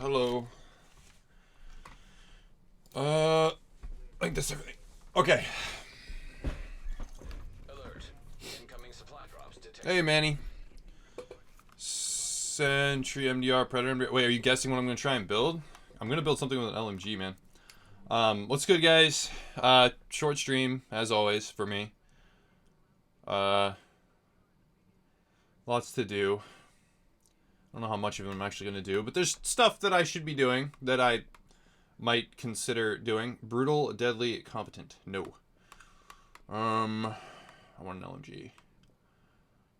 Hello. I think that's everything. Okay. Alert. Incoming supply drops detected. Hey, Manny. Sentry MDR Predator. Wait, are you guessing what I'm gonna try and build? I'm gonna build something with an LMG, man. What's good, guys? Short stream as always for me. Lots to do. I don't know how much of it I'm actually gonna do, but there's stuff that I should be doing that I might consider doing. Brutal, deadly, competent. No. I want an LMG.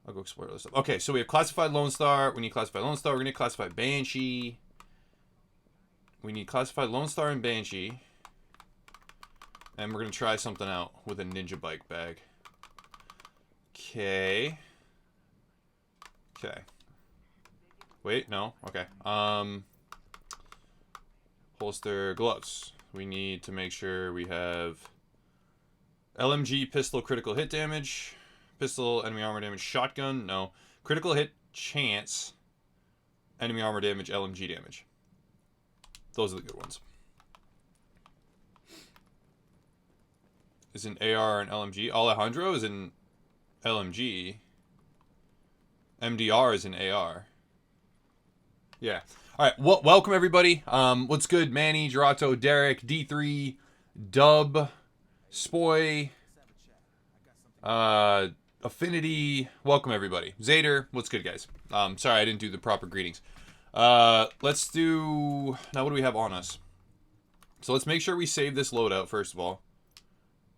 I'll go explore this stuff. Okay, so we have classified Lone Star. We need classified Lone Star. We're gonna classify Banshee. We need classified Lone Star and Banshee. And we're gonna try something out with a ninja bike bag. Okay. Okay. Wait, no. Okay. Holster gloves. We need to make sure we have LMG pistol critical hit damage. Pistol enemy armor damage shotgun. No. Critical hit chance. Enemy armor damage LMG damage. Those are the good ones. Is an AR and LMG. Alejandro is an LMG. MDR is an AR. Yeah. All right. Well, welcome everybody. What's good, Manny, Gerato, Derek, D3, Dub, Spoy, Affinity. Welcome everybody. Zader, what's good, guys? Sorry I didn't do the proper greetings. Let's do now. What do we have on us? So let's make sure we save this loadout first of all,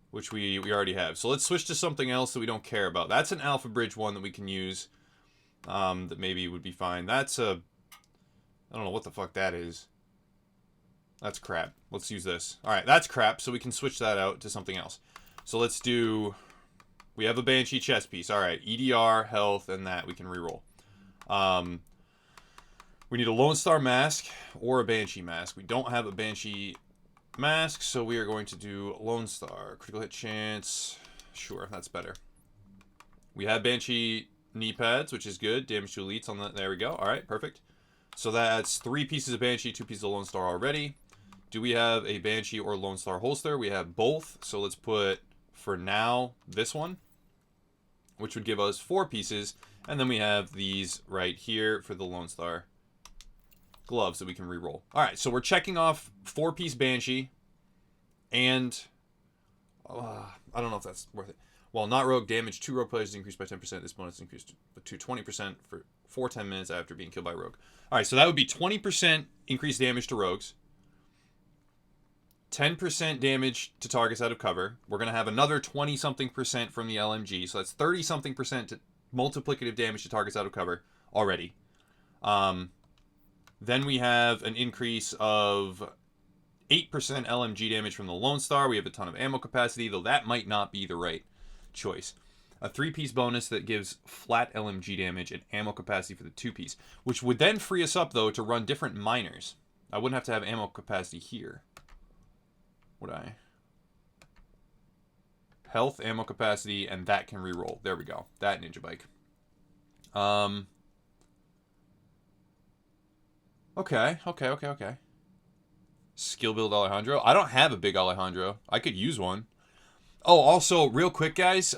which we already have. So let's switch to something else that we don't care about. That's an Alpha Bridge one that we can use. That maybe would be fine. That's a I don't know what the fuck that is. That's crap. Let's use this. Alright, that's crap, so we can switch that out to something else. So let's do... We have a Banshee chest piece. Alright, EDR, health, and that we can reroll. We need a Lone Star mask or a Banshee mask. We don't have a Banshee mask, so we are going to do Lone Star. Critical hit chance. Sure, that's better. We have Banshee knee pads, which is good. Damage to elites on that. There we go. Alright, perfect. So that's 3 pieces of Banshee, 2 pieces of Lone Star already. Do we have a Banshee or Lone Star holster? We have both. So let's put, for now, this one, which would give us 4 pieces. And then we have these right here for the Lone Star gloves that we can reroll. Alright, so we're checking off 4-piece Banshee. And, I don't know if that's worth it. While not rogue, damage to rogue players is increased by 10%. This bonus is increased to 20% for 10 minutes after being killed by rogue. Alright, so that would be 20% increased damage to rogues. 10% damage to targets out of cover. We're going to have another 20-something% from the LMG. So that's 30-something% multiplicative damage to targets out of cover already. Then we have an increase of 8% LMG damage from the Lone Star. We have a ton of ammo capacity, though that might not be the right choice. A 3-piece bonus that gives flat LMG damage and ammo capacity for the 2-piece, which would then free us up, though, to run different minors. I wouldn't have to have ammo capacity here. Would I? Health, ammo capacity, and that can reroll. There we go. That ninja bike. Okay. Skill build Alejandro. I don't have a big Alejandro. I could use one. Oh, also, real quick, guys.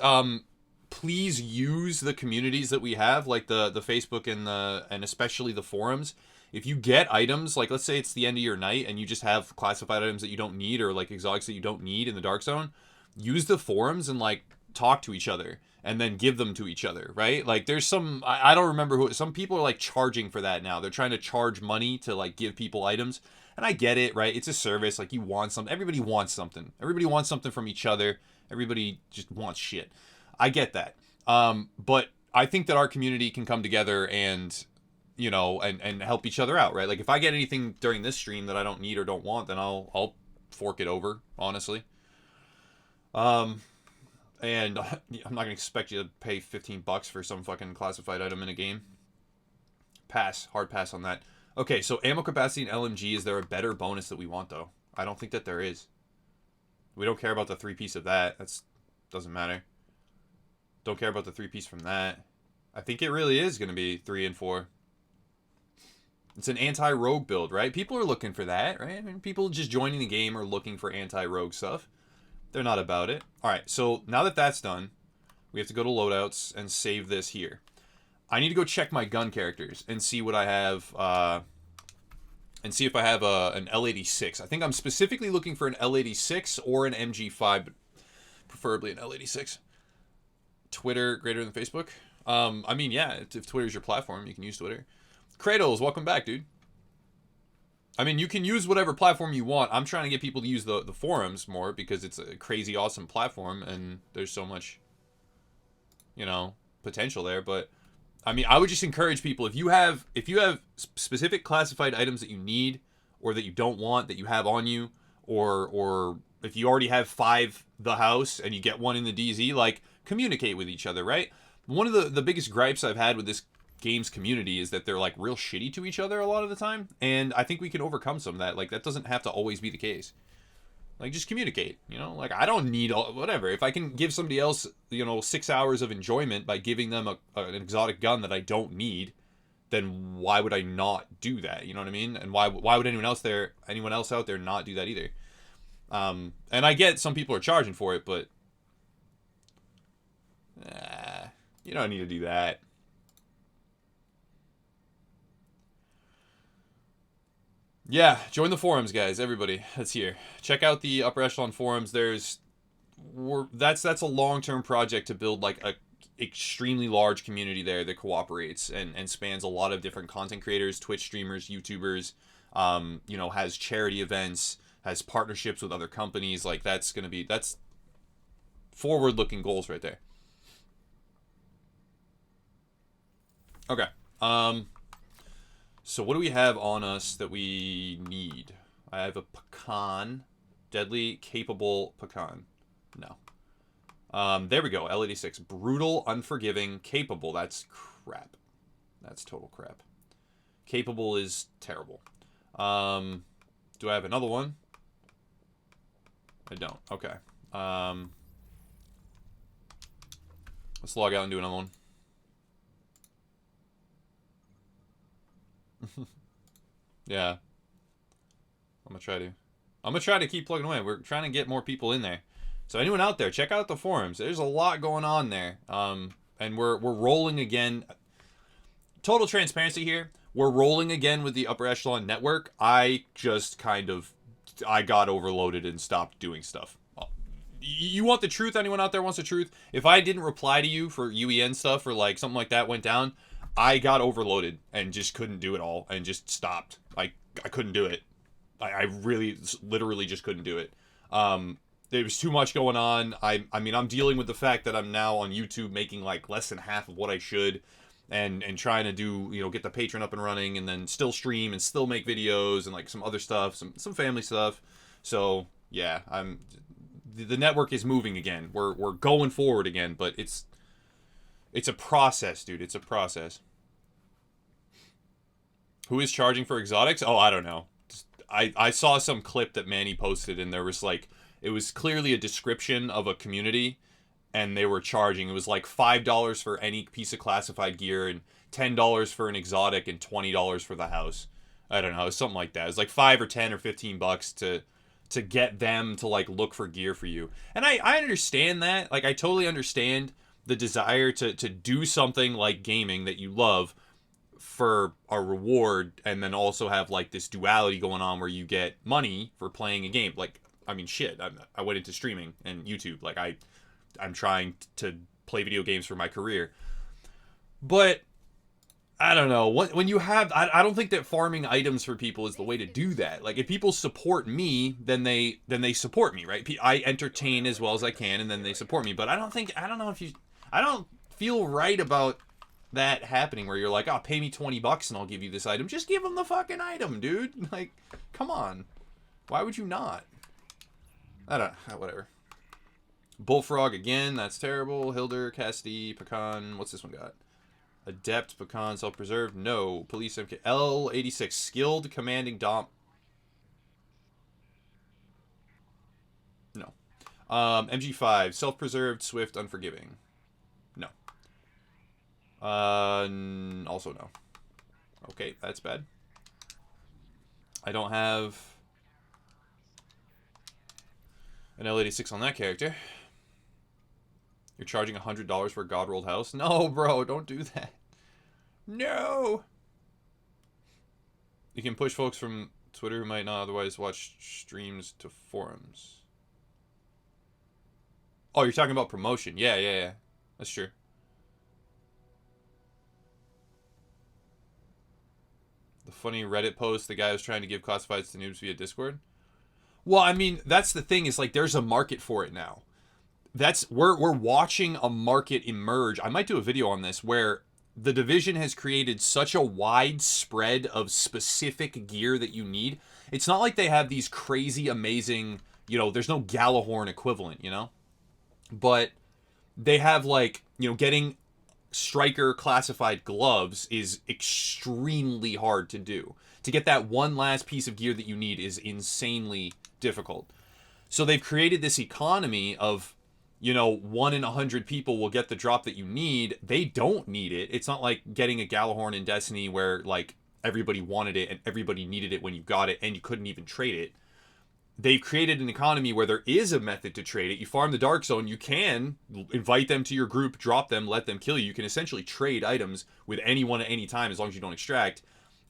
Please use the communities that we have, like the Facebook and especially the forums. If you get items, like let's say it's the end of your night and you just have classified items that you don't need or like exotics that you don't need in the Dark Zone, use the forums and like talk to each other and then give them to each other, right? Like there's some, I don't remember who, some people are like charging for that now. They're trying to charge money to like give people items. And I get it, right? It's a service. Like you want something. Everybody wants something. Everybody wants something from each other. Everybody just wants shit. I get that. But I think that our community can come together and, you know, and help each other out, right? Like if I get anything during this stream that I don't need or don't want, then I'll fork it over, honestly. And I'm not gonna expect you to pay $15 for some fucking classified item in a game. Pass. Hard pass on that. Okay, so ammo capacity and LMG, is there a better bonus that we want, though? I don't think that there is. We don't care about the 3-piece of that. That's doesn't matter. Don't care about the 3-piece from that. I think it really is going to be 3 and 4. It's an anti-rogue build, right? People are looking for that, right? I mean, people just joining the game are looking for anti-rogue stuff. They're not about it. All right, so now that that's done, we have to go to loadouts and save this here. I need to go check my gun characters and see what I have, and see if I have an L86. I think I'm specifically looking for an L86 or an MG5, but preferably an L86. Twitter greater than Facebook? I mean, yeah, if Twitter's your platform, you can use Twitter. Kratos, welcome back, dude. I mean, you can use whatever platform you want. I'm trying to get people to use the forums more because it's a crazy awesome platform and there's so much, you know, potential there. But I mean, I would just encourage people, if you have specific classified items that you need or that you don't want that you have on you, or if you already have 5 the house and you get one in the DZ, like, communicate with each other, right? One of the biggest gripes I've had with this games community is that they're like real shitty to each other a lot of the time, and I think we can overcome some of that. Like, that doesn't have to always be the case. Like, just communicate, you know? Like, I don't need whatever. If I can give somebody else, you know, 6 hours of enjoyment by giving them an exotic gun that I don't need, then why would I not do that? You know what I mean? And why would anyone else out there not do that either? And I get some people are charging for it, but you don't need to do that. Yeah, join the forums, guys. Everybody that's here, check out the Upper Echelon forums. That's a long-term project to build like a extremely large community there that cooperates and spans a lot of different content creators, Twitch streamers, YouTubers. You know, has charity events, has partnerships with other companies. Like, that's forward-looking goals right there. Okay. So what do we have on us that we need? I have a pecan. Deadly, capable pecan. No. There we go. L86. Brutal, unforgiving, capable. That's crap. That's total crap. Capable is terrible. Do I have another one? I don't. Okay. Let's log out and do another one. Yeah. I'm gonna try to keep plugging away. We're trying to get more people in there. So anyone out there, check out the forums. There's a lot going on there. And we're rolling again. Total transparency here. We're rolling again with the Upper Echelon network. I got overloaded and stopped doing stuff. You want the truth? Anyone out there wants the truth? If I didn't reply to you for UEN stuff or like something like that went down, I got overloaded and just couldn't do it all and just stopped. I couldn't do it. I really, literally just couldn't do it. There was too much going on. I mean, I'm dealing with the fact that I'm now on YouTube making like less than half of what I should, and trying to do, you know, get the Patreon up and running, and then still stream and still make videos and like some other stuff, some family stuff. So yeah, the network is moving again. We're going forward again, but it's a process, dude. It's a process. Who is charging for exotics? Oh, I don't know. I saw some clip that Manny posted, and there was like, it was clearly a description of a community, and they were charging. It was like $5 for any piece of classified gear, and $10 for an exotic, and $20 for the house. I don't know. It was something like that. It was like 5 or 10 or 15 bucks to get them to like look for gear for you. And I understand that. Like, I totally understand the desire to do something like gaming that you love for a reward, and then also have like this duality going on where you get money for playing a game. Like, I mean, shit, I went into streaming and YouTube. Like, I'm trying to play video games for my career. But I don't know, when you have, I don't think that farming items for people is the way to do that. Like, if people support me, then they support me, right? I entertain as well as I can, and then they support me. But I don't feel right about that happening where you're like, oh, pay me 20 bucks and I'll give you this item. Just give them the fucking item, dude. Like, come on. Why would you not? I don't know. Whatever. Bullfrog again. That's terrible. Hilder, Cassidy, Pecan. What's this one got? Adept, Pecan, Self-Preserved. No. Police MK. L86. Skilled, Commanding, Dom. No. MG5. Self-Preserved, Swift, Unforgiving. No. Also no. Okay, that's bad. I don't have an L86 on that character. You're charging $100 for a God Rolled House? No, bro, don't do that. No! You can push folks from Twitter who might not otherwise watch streams to forums. Oh, you're talking about promotion. Yeah. That's true. The funny Reddit post, the guy was trying to give classifieds to noobs via Discord. Well, I mean, that's the thing, is like there's a market for it now. We're watching a market emerge. I might do a video on this where the division has created such a wide spread of specific gear that you need. It's not like they have these crazy amazing, there's no Galahorn equivalent, but they have like, getting striker classified gloves is extremely hard to do. To get that one last piece of gear that you need is insanely difficult. So they've created this economy of, 1 in 100 people will get the drop that you need. They don't need it. It's not like getting a Galahorn in Destiny where like everybody wanted it and everybody needed it when you got it and you couldn't even trade it. They've created an economy where there is a method to trade it. You farm the Dark Zone, you can invite them to your group, drop them, let them kill you. You can essentially trade items with anyone at any time as long as you don't extract.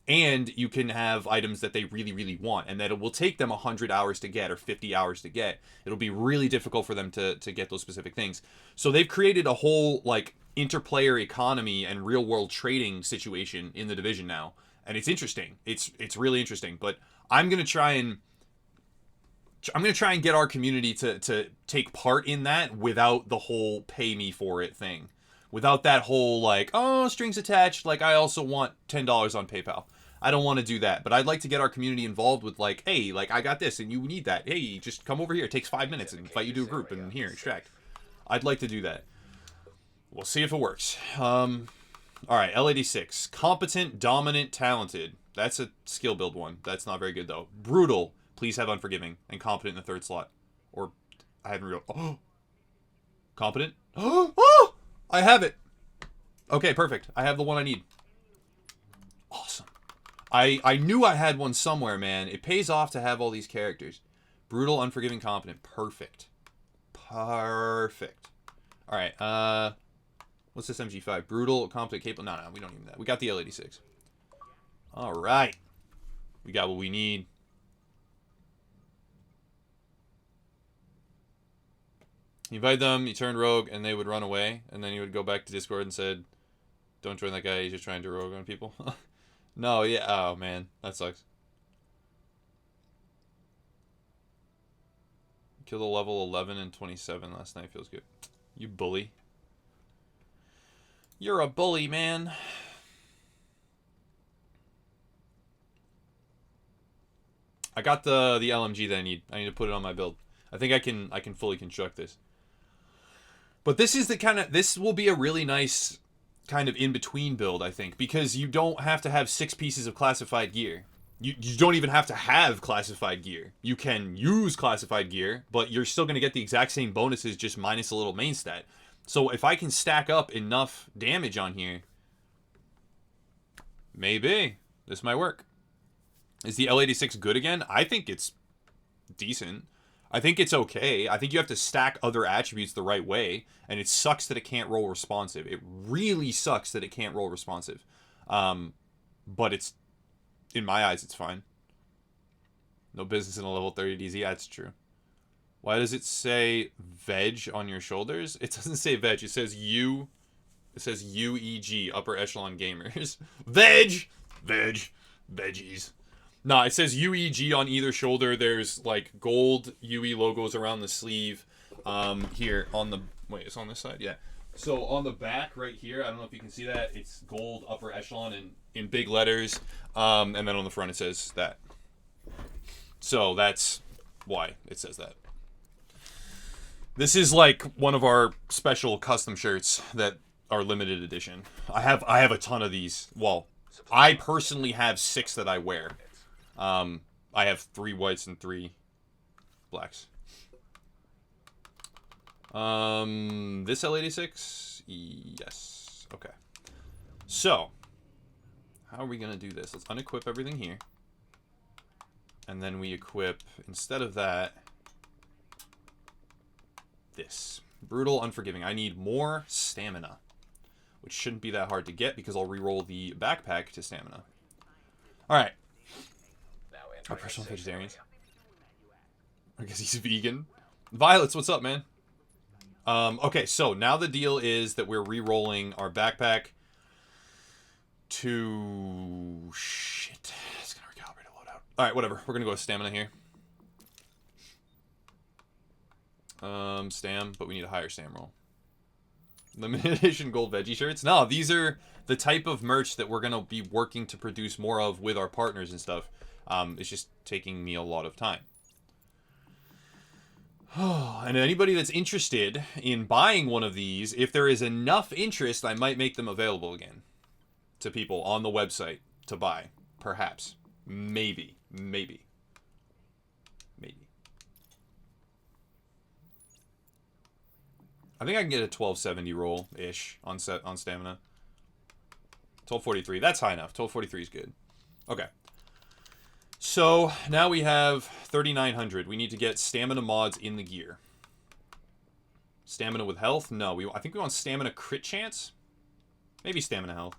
And you can have items that they really, really want, and that it will take them 100 hours to get or 50 hours to get. It'll be really difficult for them to get those specific things. So they've created a whole like interplayer economy and real world trading situation in the division now, and it's interesting. It's really interesting. But I'm gonna try and get our community to take part in that without the whole pay me for it thing. Without that whole like, oh, strings attached, like I also want $10 on PayPal. I don't want to do that, but I'd like to get our community involved with like, hey, like I got this and you need that. Hey, just come over here. It takes 5 minutes and invite you to a group and here, extract. I'd like to do that. We'll see if it works. All right, L86. Competent, dominant, talented. That's a skill build one. That's not very good though. Brutal. Please have unforgiving and competent in the third slot. Or I haven't real. Oh, competent. Oh, I have it. Okay, perfect. I have the one I need. Awesome. I knew I had one somewhere, man. It pays off to have all these characters. Brutal, unforgiving, competent. Perfect. Perfect. All right. What's this MG5? Brutal, competent, capable. No, we don't need that. We got the L86. All right. We got what we need. You invite them, you turn rogue, and they would run away, and then you would go back to Discord and said, don't join that guy, he's just trying to rogue on people. No, yeah, oh man, that sucks. Killed a level 11 and 27 last night, feels good. You bully. You're a bully, man. I got the LMG that I need. I need to put it on my build. I think I can fully construct this. But this is the this will be a really nice kind of in-between build, I think, because you don't have to have 6 pieces of classified gear. You don't even have to have classified gear. You can use classified gear, but you're still going to get the exact same bonuses, just minus a little main stat. So if I can stack up enough damage on here, maybe this might work. Is the L86 good again? I think it's decent. I think it's okay. I think you have to stack other attributes the right way, and it sucks that it can't roll responsive. It really sucks that it can't roll responsive. But it's, in my eyes, it's fine. No business in a level 30 DZ. Yeah, that's true. Why does it say veg on your shoulders? It doesn't say veg. It says U. It says UEG, upper echelon gamers. Veg! Veg. Veggies. No, it says UEG on either shoulder. There's like gold UE logos around the sleeve. Here on the, wait, it's on this side? Yeah. So on the back right here, I don't know if you can see that, it's gold upper echelon in big letters. And then on the front it says that. So that's why it says that. This is like one of our special custom shirts that are limited edition. I have a ton of these. Well, I personally have 6 that I wear. I have 3 whites and 3 blacks. This L86? Yes. Okay. So, how are we going to do this? Let's unequip everything here. And then we equip, instead of that, this. Brutal, Unforgiving. I need more stamina, which shouldn't be that hard to get because I'll reroll the backpack to stamina. Alright. Our personal vegetarians. I guess he's vegan. Violets, what's up, man? Okay, so now the deal is that we're re-rolling our backpack to... Shit. It's going to recalibrate a loadout. Alright, whatever. We're going to go with stamina here. Stam, but we need a higher stam roll. Limited edition gold veggie shirts? No, these are the type of merch that we're going to be working to produce more of with our partners and stuff. It's just taking me a lot of time. And anybody that's interested in buying one of these, if there is enough interest, I might make them available again to people on the website to buy. Perhaps. Maybe. Maybe. Maybe. I think I can get a 1270 roll-ish on stamina. 1243. That's high enough. 1243 is good. Okay. So, now we have 3,900. We need to get stamina mods in the gear. Stamina with health? No. I think we want stamina crit chance? Maybe stamina health.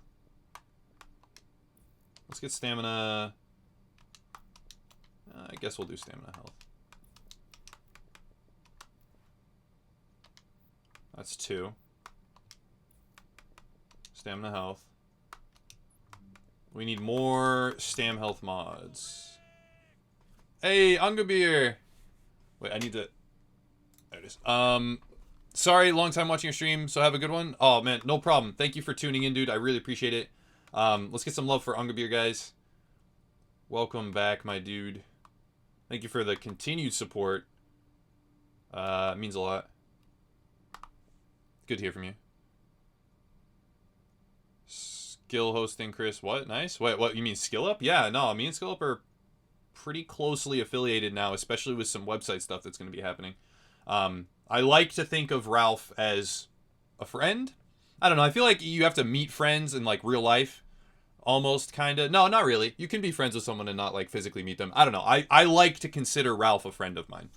Let's get stamina... I guess we'll do stamina health. That's 2. Stamina health. We need more stam health mods. Hey, Angabir! Wait, I need to... There it is. Sorry, long time watching your stream, so have a good one. Oh, man, no problem. Thank you for tuning in, dude. I really appreciate it. Let's get some love for Angabir, guys. Welcome back, my dude. Thank you for the continued support. It means a lot. Good to hear from you. Skill hosting, Chris. What? Nice. Wait, what? You mean Skill Up? Yeah, no, me and Skill Up are pretty closely affiliated now, especially with some website stuff that's going to be happening. I like to think of Ralph as a friend. I don't know. I feel like you have to meet friends in, like, real life. Almost, kind of. No, not really. You can be friends with someone and not, like, physically meet them. I don't know. I like to consider Ralph a friend of mine.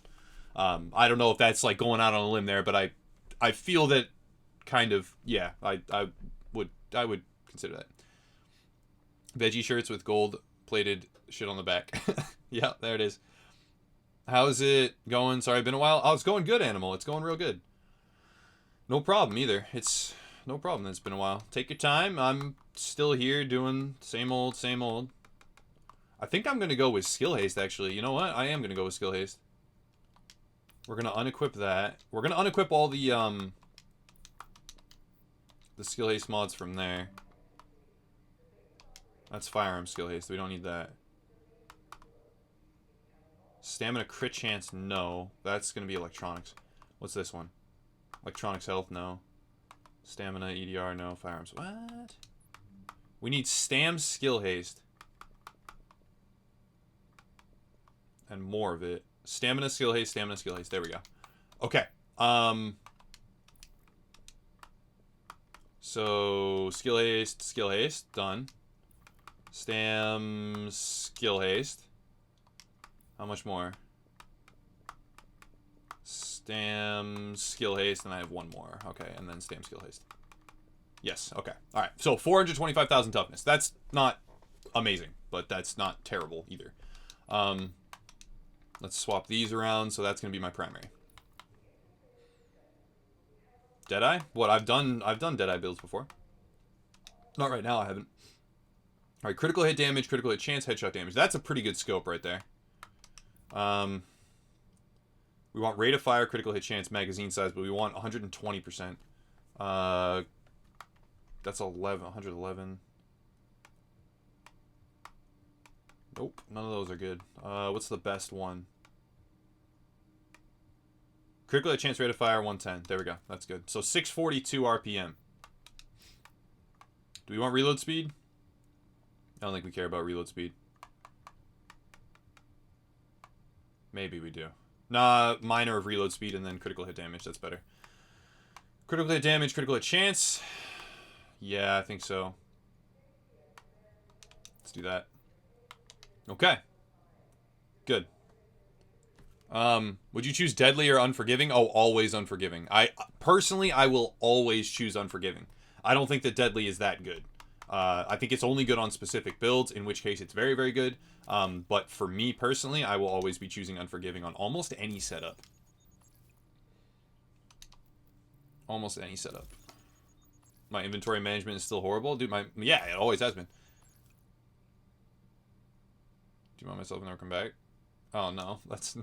I don't know if that's, like, going out on a limb there, but I feel that kind of, yeah, I would consider that. Veggie shirts with gold plated shit on the back. Yeah, there it is. How's it going? Sorry, been a while. Oh, it's going good, Animal. It's going real good. No problem either. It's no problem that it's been a while. Take your time. I'm still here doing same old, same old. I think I'm going to go with skill haste, actually. You know what? I am going to go with skill haste. We're going to unequip that. We're going to unequip all the skill haste mods from there. That's firearm skill haste. We don't need that. Stamina crit chance, no. That's going to be electronics. What's this one? Electronics health, no. Stamina, EDR, no. Firearms, what? We need stam skill haste. And more of it. Stamina skill haste, stamina skill haste. There we go. Okay. So, skill haste, done. Stam skill haste. How much more? Stam skill haste, and I have one more. Okay, and then stam skill haste. Yes, okay. Alright, so 425,000 toughness. That's not amazing, but that's not terrible either. Let's swap these around, so that's going to be my primary. Deadeye? What, I've done Deadeye builds before. Not right now, I haven't. Alright, critical hit damage, critical hit chance, headshot damage. That's a pretty good scope right there. We want rate of fire, critical hit chance, magazine size, but we want 120%. That's 111. Nope, none of those are good. What's the best one? Critical hit chance, rate of fire, 110. There we go. That's good. So 642 RPM. Do we want reload speed? I don't think we care about reload speed. Maybe we do. Nah, minor of reload speed and then critical hit damage. That's better. Critical hit damage, critical hit chance. Yeah, I think so. Let's do that. Okay. Good. Would you choose deadly or unforgiving? Oh, always unforgiving. Personally, I will always choose unforgiving. I don't think that deadly is that good. I think it's only good on specific builds, in which case it's very, very good. But for me personally, I will always be choosing unforgiving on almost any setup. Almost any setup. My inventory management is still horrible. Dude, yeah, it always has been. Do you want myself and never come back? Oh, no. That's...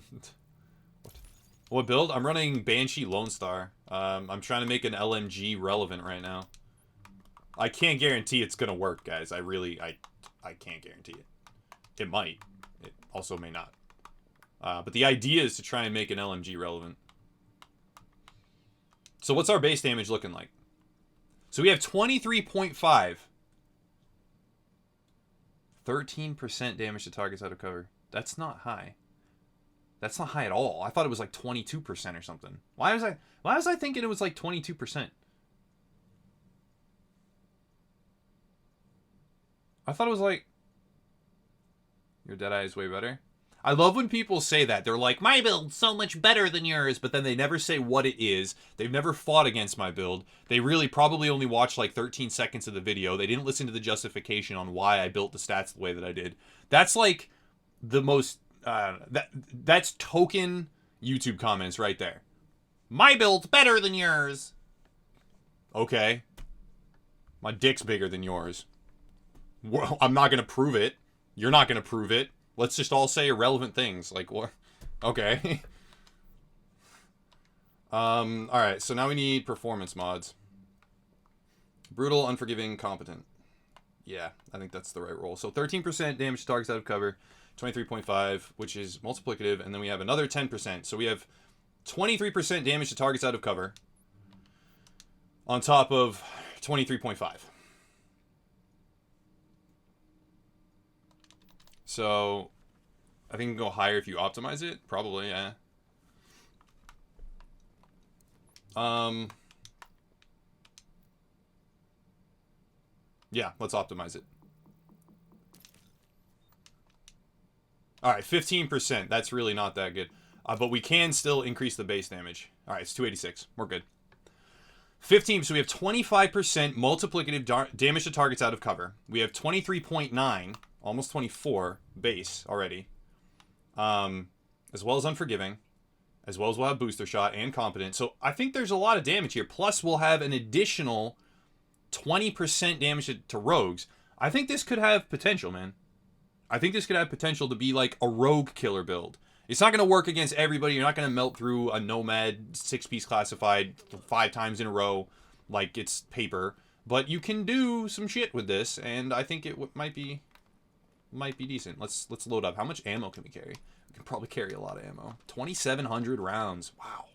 What build? I'm running Banshee Lone Star. I'm trying to make an LMG relevant right now. I can't guarantee it's gonna work, guys. I can't guarantee it. It might. It also may not. But the idea is to try and make an LMG relevant. So what's our base damage looking like? So we have 23.5. 13% damage to targets out of cover. That's not high. That's not high at all. I thought it was like 22% or something. Why was I thinking it was like 22%? I thought it was like... Your Deadeye is way better. I love when people say that. They're like, my build's so much better than yours, but then they never say what it is. They've never fought against my build. They really probably only watched like 13 seconds of the video. They didn't listen to the justification on why I built the stats the way that I did. That's like the most... that's token YouTube comments right there. My build's better than yours. Okay. My dick's bigger than yours. Well, I'm not going to prove it. You're not going to prove it. Let's just all say irrelevant things. Like, what? Okay. Alright, so now we need performance mods. Brutal, unforgiving, competent. Yeah, I think that's the right roll. So 13% damage to targets out of cover. 23.5, which is multiplicative. And then we have another 10%. So we have 23% damage to targets out of cover. On top of 23.5. So, I think you can go higher if you optimize it. Probably, yeah. Yeah, let's optimize it. Alright, 15%. That's really not that good. But we can still increase the base damage. Alright, it's 286. We're good. 15, so we have 25% multiplicative damage to targets out of cover. We have 23.9, almost 24 base already. As well as unforgiving. As well as we'll have booster shot and competent. So I think there's a lot of damage here. Plus we'll have an additional 20% damage to rogues. I think this could have potential, man. I think this could have potential to be like a rogue killer build. It's not going to work against everybody. You're not going to melt through a Nomad 6-piece classified 5 times in a row like it's paper. But you can do some shit with this, and I think it might be decent. Let's load up. How much ammo can we carry? We can probably carry a lot of ammo. 2,700 rounds. Wow.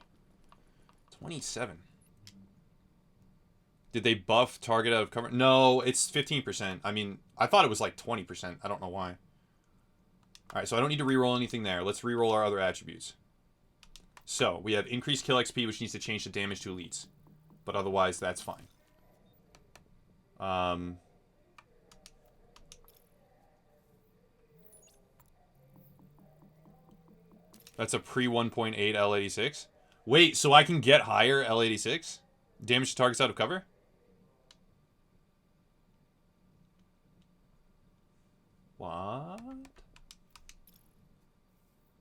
27. Did they buff target out of cover? No, it's 15%. I mean, I thought it was like 20%. I don't know why. Alright, so I don't need to reroll anything there. Let's reroll our other attributes. So, we have increased kill XP, which needs to change to damage to elites. But otherwise, that's fine. That's a pre-1.8 L86. Wait, so I can get higher L86? Damage to targets out of cover? What?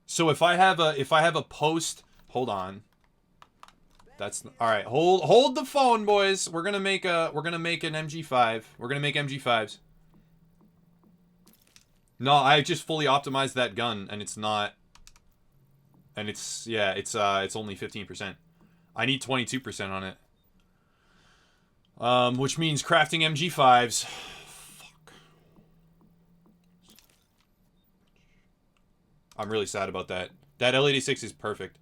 So if I have a post, hold on. That's all right. Hold the phone, boys. We're gonna make an MG5. We're gonna make MG5s. No, I just fully optimized that gun, and it's not. And it's it's only 15%. I need 22% on it. Which means crafting MG5s. I'm really sad about that. That L86 is perfect.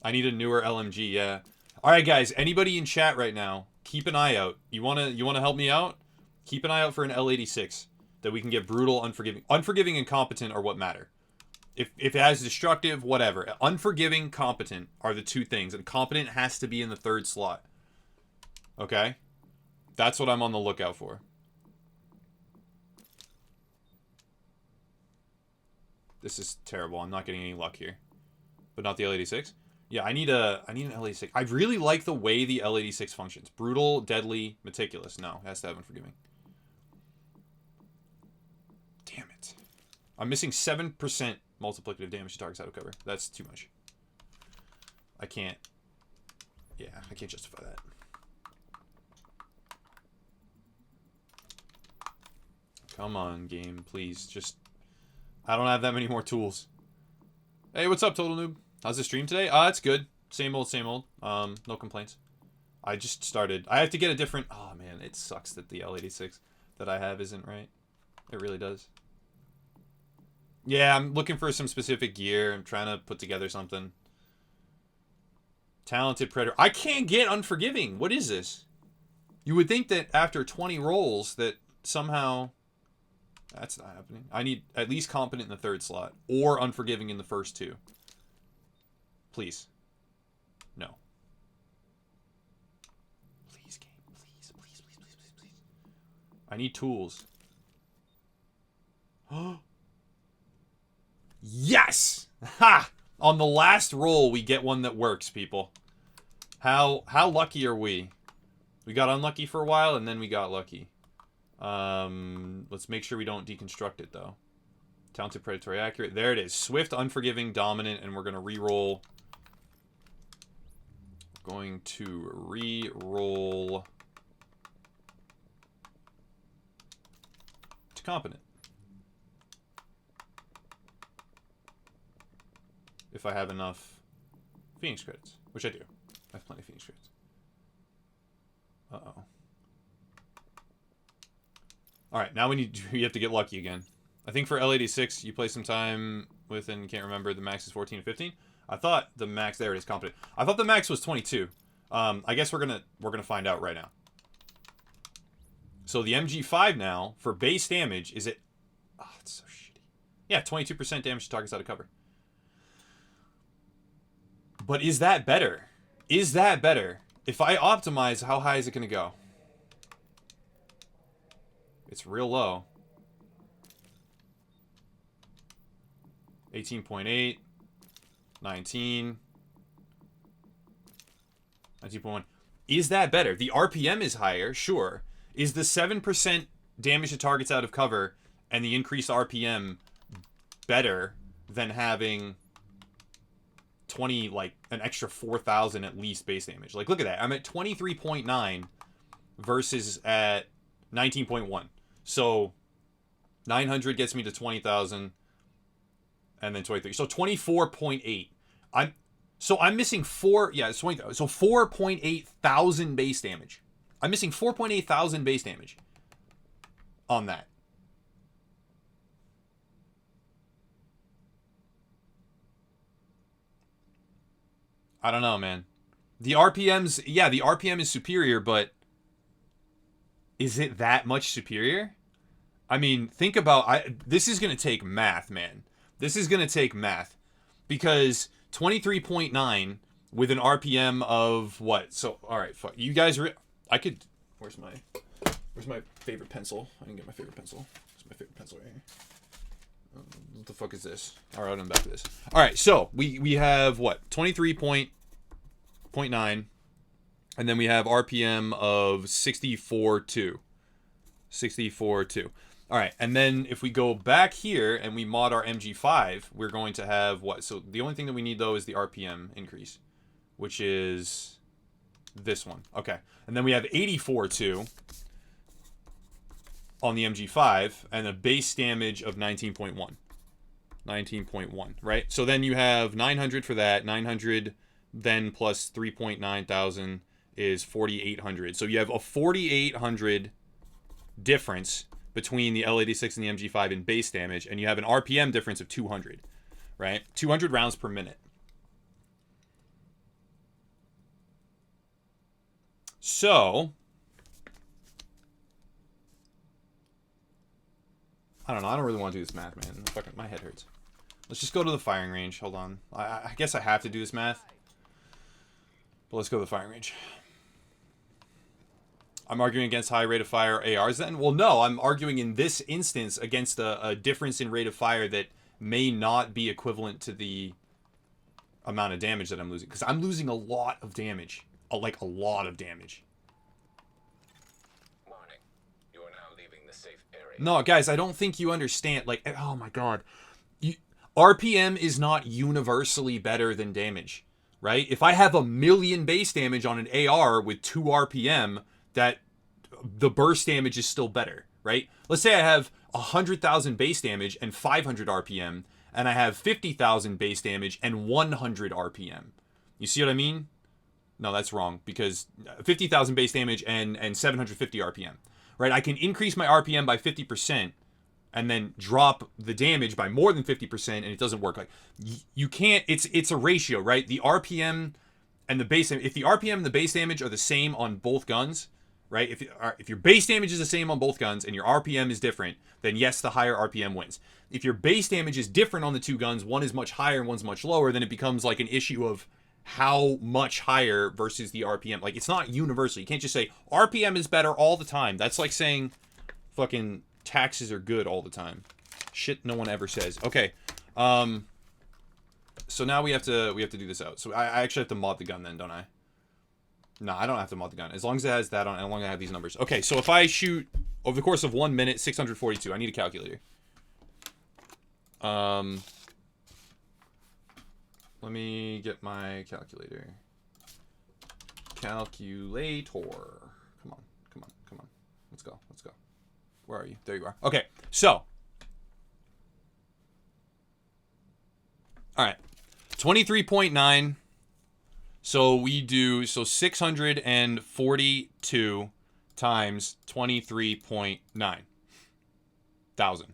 I need a newer LMG, yeah. Alright guys, anybody in chat right now, keep an eye out. You wanna help me out? Keep an eye out for an L86 that we can get brutal, unforgiving. Unforgiving and competent are what matter. If it has destructive, whatever. Unforgiving, competent are the two things, and competent has to be in the 3rd slot. Okay? That's what I'm on the lookout for. This is terrible. I'm not getting any luck here. But not the L86. Yeah, I need an L86. I really like the way the L86 functions. Brutal, deadly, meticulous. No, it has to have unforgiving. Damn it. I'm missing 7% multiplicative damage to targets out of cover. That's too much. I can't. Yeah, I can't justify that. Come on, game, please. Just, I don't have that many more tools. Hey, what's up, Total Noob? How's the stream today? It's good. Same old, same old. No complaints. I just started. I have to get a different. Oh man, it sucks that the L86 that I have isn't right. It really does. Yeah, I'm looking for some specific gear. I'm trying to put together something. Talented Predator. I can't get Unforgiving. What is this? You would think that after 20 rolls that somehow... That's not happening. I need at least Competent in the third slot. Or Unforgiving in the first two. Please. No. Please, game. Please, please, please, please, please, please. I need tools. Yes! Ha! On the last roll, we get one that works, people. How lucky are we? We got unlucky for a while, and then we got lucky. Let's make sure we don't deconstruct it, though. Talented, predatory, accurate. There it is. Swift, unforgiving, dominant, and we're going to re-roll. Going to re-roll to competent. If I have enough Phoenix credits, which I do. I have plenty of Phoenix credits. Uh-oh. Alright, now we have to get lucky again. I think for L86, you play some time with, and can't remember, the max is 14 and 15. I thought the max, there it is, competent. I thought the max was 22. I guess we're gonna find out right now. So the MG5 now, for base damage, is at... Oh, it's so shitty. Yeah, 22% damage to targets out of cover. But is that better? Is that better? If I optimize, how high is it going to go? It's real low. 18.8. 19. 19.1. Is that better? The RPM is higher, sure. Is the 7% damage to targets out of cover and the increased RPM better than having 20, like, an extra 4,000 at least base damage? Like, look at that. I'm at 23.9 versus at 19.1. So 900 gets me to 20,000 and then 23. So 24.8. I'm missing 4, yeah, it's 20,000. So 4.8 thousand base damage. I'm missing 4.8 thousand base damage on that. I don't know, man. The RPMs, yeah, the RPM is superior, but is it that much superior? I mean, think about, this is going to take math, man. This is going to take math. Because 23.9 with an RPM of what? So, alright, fuck. You guys, I could, where's my favorite pencil? I didn't get my favorite pencil. Where's my favorite pencil right here? What the fuck is this? Alright, I'm back to this. Alright, so, we have, what? 23.9. And then we have RPM of 64.2. 64.2. Alright, and then if we go back here and we mod our MG5, we're going to have what? So the only thing that we need, though, is the RPM increase, which is this one. Okay, and then we have 84.2 on the MG5 and a base damage of 19.1. 19.1, right? So then you have 900 for that, 900 then plus 3.9 thousand is 4,800. So you have a 4,800 difference between the L86 and the MG5 in base damage, and you have an RPM difference of 200, right? 200 rounds per minute. So, I don't know. I don't really want to do this math, man. Fucking, my head hurts. Let's just go to the firing range. Hold on. I guess I have to do this math. But let's go to the firing range. I'm arguing against high rate of fire ARs then? Well, no. I'm arguing in this instance against a difference in rate of fire that may not be equivalent to the amount of damage that I'm losing. Because I'm losing a lot of damage. Like, a lot of damage. Warning. You are now leaving the safe area. No, guys, I don't think you understand. Like, oh my god. RPM is not universally better than damage, right? If I have 1,000,000 base damage on an AR with 2 RPM, that the burst damage is still better, right? Let's say I have 100,000 base damage and 500 RPM, and I have 50,000 base damage and 100 RPM. You see what I mean? No, that's wrong, because 50,000 base damage and 750 RPM, right? I can increase my RPM by 50% and then drop the damage by more than 50%, and it doesn't work. Like, you can't, it's a ratio, right? The RPM and the base, if the RPM and the base damage are the same on both guns, right? If your base damage is the same on both guns and your RPM is different, then yes, the higher RPM wins. If your base damage is different on the two guns, one is much higher and one's much lower, then it becomes like an issue of how much higher versus the RPM. Like, it's not universal. You can't just say RPM is better all the time. That's like saying fucking taxes are good all the time. Shit no one ever says. Okay. So now we have to do this out. So I actually have to mod the gun then, don't I? No, I don't have to mod the gun. As long as it has that on, as long as I have these numbers. Okay, so if I shoot over the course of 1 minute, 642. I need a calculator. Let me get my calculator. Calculator. Come on, come on, come on. Let's go, let's go. Where are you? There you are. Okay, so. All right. 23.9. So we do, so 642 times 23.9 thousand.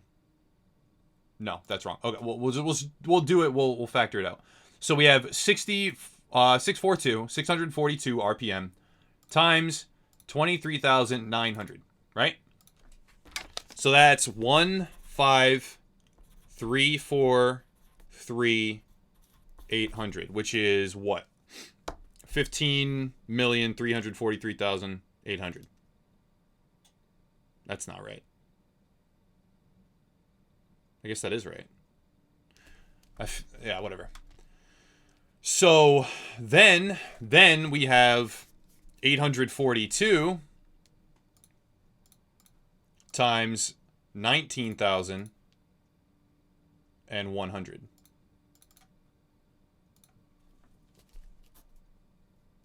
No, that's wrong. Okay, we'll do it. We'll factor it out. So we have 642 RPM times 23,900, right? So that's 1,533,800, which is what? 15,343,800. That's not right. I guess that is right. Yeah, whatever. So then we have 842 times 19,100.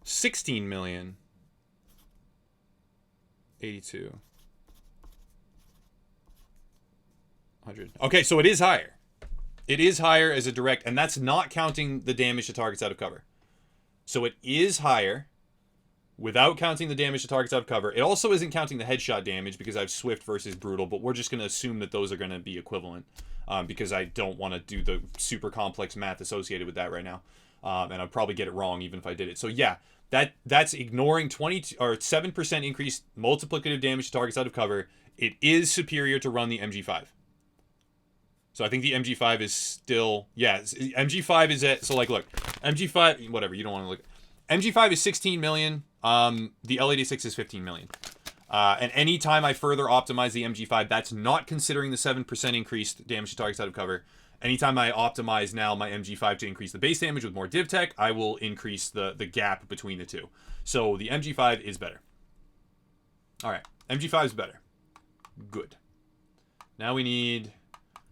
16,082,100. Okay, so it is higher. It is higher as a direct, and that's not counting the damage to targets out of cover. So it is higher without counting the damage to targets out of cover. It also isn't counting the headshot damage because I have Swift versus Brutal, but we're just going to assume that those are going to be equivalent because I don't want to do the super complex math associated with that right now. And I'd probably get it wrong even if I did it. So yeah, that's ignoring 20 or 7% increased multiplicative damage to targets out of cover. It is superior to run the MG5. So I think the MG5 is still, yeah, MG5 is at, so like, look, MG5, whatever, you don't want to look. MG5 is 16 million. The L86 is 15 million. And anytime I further optimize the MG5, that's not considering the 7% increased damage to targets out of cover. Anytime I optimize now my MG5 to increase the base damage with more div tech, I will increase the gap between the two. So the MG5 is better. All right, MG5 is better. Good. Now we need,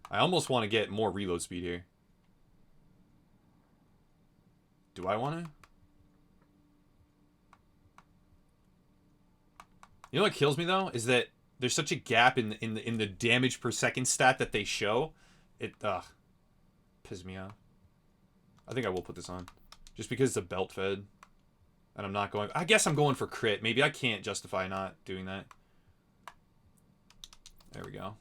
I almost want to get more reload speed here. Do I want to? You know what kills me though is that there's such a gap in the damage per second stat that they show. It pisses me off. I think I will put this on, just because it's a belt fed, and I'm not going. I guess I'm going for crit. Maybe I can't justify not doing that. There we go.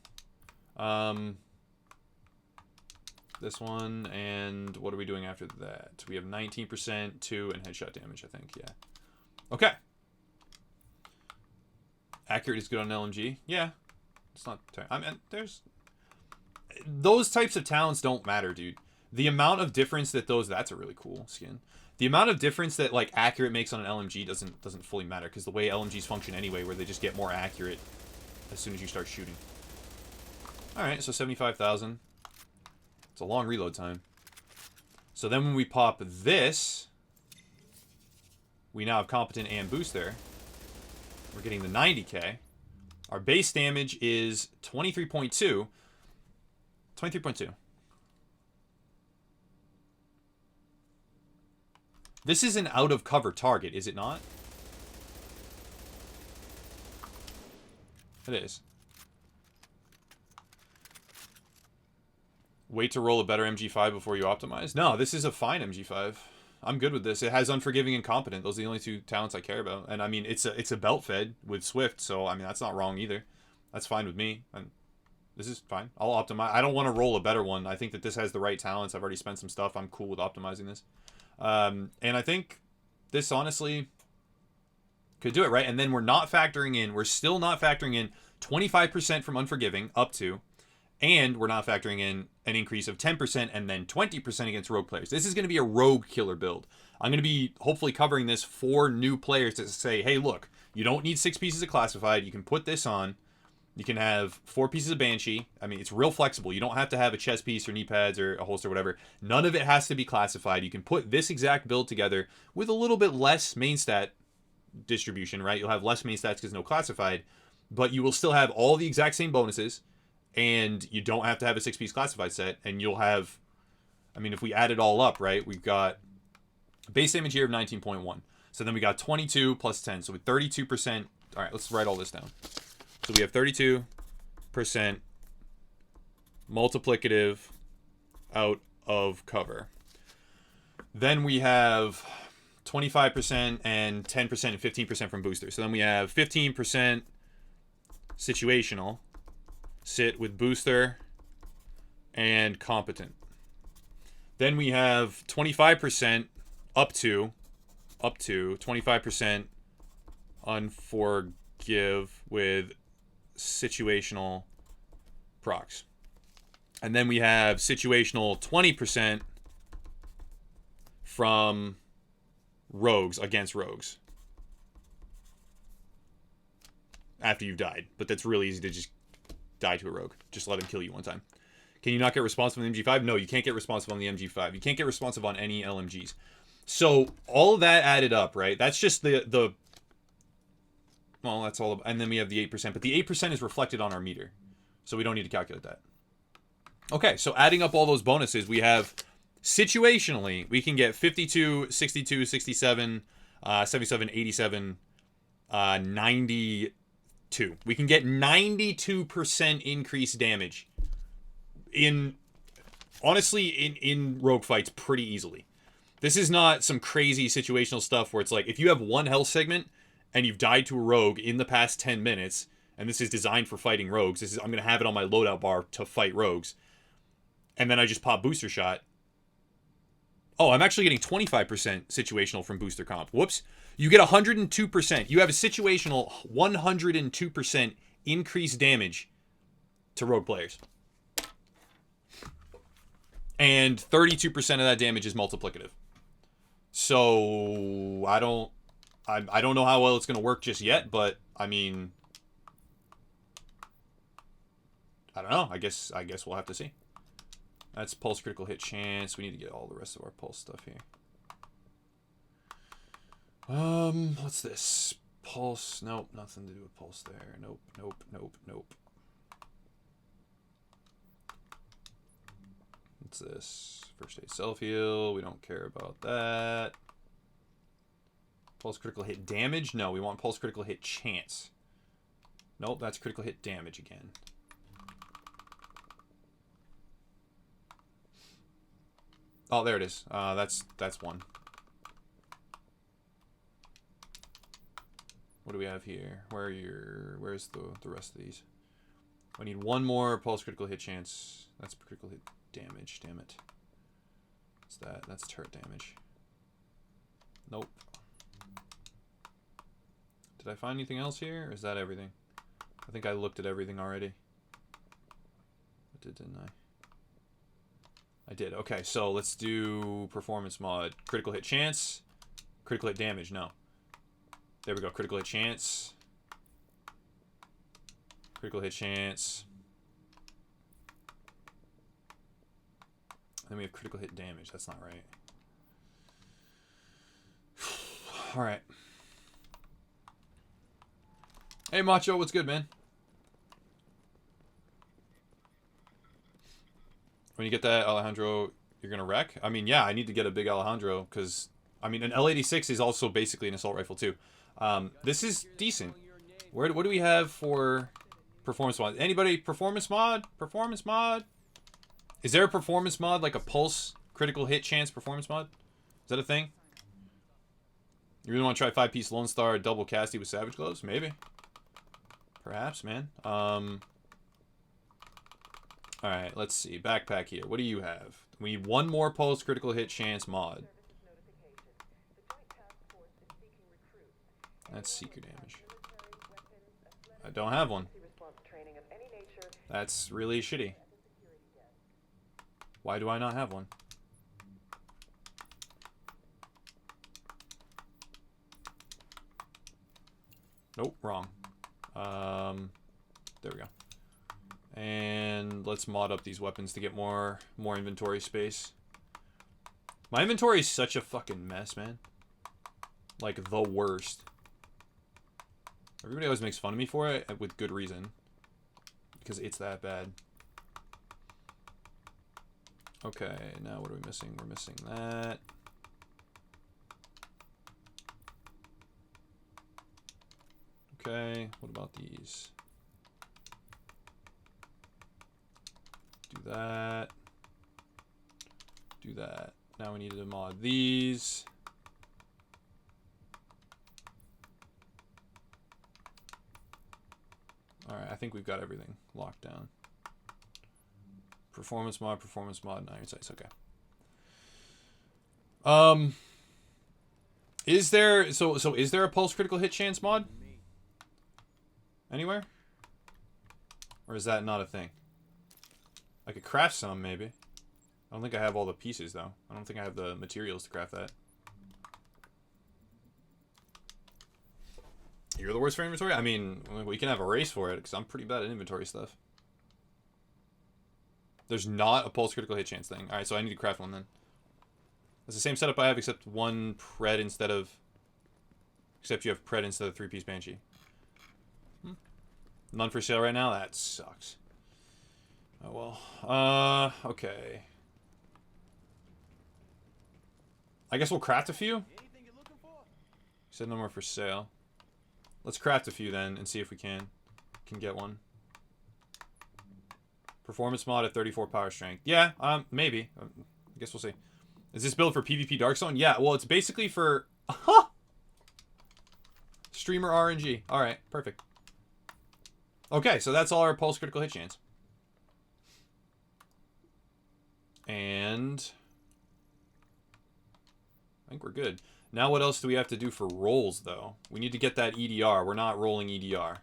This one, and what are we doing after that? We have 19%, 2, and headshot damage, I think. Yeah. Okay. Accurate is good on LMG. Yeah. It's not. I mean, there's. Those types of talents don't matter, dude. The amount of difference that those. That's a really cool skin. The amount of difference that, like, accurate makes on an LMG doesn't fully matter, because the way LMGs function anyway, where they just get more accurate as soon as you start shooting. Alright, so 75,000. It's a long reload time. So then when we pop this, we now have competent and booster. We're getting the 90k. Our base damage is 23.2. 23.2. This is an out of cover target, is it not? It is. Wait to roll a better MG5 before you optimize? No, this is a fine MG5. I'm good with this. It has Unforgiving and Competent. Those are the only two talents I care about. And I mean, it's a belt fed with Swift, so I mean that's not wrong either. That's fine with me. And this is fine. I'll optimize. I don't want to roll a better one. I think that this has the right talents. I've already spent some stuff. I'm cool with optimizing this. And I think this honestly could do it, right? And then we're still not factoring in 25% from Unforgiving up to, and we're not factoring in an increase of 10% and then 20% against rogue players. This is going to be a rogue killer build. I'm going to be hopefully covering this for new players to say, hey, look, you don't need 6 pieces of classified. You can put this on. You can have 4 pieces of Banshee. I mean, it's real flexible. You don't have to have a chest piece or knee pads or a holster or whatever. None of it has to be classified. You can put this exact build together with a little bit less main stat distribution, right? You'll have less main stats because no classified, but you will still have all the exact same bonuses, and you don't have to have a 6-piece classified set, and you'll have, I mean, if we add it all up, right, we've got base damage here of 19.1. So then we got 22 plus 10, so with 32%. All right, let's write all this down. So we have 32% multiplicative out of cover. Then we have 25% and 10% and 15% from booster. So then we have 15% situational, sit with booster and competent. Then we have 25% up to 25% unforgive with situational procs. And then we have situational 20% from rogues against rogues after you've died. But that's really easy to just die to a rogue. Just let him kill you one time. Can you not get responsive on the MG5? No, you can't get responsive on the MG5. You can't get responsive on any LMGs. So all of that added up, right? That's just the well, that's all. And then we have the 8%. But the 8% is reflected on our meter. So we don't need to calculate that. Okay, so adding up all those bonuses, we have situationally, we can get 52, 62, 67, 77, 87, 92. We can get 92% increased damage honestly, in rogue fights pretty easily. This is not some crazy situational stuff where it's like, if you have one health segment and you've died to a rogue in the past 10 minutes, and this is designed for fighting rogues, I'm going to have it on my loadout bar to fight rogues, and then I just pop booster shot. Oh, I'm actually getting 25% situational from booster comp. Whoops. You get 102%. You have a situational 102% increased damage to rogue players. And 32% of that damage is multiplicative. So I don't know how well it's going to work just yet, but I mean, I don't know. I guess we'll have to see. That's pulse critical hit chance. We need to get all the rest of our pulse stuff here. What's this? Pulse. Nope, nothing to do with pulse there. Nope. What's this? First aid self heal. We don't care about that. Pulse critical hit damage? No, we want pulse critical hit chance. Nope, that's critical hit damage again. Oh, there it is. That's one. What do we have here? Where's the rest of these? I need one more pulse critical hit chance. That's critical hit damage. Damn it. What's that? That's turret damage. Nope. Did I find anything else here? Or is that everything? I think I looked at everything already. I did, didn't I? I did. Okay, so let's do performance mod. Critical hit chance. Critical hit damage. No. There we go. Critical hit chance. Critical hit chance. Then we have critical hit damage. That's not right. Alright. Hey, Macho, what's good, man? When you get that Alejandro, you're gonna wreck? I mean, yeah, I need to get a big Alejandro, because, I mean, an L86 is also basically an assault rifle, too. This is decent. What do we have for performance mod? Anybody? Performance mod? Performance mod? Is there a performance mod, like a pulse critical hit chance performance mod? Is that a thing? You really want to try 5-piece Lone Star double casty with Savage Gloves? Maybe. Perhaps, man. Alright, let's see. Backpack here. What do you have? We need one more pulse critical hit chance mod. That's seeker damage. I don't have one. That's really shitty. Why do I not have one? Nope, wrong. There we go. And let's mod up these weapons to get more inventory space. My inventory is such a fucking mess, man. Like, the worst. Everybody always makes fun of me for it, with good reason. Because it's that bad. Okay, now what are we missing? We're missing that. Okay, what about these? Do that. Do that. Now we need to mod these. Alright, I think we've got everything locked down. Performance mod, and iron sights. Okay. Is there is there a pulse critical hit chance mod? Anywhere? Or is that not a thing? I could craft some, maybe. I don't think I have all the pieces, though. I don't think I have the materials to craft that. You're the worst for inventory? I mean, we can have a race for it, because I'm pretty bad at inventory stuff. There's not a pulse critical hit chance thing. Alright, so I need to craft one then. It's the same setup I have, except one pred instead of... Except you have pred instead of 3-piece Banshee. None for sale right now? That sucks. Oh well. Okay. I guess we'll craft a few? You said no more for sale. Let's craft a few then and see if we can get one. Performance mod at 34 power strength. Yeah, maybe. I guess we'll see. Is this build for PvP Darkstone? Yeah, well, it's basically for... Streamer RNG. Alright, perfect. Okay, so that's all our pulse critical hit chance. And... I think we're good. Now what else do we have to do for rolls, though? We need to get that EDR. We're not rolling EDR.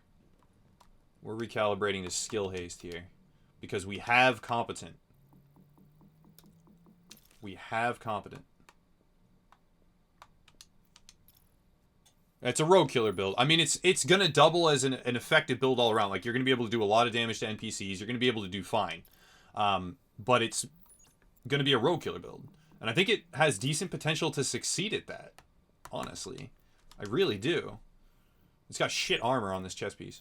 We're recalibrating to skill haste here. Because we have competent. We have competent. It's a rogue killer build. I mean, it's going to double as an effective build all around. Like, you're going to be able to do a lot of damage to NPCs. You're going to be able to do fine. But it's going to be a rogue killer build. And I think it has decent potential to succeed at that. Honestly. I really do. It's got shit armor on this chest piece.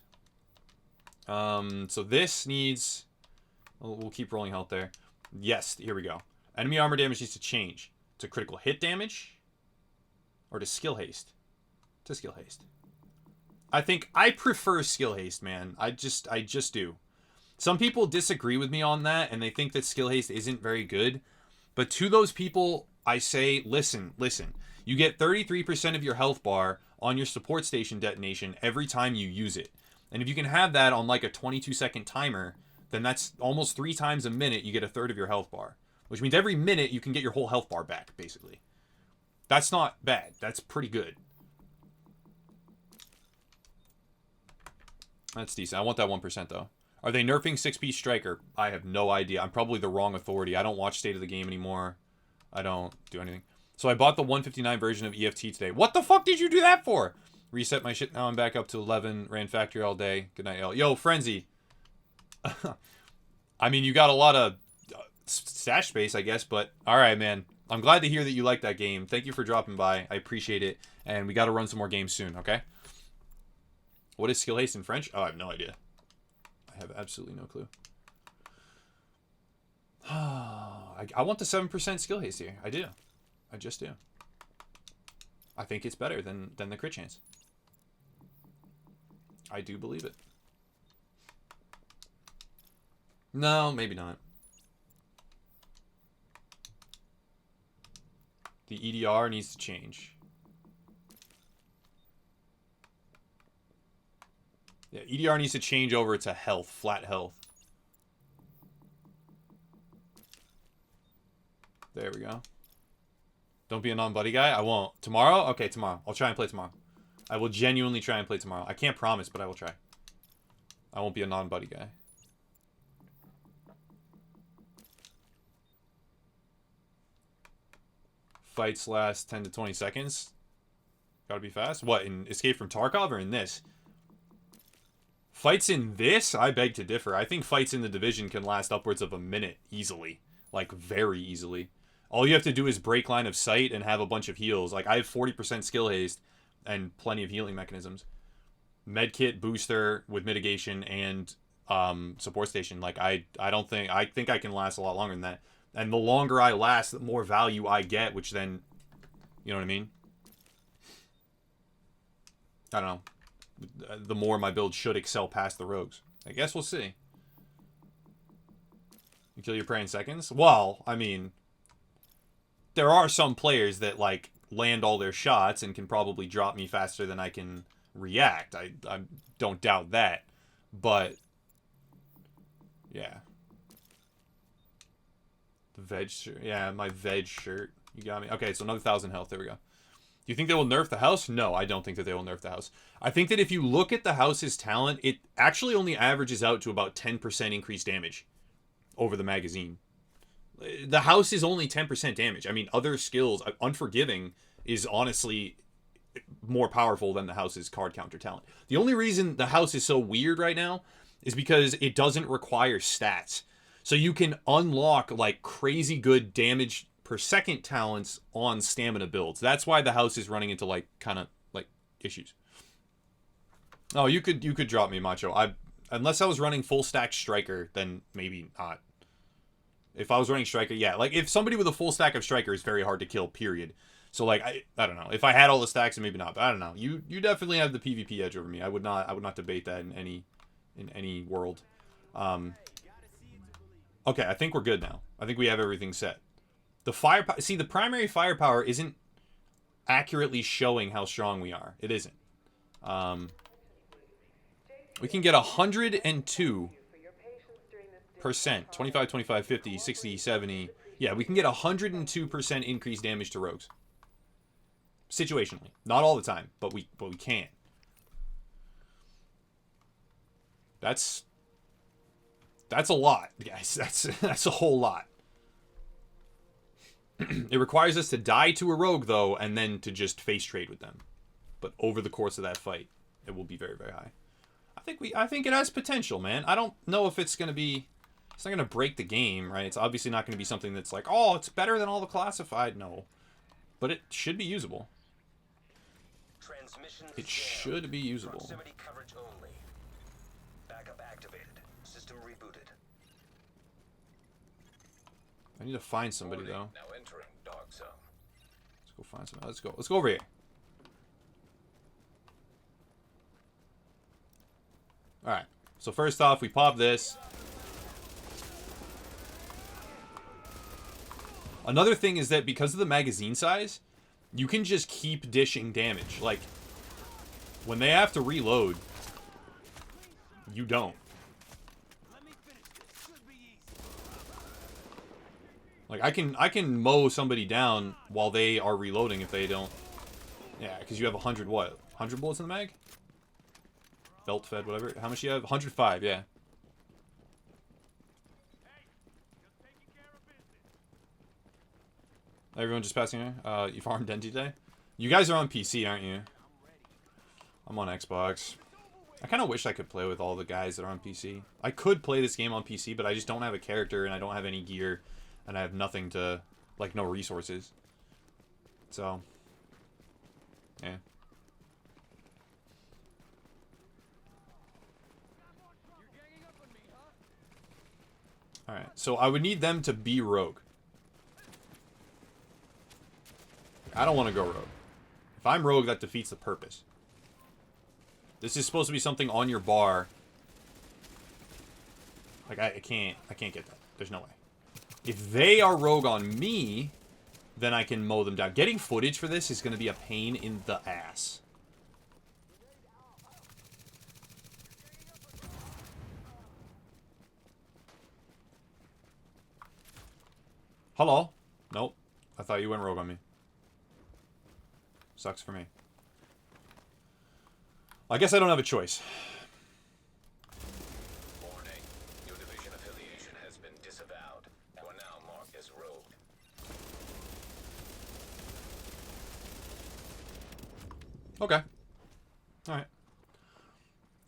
So this needs... We'll keep rolling health there. Yes, here we go. Enemy armor damage needs to change. To critical hit damage? Or to skill haste? To skill haste. I think I prefer skill haste, man. I just do. Some people disagree with me on that, and they think that skill haste isn't very good. But to those people, I say, listen. You get 33% of your health bar on your support station detonation every time you use it. And if you can have that on like a 22-second timer, then that's almost 3 times a minute you get a third of your health bar. Which means every minute you can get your whole health bar back, basically. That's not bad. That's pretty good. That's decent. I want that 1%, though. Are they nerfing 6-piece striker? I have no idea. I'm probably the wrong authority. I don't watch State of the Game anymore. I don't do anything. So I bought the 159 version of EFT today. What the fuck did you do that for? Reset my shit. Now I'm back up to 11. Ran factory all day. Good night, L. Yo, Frenzy. I mean, you got a lot of stash space, I guess. But all right, man. I'm glad to hear that you like that game. Thank you for dropping by. I appreciate it. And we got to run some more games soon, okay? What is skill haste in French? Oh, I have no idea. I have absolutely no clue. I want the 7% skill haste here. I do. I just do. I think it's better than the crit chance. I do believe it. No, maybe not. The EDR needs to change. Yeah, EDR needs to change over to health, flat health. There we go. Don't be a non-buddy guy. I won't. Tomorrow? Okay, tomorrow. I'll try and play tomorrow. I will genuinely try and play tomorrow. I can't promise, but I will try. I won't be a non-buddy guy. Fights last 10 to 20 seconds. Gotta be fast. What, in Escape from Tarkov or in this? Fights in this? I beg to differ. I think fights in the Division can last upwards of a minute easily. Like, very easily. All you have to do is break line of sight and have a bunch of heals. Like, I have 40% skill haste and plenty of healing mechanisms. Medkit, booster with mitigation, and support station. Like, I think I can last a lot longer than that. And the longer I last, the more value I get, which then, you know what I mean? I don't know. The more my build should excel past the rogues. I guess we'll see. You kill your prey in seconds? Well, I mean, there are some players that, like, land all their shots and can probably drop me faster than I can react. I don't doubt that. But, yeah. The veg shirt. Yeah, my veg shirt. You got me. Okay, so another 1,000 health. There we go. Do you think they will nerf the house? No, I don't think that they will nerf the house. I think that if you look at the house's talent, it actually only averages out to about 10% increased damage over the magazine. The house is only 10% damage. I mean, other skills, Unforgiving is honestly more powerful than the house's card counter talent. The only reason the house is so weird right now is because it doesn't require stats. So you can unlock like crazy good damage per second talents on stamina builds. That's why the house is running into like kind of like issues. Oh, you could drop me, Macho. Unless I was running full stack striker, then maybe not. If I was running striker, yeah. Like if somebody with a full stack of striker is very hard to kill, period. So like I don't know. If I had all the stacks, maybe not. But I don't know. You definitely have the PvP edge over me. I would not debate that in any world. Okay, I think we're good now. I think we have everything set. The firepower. See, the primary firepower isn't accurately showing how strong we are. It isn't. We can get 102%. 25, 25, 50, 60, 70. Yeah, we can get 102% increased damage to rogues. Situationally. Not all the time, but we can. That's a lot, guys. That's a whole lot. It requires us to die to a rogue, though, and then to just face trade with them. But over the course of that fight, it will be very, very high. I think it has potential, man. I don't know if it's going to be... It's not going to break the game, right? It's obviously not going to be something that's like, oh, it's better than all the classified. No. But it should be usable. It should be usable. Proximity coverage only. Backup activated. System rebooted. I need to find somebody, though. Now entering dog zone. Let's go find somebody. Let's go over here. Alright. So first off, we pop this. Another thing is that because of the magazine size, you can just keep dishing damage. Like, when they have to reload, you don't. Like, I can mow somebody down while they are reloading if they don't. Yeah, because you have 100 what? 100 bullets in the mag? Belt fed, whatever. How much do you have? 105, yeah. Everyone just passing here? You farmed Denti today? You guys are on PC, aren't you? I'm on Xbox. I kind of wish I could play with all the guys that are on PC. I could play this game on PC, but I just don't have a character, and I don't have any gear, and I have nothing to, like, no resources. So, yeah. Alright, so I would need them to be rogue. I don't want to go rogue. If I'm rogue, that defeats the purpose. This is supposed to be something on your bar. Like, I can't get that. There's no way. If they are rogue on me, then I can mow them down. Getting footage for this is going to be a pain in the ass. Hello? Nope. I thought you went rogue on me. Sucks for me. I guess I don't have a choice. Warning. Your division affiliation has been disavowed. You are now marked as rogue. Okay. Alright.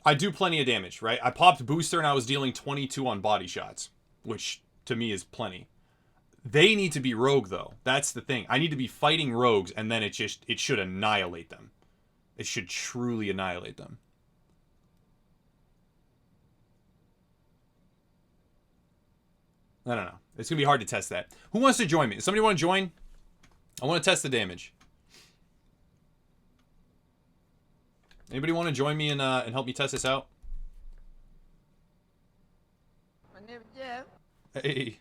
I do plenty of damage, right? I popped booster and I was dealing 22 on body shots, which to me is plenty. They need to be rogue, though. That's the thing. I need to be fighting rogues, and then it should annihilate them. It should truly annihilate them. I don't know. It's going to be hard to test that. Who wants to join me? Does somebody want to join? I want to test the damage. Anybody want to join me and help me test this out? My name is Jeff. Hey.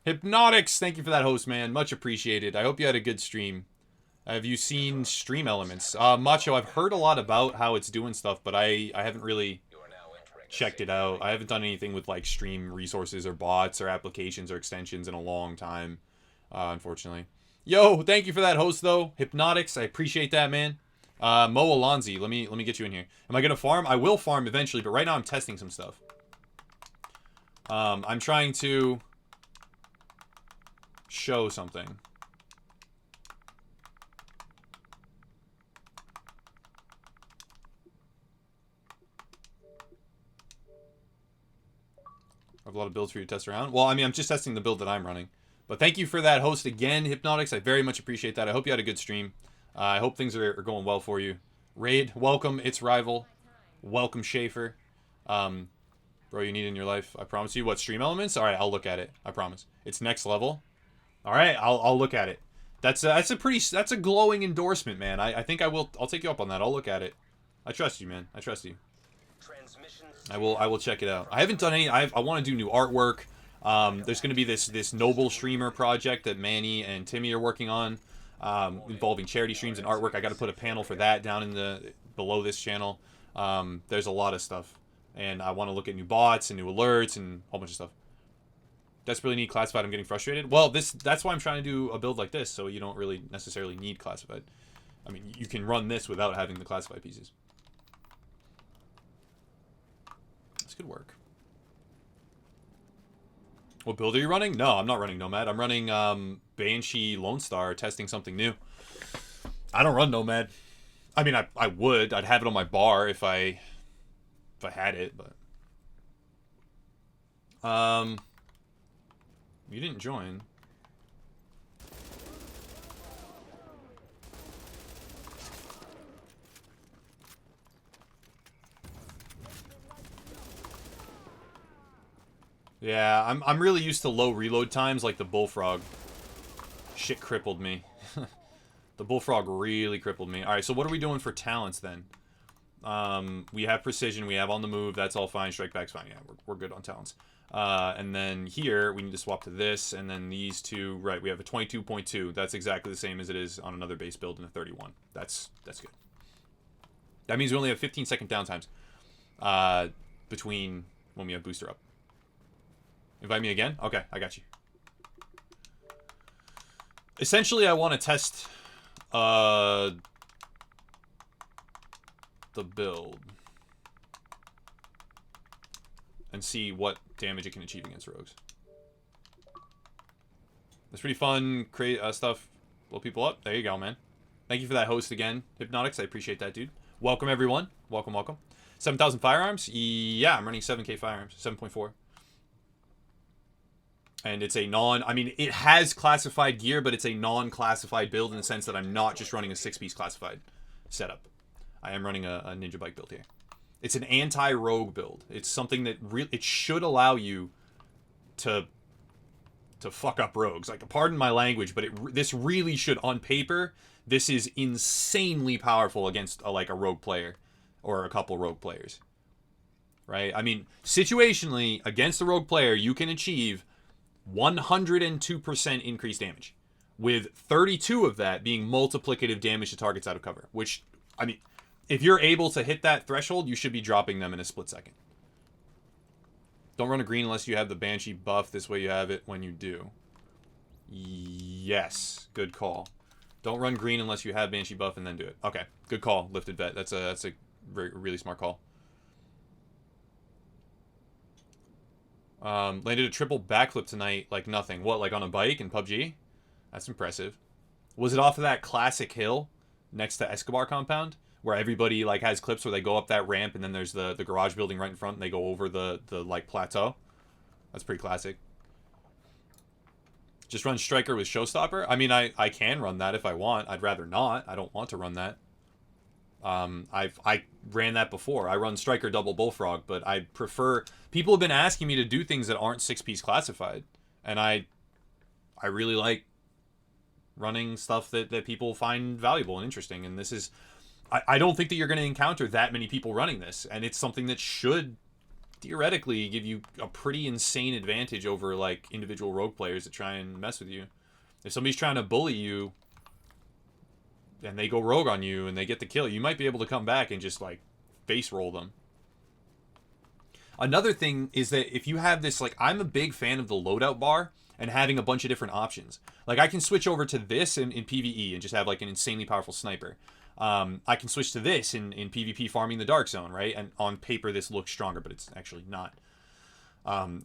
Hypnotics, thank you for that host, man. Much appreciated. I hope you had a good stream. Have you seen Stream Elements? Macho, I've heard a lot about how it's doing stuff, but I haven't really checked it out. I haven't done anything with, like, stream resources or bots or applications or extensions in a long time, unfortunately. Yo, thank you for that host, though. Hypnotics, I appreciate that, man. Mo Alonzi, let me get you in here. Am I going to farm? I will farm eventually, but right now I'm testing some stuff. I'm trying to show something. I have a lot of builds for you to test around. Well, I mean, I'm just testing the build that I'm running. But thank you for that host again, Hypnotics. I very much appreciate that. I hope you had a good stream. I hope things are going well for you. Raid, welcome. It's Rival. Welcome, Schaefer. Bro, you need in your life. I promise you. What, Stream Elements? All right, I'll look at it. I promise. It's next level. All right, I'll look at it. That's a glowing endorsement, man. I think I'll take you up on that. I'll look at it. I trust you, man. I trust you. I will check it out. I haven't done any. I want to do new artwork. There's going to be this Noble streamer project that Manny and Timmy are working on, involving charity streams and artwork. I got to put a panel for that down in the below this channel. There's a lot of stuff, and I want to look at new bots and new alerts and a whole bunch of stuff. Desperately need classified. I'm getting frustrated. Well, that's why I'm trying to do a build like this, so you don't really necessarily need classified. I mean, you can run this without having the classified pieces. This could work. What build are you running? No, I'm not running Nomad. I'm running Banshee Lone Star, testing something new. I don't run Nomad. I mean, I would. I'd have it on my bar if I had it, but you didn't join. Yeah, I'm really used to low reload times like the Bullfrog. Shit crippled me. The Bullfrog really crippled me. Alright, so what are we doing for talents then? We have precision, we have on the move, that's all fine. Strike back's fine, yeah, we're good on talents. And then here, we need to swap to this, and then these two, right, we have a 22.2. That's exactly the same as it is on another base build in a 31. That's good. That means we only have 15-second downtimes between when we have booster up. Invite me again? Okay, I got you. Essentially, I want to test the build and see what damage it can achieve against rogues. It's pretty fun. Create stuff, blow people up. There you go, man. Thank you for that host again, Hypnotics. I appreciate that, dude. Welcome, everyone. Welcome, welcome. 7,000 firearms? Yeah, I'm running 7k firearms. 7.4. And it's a I mean, it has classified gear, but it's a non-classified build in the sense that I'm not just running a 6-piece classified setup. I am running a ninja bike build here. It's an anti-rogue build. It's something that it should allow you to fuck up rogues. Like, pardon my language, but this really should, on paper, this is insanely powerful against like a rogue player or a couple rogue players. Right? I mean, situationally, against a rogue player, you can achieve 102% increased damage, with 32 of that being multiplicative damage to targets out of cover, which, I mean, if you're able to hit that threshold, you should be dropping them in a split second. Don't run a green unless you have the Banshee buff. This way you have it when you do. Yes, good call. Don't run green unless you have Banshee buff and then do it. Okay, good call, Lifted Bet. That's a really smart call. Landed a triple backflip tonight like nothing. What, like on a bike in PUBG? That's impressive. Was it off of that classic hill next to Escobar compound where everybody like has clips where they go up that ramp and then there's the garage building right in front and they go over the like plateau? That's pretty classic. Just run Striker with Showstopper? I mean, I can run that if I want. I'd rather not. I don't want to run that. I ran that before. I run Striker Double Bullfrog, but I prefer... People have been asking me to do things that aren't 6-piece classified, and I really like running stuff that people find valuable and interesting, and this is... I don't think that you're going to encounter that many people running this, and it's something that should theoretically give you a pretty insane advantage over like individual rogue players that try and mess with you. If somebody's trying to bully you and they go rogue on you and they get the kill, you might be able to come back and just like face roll them. Another thing is that if you have this, like, I'm a big fan of the loadout bar and having a bunch of different options. Like, I can switch over to this in PvE and just have like an insanely powerful sniper. I can switch to this in PvP farming the Dark Zone, right? And on paper this looks stronger, but it's actually not.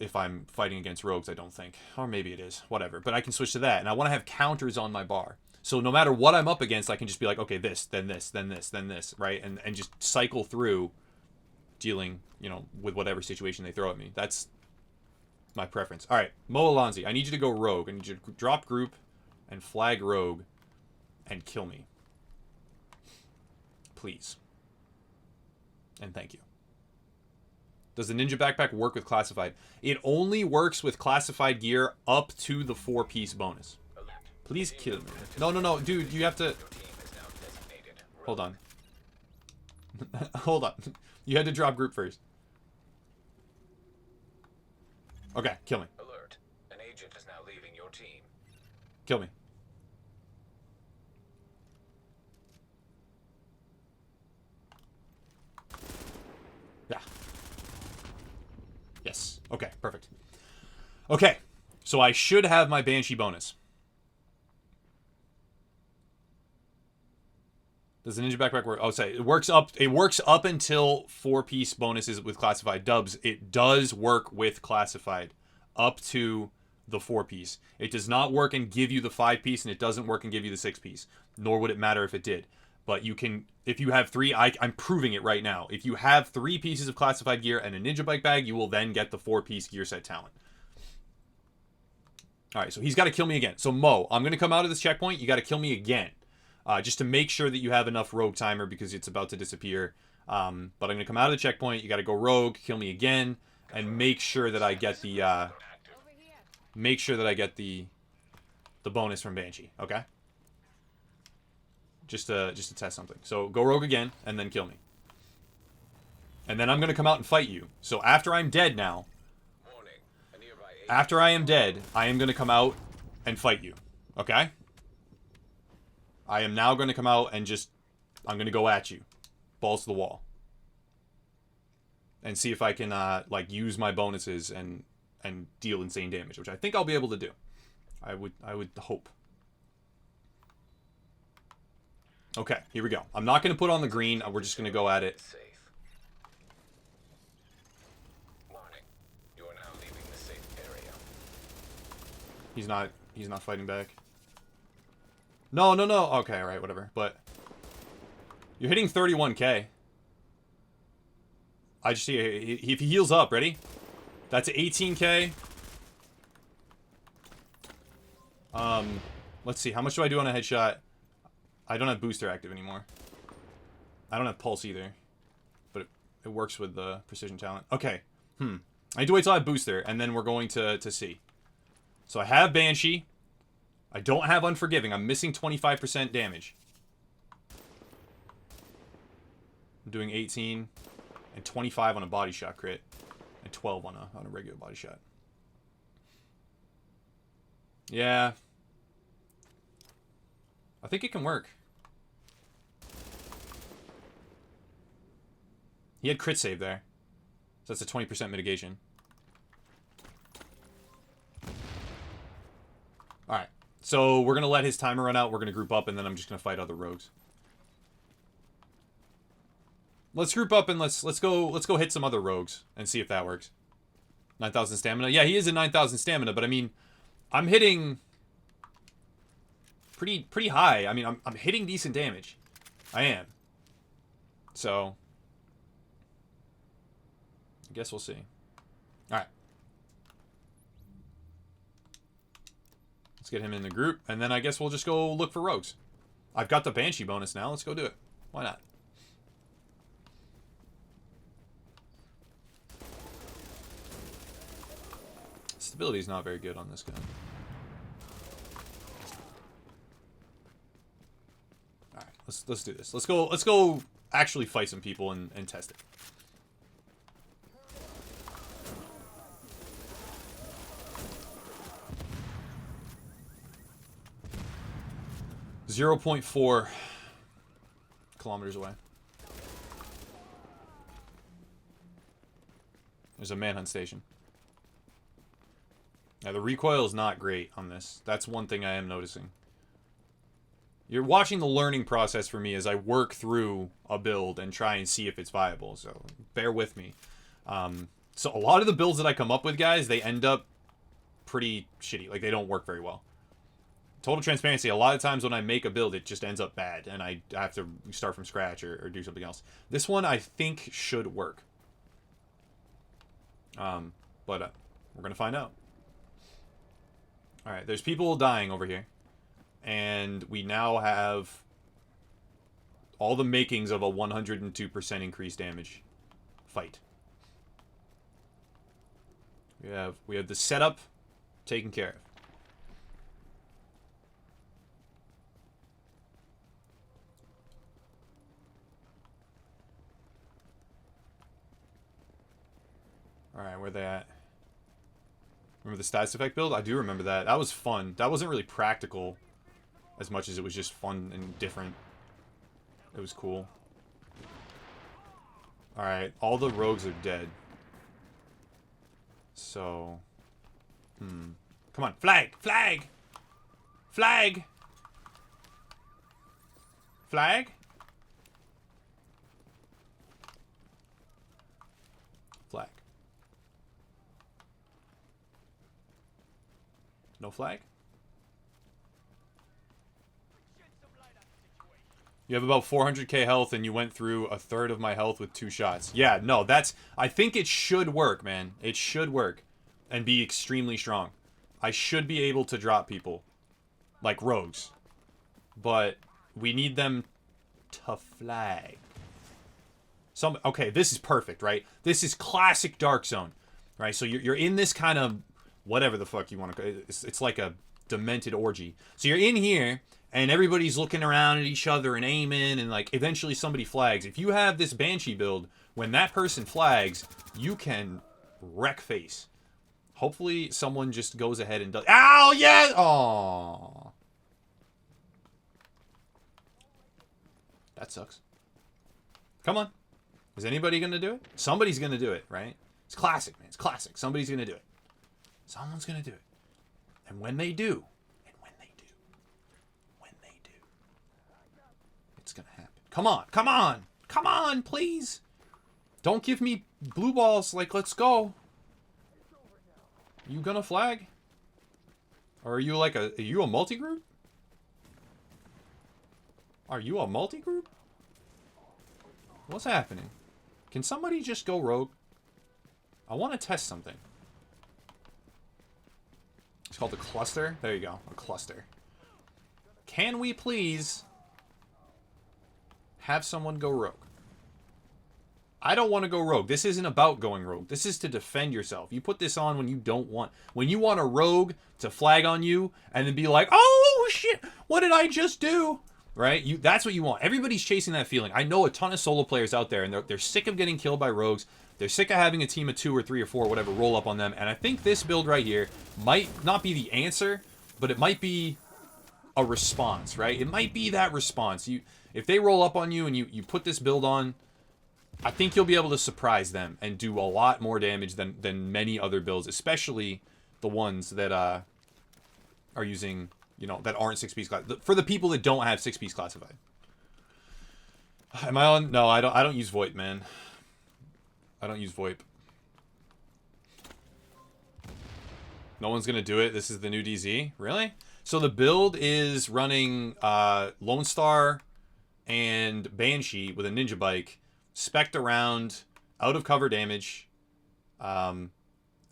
If I'm fighting against rogues, I don't think. Or maybe it is. Whatever. But I can switch to that. And I want to have counters on my bar. So no matter what I'm up against, I can just be like, okay, this, then this, then this, then this, right? And just cycle through dealing, you know, with whatever situation they throw at me. That's my preference. All right, Mo Alonzi, I need you to go rogue. I need you to drop group and flag rogue and kill me. Please. And thank you. Does the ninja backpack work with classified? It only works with classified gear up to the 4-piece bonus. Please kill me. No, dude, you have to... Hold on. Hold on. You had to drop group first. Okay, kill me. Alert. An agent is now leaving your team. Kill me. Yeah. Yes. Okay, perfect. Okay, so I should have my Banshee bonus. Does the ninja backpack work? Oh, sorry. It works up until 4-piece bonuses with classified dubs. It does work with classified up to the 4-piece. It does not work and give you the 5-piece, and it doesn't work and give you the 6-piece. Nor would it matter if it did. But you can, if you have 3, I'm proving it right now. If you have 3 pieces of classified gear and a ninja bike bag, you will then get the 4-piece gear set talent. All right, so he's got to kill me again. So Mo, I'm going to come out of this checkpoint. You got to kill me again. Just to make sure that you have enough rogue timer because it's about to disappear. But I'm going to come out of the checkpoint. You got to go rogue, kill me again, and make sure that I get the the bonus from Banshee. Okay. Just to test something. So go rogue again and then kill me. And then I'm going to come out and fight you. So after I'm dead now, after I am dead, I am going to come out and fight you. Okay? I am now going to come out and just... I'm going to go at you. Balls to the wall. And see if I can, like, use my bonuses and deal insane damage, which I think I'll be able to do. I would hope. Okay, here we go. I'm not going to put on the green. We're just going to go at it. Warning. You are now leaving the safe area. He's not fighting back. No. Okay, alright, whatever. But you're hitting 31k. I just see if he heals up. Ready? That's 18k. Let's see. How much do I do on a headshot? I don't have booster active anymore. I don't have pulse either. But it works with the precision talent. Okay. I need to wait till I have booster, and then we're going to see. So I have Banshee. I don't have Unforgiving. I'm missing 25% damage. I'm doing 18 and 25 on a body shot crit, and 12 on a regular body shot. Yeah. I think it can work. He had crit save there. So that's a 20% mitigation. Alright. So we're going to let his timer run out. We're going to group up, and then I'm just going to fight other rogues. Let's group up and let's go hit some other rogues and see if that works. 9,000 stamina. Yeah, he is at 9,000 stamina, but I mean, I'm hitting pretty high. I mean, I'm hitting decent damage. I am. So I guess we'll see. All right. Let's get him in the group, and then I guess we'll just go look for rogues. I've got the Banshee bonus now. Let's go do it. Why not? Stability is not very good on this gun. All right, let's do this. Let's go actually fight some people and test it. .4 kilometers away. There's a manhunt station. Now, the recoil is not great on this. That's one thing I am noticing. You're watching the learning process for me as I work through a build and try and see if it's viable, so bear with me. So a lot of the builds that I come up with, guys, they end up pretty shitty. Like, they don't work very well. Total transparency, a lot of times when I make a build, it just ends up bad, and I have to start from scratch or do something else. This one, I think, should work. But we're going to find out. Alright, there's people dying over here. And we now have all the makings of a 102% increased damage fight. We have the setup taken care of. Alright, where they at? Remember the status effect build? I do remember that. That was fun. That wasn't really practical as much as it was just fun and different. It was cool. Alright, all the rogues are dead. So... Come on, flag! Flag! Flag! Flag? Flag. No flag? You have about 400k health and you went through a third of my health with 2 shots. Yeah, no, that's... I think it should work, man. It should work. And be extremely strong. I should be able to drop people. Like rogues. But we need them to flag. Okay, this is perfect, right? This is classic Dark Zone. Right, so you're in this kind of... whatever the fuck you want to... It's like a demented orgy. So you're in here... and everybody's looking around at each other and aiming, and like eventually somebody flags. If you have this Banshee build, when that person flags, you can wreck face. Hopefully someone just goes ahead and does... Ow, yeah! Aww. That sucks. Come on. Is anybody going to do it? Somebody's going to do it, right? It's classic, man. It's classic. Somebody's going to do it. Someone's going to do it. And when they do... it's gonna happen. Come on, come on, come on, please. Don't give me blue balls. Like, let's go. You gonna flag? Or are you like are you a multi-group? Are you a multi-group? What's happening? Can somebody just go rogue? I want to test something. It's called a cluster. There you go. A cluster. Can we please have someone go rogue? I don't want to go rogue. This isn't about going rogue. This is to defend yourself. You put this on when you don't want... When you want a rogue to flag on you and then be like, oh, shit, what did I just do? Right? That's what you want. Everybody's chasing that feeling. I know a ton of solo players out there, and they're sick of getting killed by rogues. They're sick of having a team of 2 or 3 or 4, whatever, roll up on them. And I think this build right here might not be the answer, but it might be a response, right? It might be that response. If they roll up on you and you put this build on, I think you'll be able to surprise them and do a lot more damage than many other builds, especially the ones that are using, you know, that aren't 6-piece class. For the people that don't have 6-piece classified. Am I on? No, I don't use VoIP, man. I don't use VoIP. No one's gonna do it. This is the new DZ. Really? So the build is running Lone Star and Banshee with a ninja bike, spec'd around, out of cover damage, and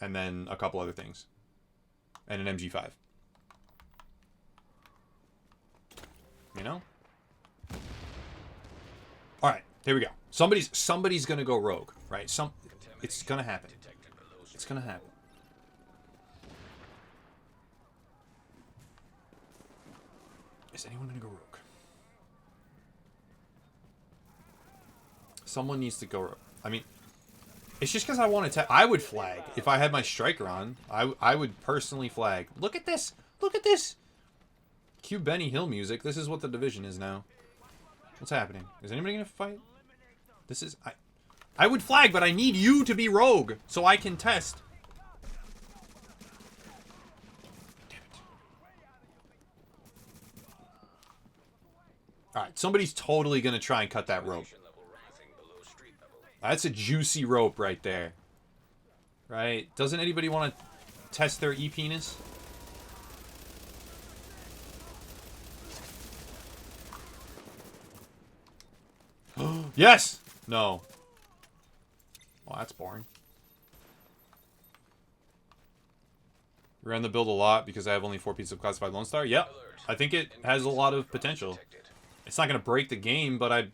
then a couple other things, and an MG5. You know? All right, here we go. Somebody's gonna go rogue, right? It's gonna happen. It's gonna happen. Is anyone gonna go rogue? Someone needs to go rogue. I mean, it's just because I want to. I would flag if I had my striker on. I would personally flag. Look at this. Look at this. Cue Benny Hill music. This is what the division is now. What's happening? Is anybody gonna fight? This is I would flag, but I need you to be rogue so I can test. Damn it. Alright, somebody's totally gonna try and cut that rope. That's a juicy rope right there. Right? Doesn't anybody want to test their E-penis? Yes! No. Well, that's boring. Ran the build a lot because I have only 4 pieces of classified Lone Star. Yep. I think it has a lot of potential. It's not going to break the game, but I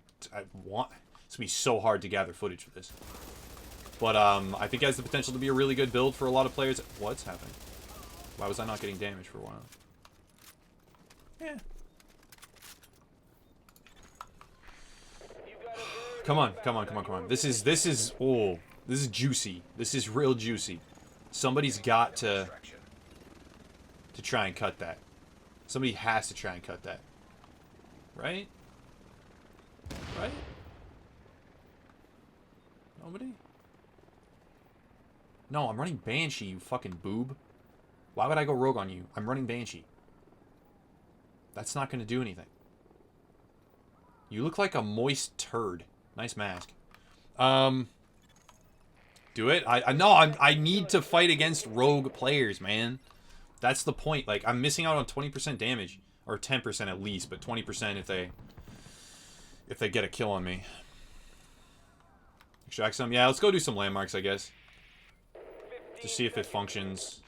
want... It's going to be so hard to gather footage for this. But I think it has the potential to be a really good build for a lot of players. What's happening? Why was I not getting damage for a while? Yeah. Come on, come on, come on, come on. This is juicy. This is real juicy. Somebody's got to try and cut that. Somebody has to try and cut that. Right? Right? Nobody? No, I'm running Banshee, you fucking boob. Why would I go rogue on you? I'm running Banshee. That's not going to do anything. You look like a moist turd. Nice mask. Do it? I need to fight against rogue players, man. That's the point. Like, I'm missing out on 20% damage. Or 10% at least, but 20% if they get a kill on me. Extract some. Yeah, let's go do some landmarks, I guess. To see if it functions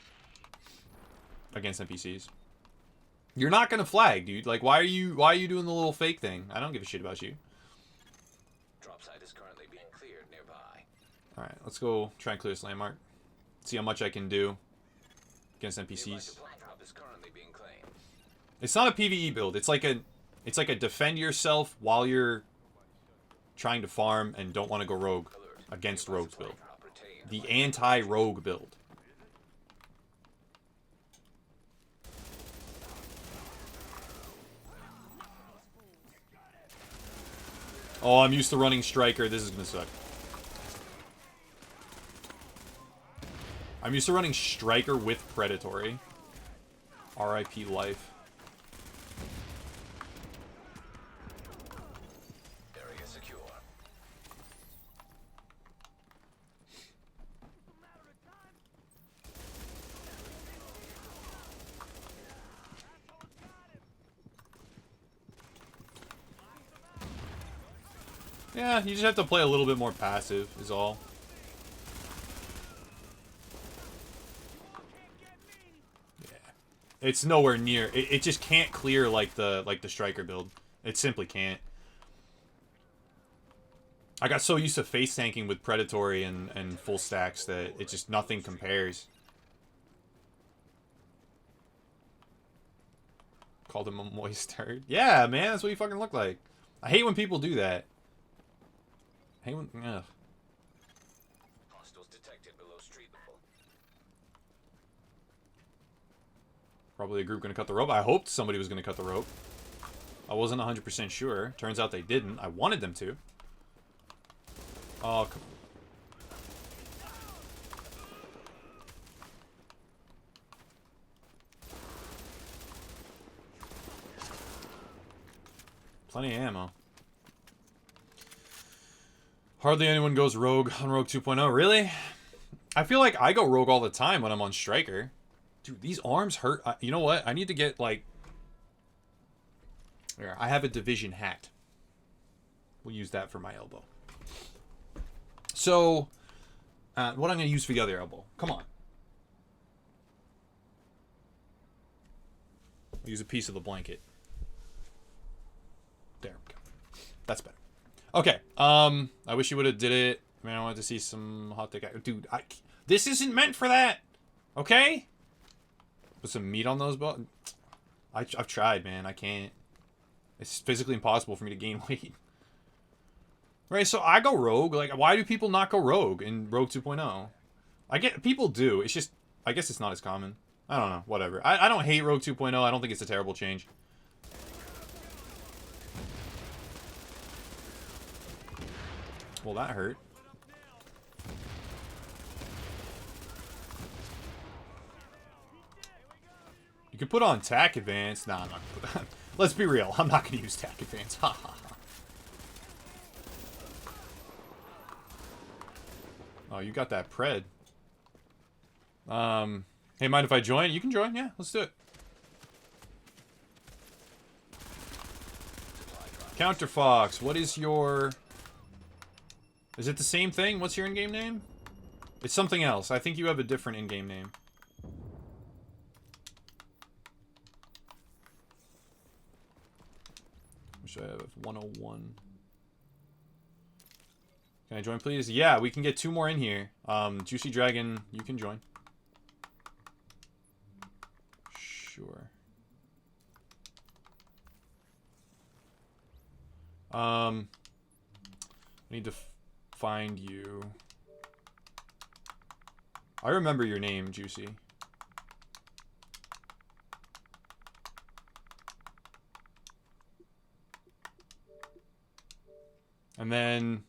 against NPCs. You're not gonna flag, dude. Like, why are you doing the little fake thing? I don't give a shit about you. Drop site is currently being cleared nearby. Alright, let's go try and clear this landmark. See how much I can do against NPCs. It's not a PvE build. It's like a defend yourself while you're trying to farm and don't want to go rogue against rogues build. The anti-rogue build. Oh, I'm used to running Striker. This is gonna suck. I'm used to running Striker with Predatory. RIP life. Area secure. Yeah, you just have to play a little bit more passive, is all. Yeah. It's nowhere near. It just can't clear like the striker build. It simply can't. I got so used to face tanking with predatory and full stacks that it just nothing compares. Called him a moist turd. Yeah, man, that's what you fucking look like. I hate when people do that. I hate when. Ugh. Hostiles detected below street level. Probably a group gonna cut the rope. I hoped somebody was gonna cut the rope. I wasn't 100% sure. Turns out they didn't. I wanted them to. Oh, come on. Plenty of ammo. Hardly anyone goes rogue on Rogue 2.0. Really? I feel like I go rogue all the time when I'm on Striker. Dude, these arms hurt. You know what? I need to get, like... Here, I have a division hat. We'll use that for my elbow. So, what I'm going to use for the other elbow. Come on. I'll use a piece of the blanket. There we go. That's better. Okay. I wish you would have did it. Man, I wanted to see some hot dick. Dude, this isn't meant for that. Okay? Put some meat on those bones. I've tried, man. I can't. It's physically impossible for me to gain weight. Right, so I go rogue. Like, why do people not go rogue in Rogue 2.0? I get people do. It's just, I guess it's not as common. I don't know. Whatever. I don't hate Rogue 2.0. I don't think it's a terrible change. Well, that hurt. You could put on tack advance. Nah, I'm not gonna put that. Let's be real. I'm not gonna use tack advance. Ha ha ha. Oh, you got that pred. Hey, mind if I join? You can join. Yeah, let's do it. Counter Fox, what is your... Is it the same thing? What's your in-game name? It's something else. I think you have a different in-game name. Wish I have 101. Can I join, please? Yeah, we can get 2 more in here. Juicy Dragon, you can join. Sure. I need to find you. I remember your name, Juicy. And then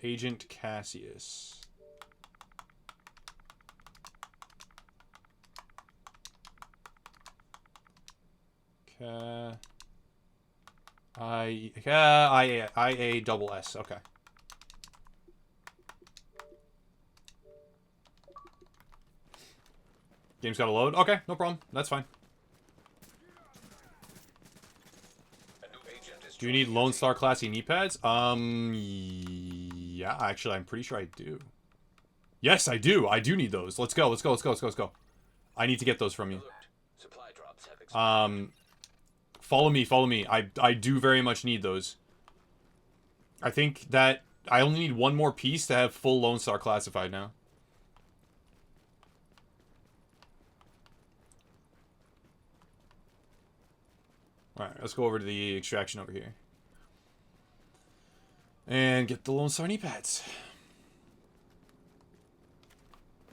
Agent Cassius. I-A-double-S. Okay. Game's got to load? Okay, no problem. That's fine. Do you need Lone Star classy knee pads? Yeah, actually, I'm pretty sure I do. Yes, I do. I do need those. Let's go. Let's go. Let's go. Let's go. Let's go. I need to get those from you. Follow me. Follow me. I do very much need those. I think that I only need 1 more piece to have full Lone Star classified now. Alright, let's go over to the extraction over here. And get the Lone Star knee pads.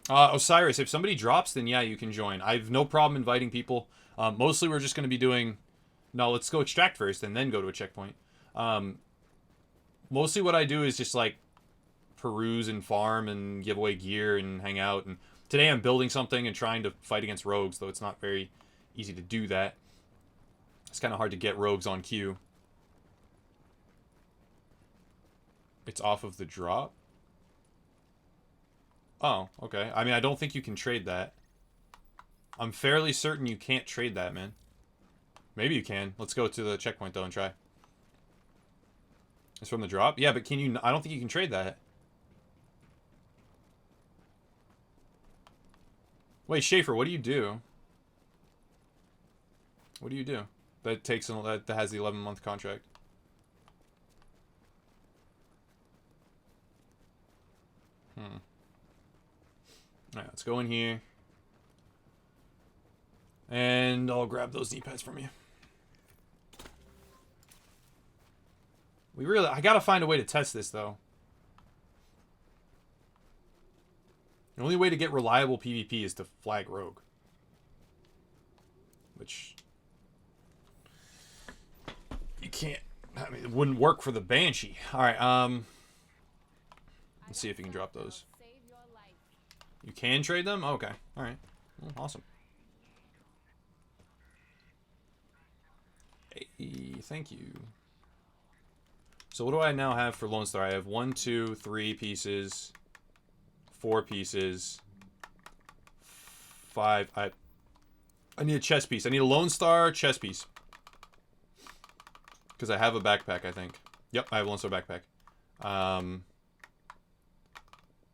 Osiris, if somebody drops, then yeah, you can join. I have no problem inviting people. Mostly we're just going to be doing... No, let's go extract first and then go to a checkpoint. Mostly what I do is just, like, peruse and farm and give away gear and hang out. And today I'm building something and trying to fight against rogues, though it's not very easy to do that. It's kind of hard to get rogues on queue. It's off of the drop? Oh, okay. I mean, I don't think you can trade that. I'm fairly certain you can't trade that, man. Maybe you can. Let's go to the checkpoint, though, and try. It's from the drop? Yeah, but can you... I don't think you can trade that. Wait, Schaefer, what do you do? What do you do? That takes... That has the 11-month contract. Alright, let's go in here. And I'll grab those knee pads from you. I gotta find a way to test this, though. The only way to get reliable PvP is to flag rogue. Which... you can't... I mean, it wouldn't work for the Banshee. Alright, let's see if you can drop those. You can trade them? Oh, okay. Alright. Well, awesome. Hey, thank you. So what do I now have for Lone Star? I have 1, 2, 3 pieces, 4 pieces, 5. I need a chest piece. I need a Lone Star chest piece. Because I have a backpack, I think. Yep, I have a Lone Star backpack.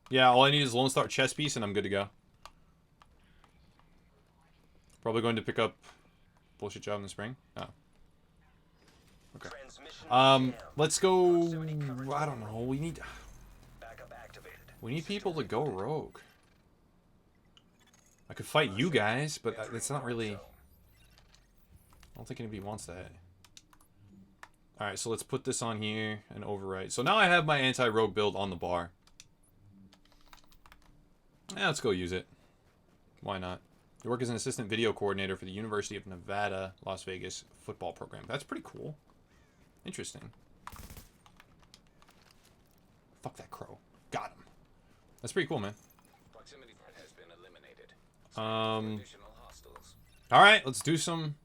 Yeah, all I need is a Lone Star chest piece and I'm good to go. Probably going to pick up bullshit job in the spring. Oh. Okay. Let's go... I don't know. We need people to go rogue. I could fight you guys, but it's not really... I don't think anybody wants that. Alright, so let's put this on here and overwrite. So now I have my anti-rogue build on the bar. Yeah, let's go use it. Why not? You work as an assistant video coordinator for the University of Nevada, Las Vegas football program. That's pretty cool. Interesting. Fuck that crow. Got him. That's pretty cool, man. Proximity threat has been eliminated. Alright, let's do some...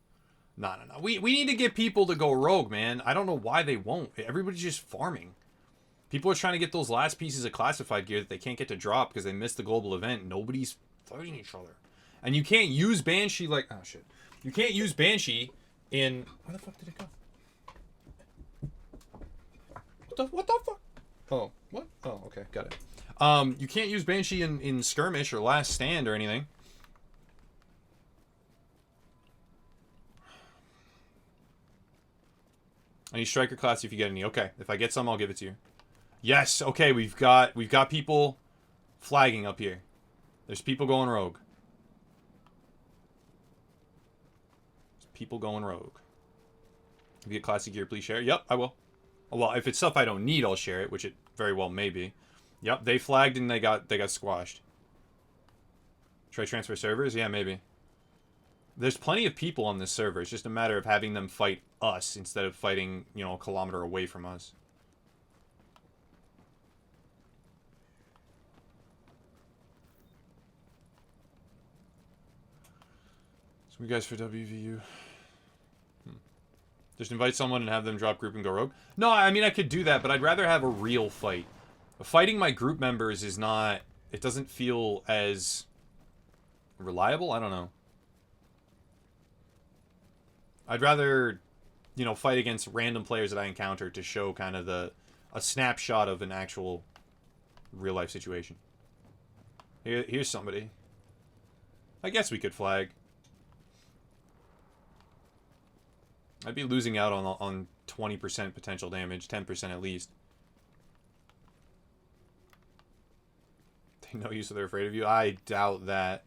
No. We need to get people to go rogue, man. I don't know why they won't. Everybody's just farming. People are trying to get those last pieces of classified gear that they can't get to drop because they missed the global event. Nobody's fighting each other. And you can't use Banshee like... Oh, shit. You can't use Banshee in... Where the fuck did it go? What the fuck? Oh, what? Oh, okay. Got it. You can't use Banshee in Skirmish or Last Stand or anything. I need Striker class if you get any. Okay. If I get some, I'll give it to you. Yes. Okay, we've got people flagging up here. There's people going rogue. There's people going rogue. If you get classic gear, please share. Yep, I will. Well, if it's stuff I don't need, I'll share it, which it very well may be. Yep, they flagged and they got squashed. Should I transfer servers? Yeah, maybe. There's plenty of people on this server. It's just a matter of having them fight us instead of fighting, you know, a kilometer away from us. So you guys for WVU. Just invite someone and have them drop group and go rogue? No, I mean, I could do that, but I'd rather have a real fight. Fighting my group members is not... It doesn't feel as... reliable? I don't know. I'd rather, you know, fight against random players that I encounter to show kind of a snapshot of an actual real-life situation. Here's somebody. I guess we could flag. I'd be losing out on 20% potential damage, 10% at least. They know you, so they're afraid of you? I doubt that.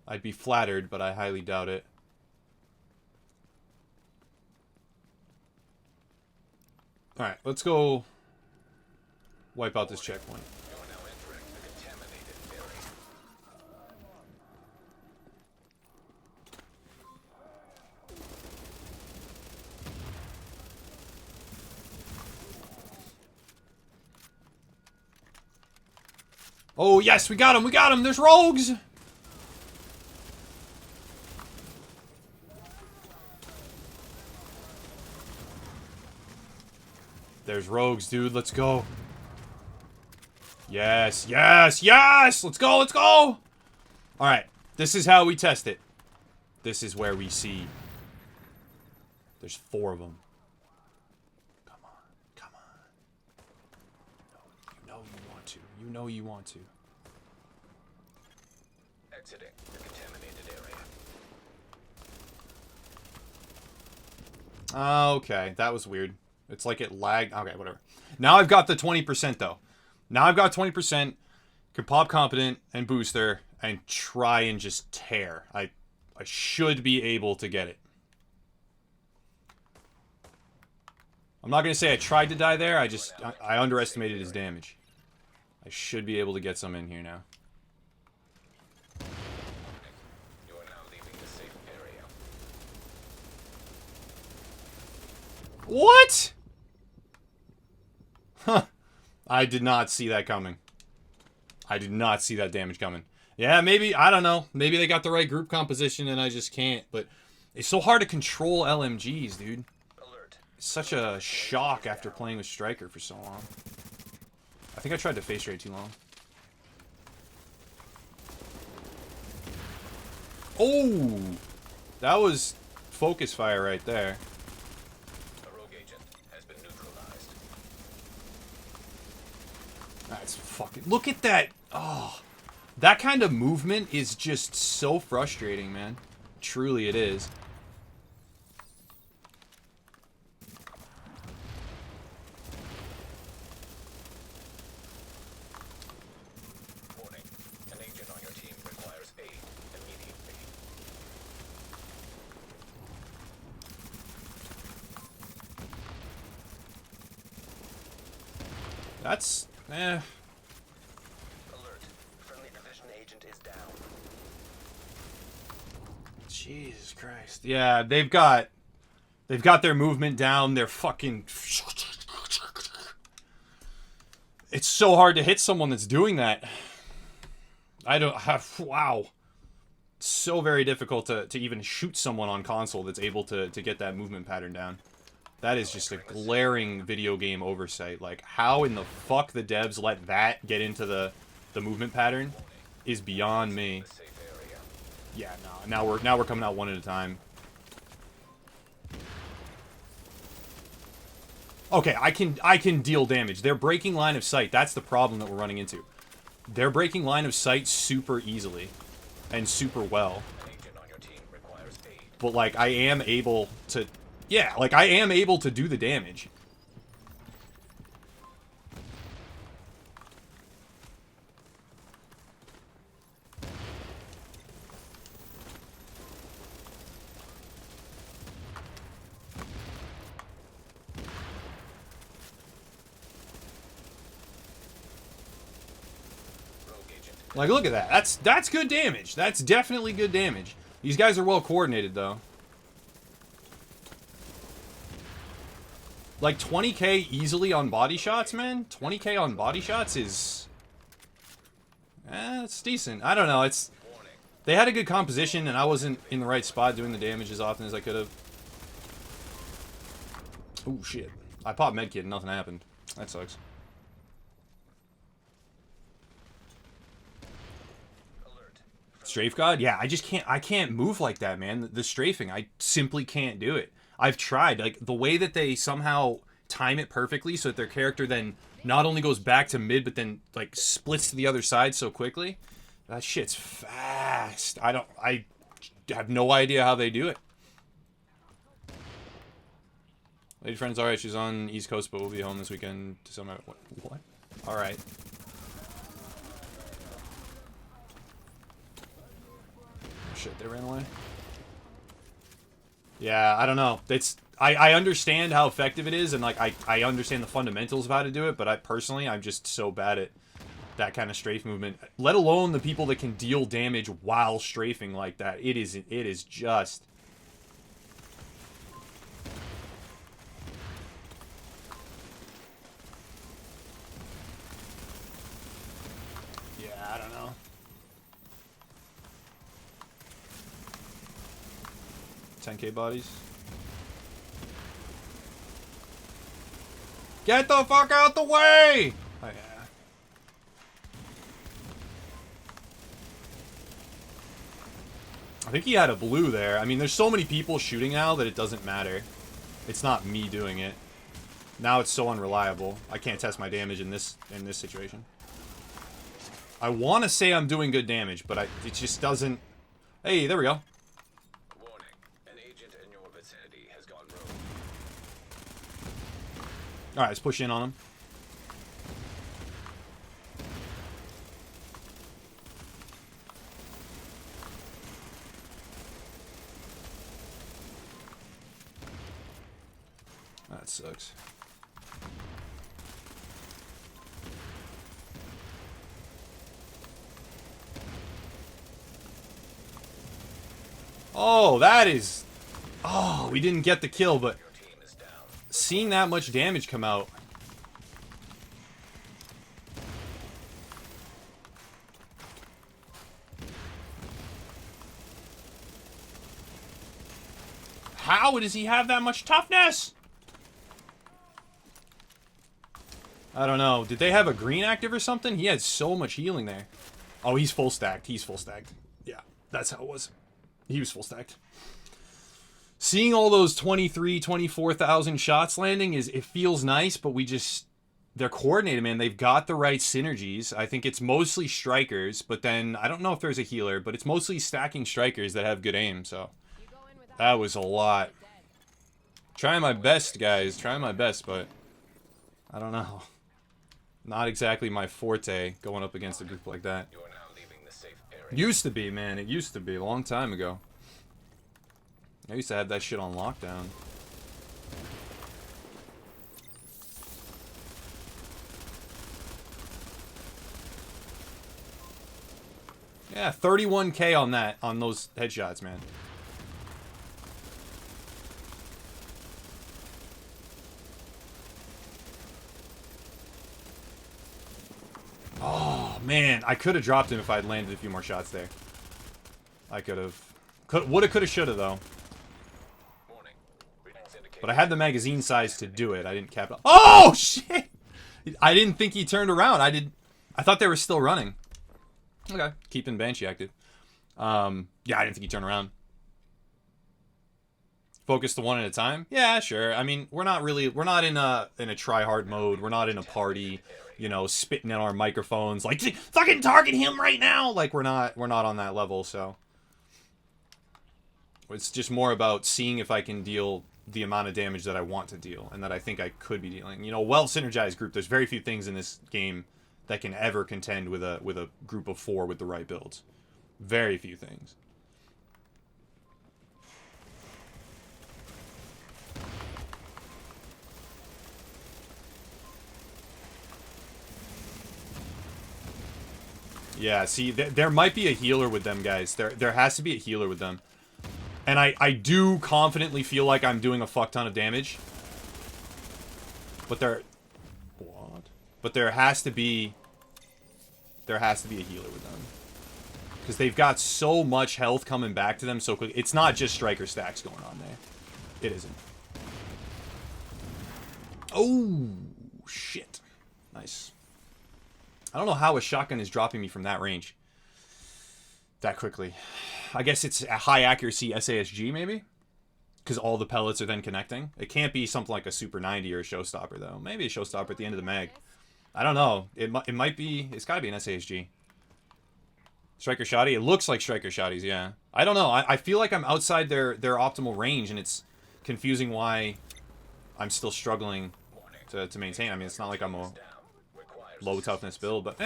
I'd be flattered, but I highly doubt it. Alright, let's go wipe out this checkpoint. Oh, yes, we got him, we got him! There's rogues! There's rogues, dude. Let's go. Yes, yes, yes! Let's go, let's go! Alright, this is how we test it. This is where we see. There's 4 of them. Come on, come on. You know you want to. Exiting the contaminated area. Okay, that was weird. It's like it lagged. Okay, whatever. Now I've got the 20% though. Now I've got 20%. Can pop competent and booster and try and just tear. I should be able to get it. I'm not going to say I tried to die there. I underestimated his damage. I should be able to get some in here now. You are now leaving the safe area. What? Huh. I did not see that coming. I did not see that damage coming. Yeah, maybe, I don't know. Maybe they got the right group composition and I just can't. But it's so hard to control LMGs, dude. Alert. It's such a shock after playing with Striker for so long. I think I tried to face rate too long. Oh! That was focus fire right there. A rogue agent has been neutralized. That's fucking... Look at that! Oh. That kind of movement is just so frustrating, man. Truly it is. Warning. An agent on your team requires aid immediately. That's... Alert. Friendly division agent is down. Jesus Christ. Yeah, they've got their movement down. They're fucking... It's so hard to hit someone that's doing that. I don't have... Wow. So very difficult to even shoot someone on console that's able to get that movement pattern down. That is just a glaring video game oversight. Like, how in the fuck the devs let that get into the movement pattern is beyond me. The safe area. Yeah, no. Now we're coming out one at a time. Okay, I can deal damage. They're breaking line of sight. That's the problem that we're running into. They're breaking line of sight super easily and super well. An agent on your team requires aid. But like I am able to yeah, like I am able to do the damage. Rogue agent. Like, look at that. That's good damage. That's definitely good damage. These guys are well coordinated, though. Like, 20k easily on body shots, man? 20k on body shots is... it's decent. I don't know. It's... Warning. They had a good composition, and I wasn't in the right spot doing the damage as often as I could have. Ooh, shit. I popped medkit and nothing happened. That sucks. Alert. Strafe God? Yeah, I can't move like that, man. The strafing, I simply can't do it. I've tried. Like, the way that they somehow time it perfectly so that their character then not only goes back to mid, but then, like, splits to the other side so quickly. That shit's fast. I have no idea how they do it. Lady friend's alright. She's on East Coast, but we'll be home this weekend to some... What? Alright. Oh, shit, they ran away. Yeah, I don't know. I understand how effective it is, and like I understand the fundamentals of how to do it, but I'm just so bad at that kind of strafe movement. Let alone the people that can deal damage while strafing like that. It is just... Yeah, I don't know. 10k bodies. Get the fuck out the way! Oh, yeah. I think he had a blue there. I mean, there's so many people shooting now that it doesn't matter. It's not me doing it. Now it's so unreliable. I can't test my damage in this situation. I want to say I'm doing good damage, but it just doesn't... Hey, there we go. Warning. An agent in your vicinity has gone rogue. Alright, let's push in on him. That sucks. Oh, that is... Oh, we didn't get the kill, but Your team is down. seeing that much damage come out... How does he have that much toughness? I don't know. Did they have a green active or something? He had so much healing there. Oh, he's full stacked. He's full stacked. Yeah, that's how it was. He was full stacked. Seeing all those 24,000 shots landing it feels nice, but they're coordinated, man. They've got the right synergies. I think it's mostly strikers, but then I don't know if there's a healer, but it's mostly stacking strikers that have good aim, so that was a lot. Trying my best, guys. Trying my best, but I don't know. Not exactly my forte going up against a group like that. You are now leaving the safe area. Used to be, man. It used to be a long time ago. I used to have that shit on lockdown. Yeah, 31k on those headshots, man. Oh, man. I could have dropped him if I had landed a few more shots there. I could have. Woulda, coulda, shoulda, though. Warning. Readings indicate But I had the magazine size to do it. I didn't cap it. Oh, shit! I didn't think he turned around. I thought they were still running. Okay. Keeping Banshee active. Yeah, I didn't think he turned around. Focus the one at a time? Yeah, sure. I mean, we're not in a try-hard mode. We're not in a party, you know, spitting in our microphones like, fucking target him right now! Like, we're not on that level, so. It's just more about seeing if I can deal the amount of damage that I want to deal, and that I think I could be dealing. You know, well-synergized group, there's very few things in this game that can ever contend with a group of 4 with the right builds. Very few things. Yeah, see, there might be a healer with them, guys. There has to be a healer with them. And I do confidently feel like I'm doing a fuck ton of damage. But what? But there has to be a healer with them. Because they've got so much health coming back to them so quick. It's not just striker stacks going on there. It isn't. Oh, shit. Nice. I don't know how a shotgun is dropping me from that range. That quickly. I guess it's a high accuracy SASG, maybe? Because all the pellets are then connecting. It can't be something like a Super 90 or a Showstopper, though. Maybe a Showstopper at the end of the mag. I don't know. It might be... It's gotta be an SASG. Striker Shotty? It looks like Striker Shotties, yeah. I don't know. I feel like I'm outside their optimal range, and it's confusing why I'm still struggling to maintain. I mean, it's not like I'm a low toughness build, but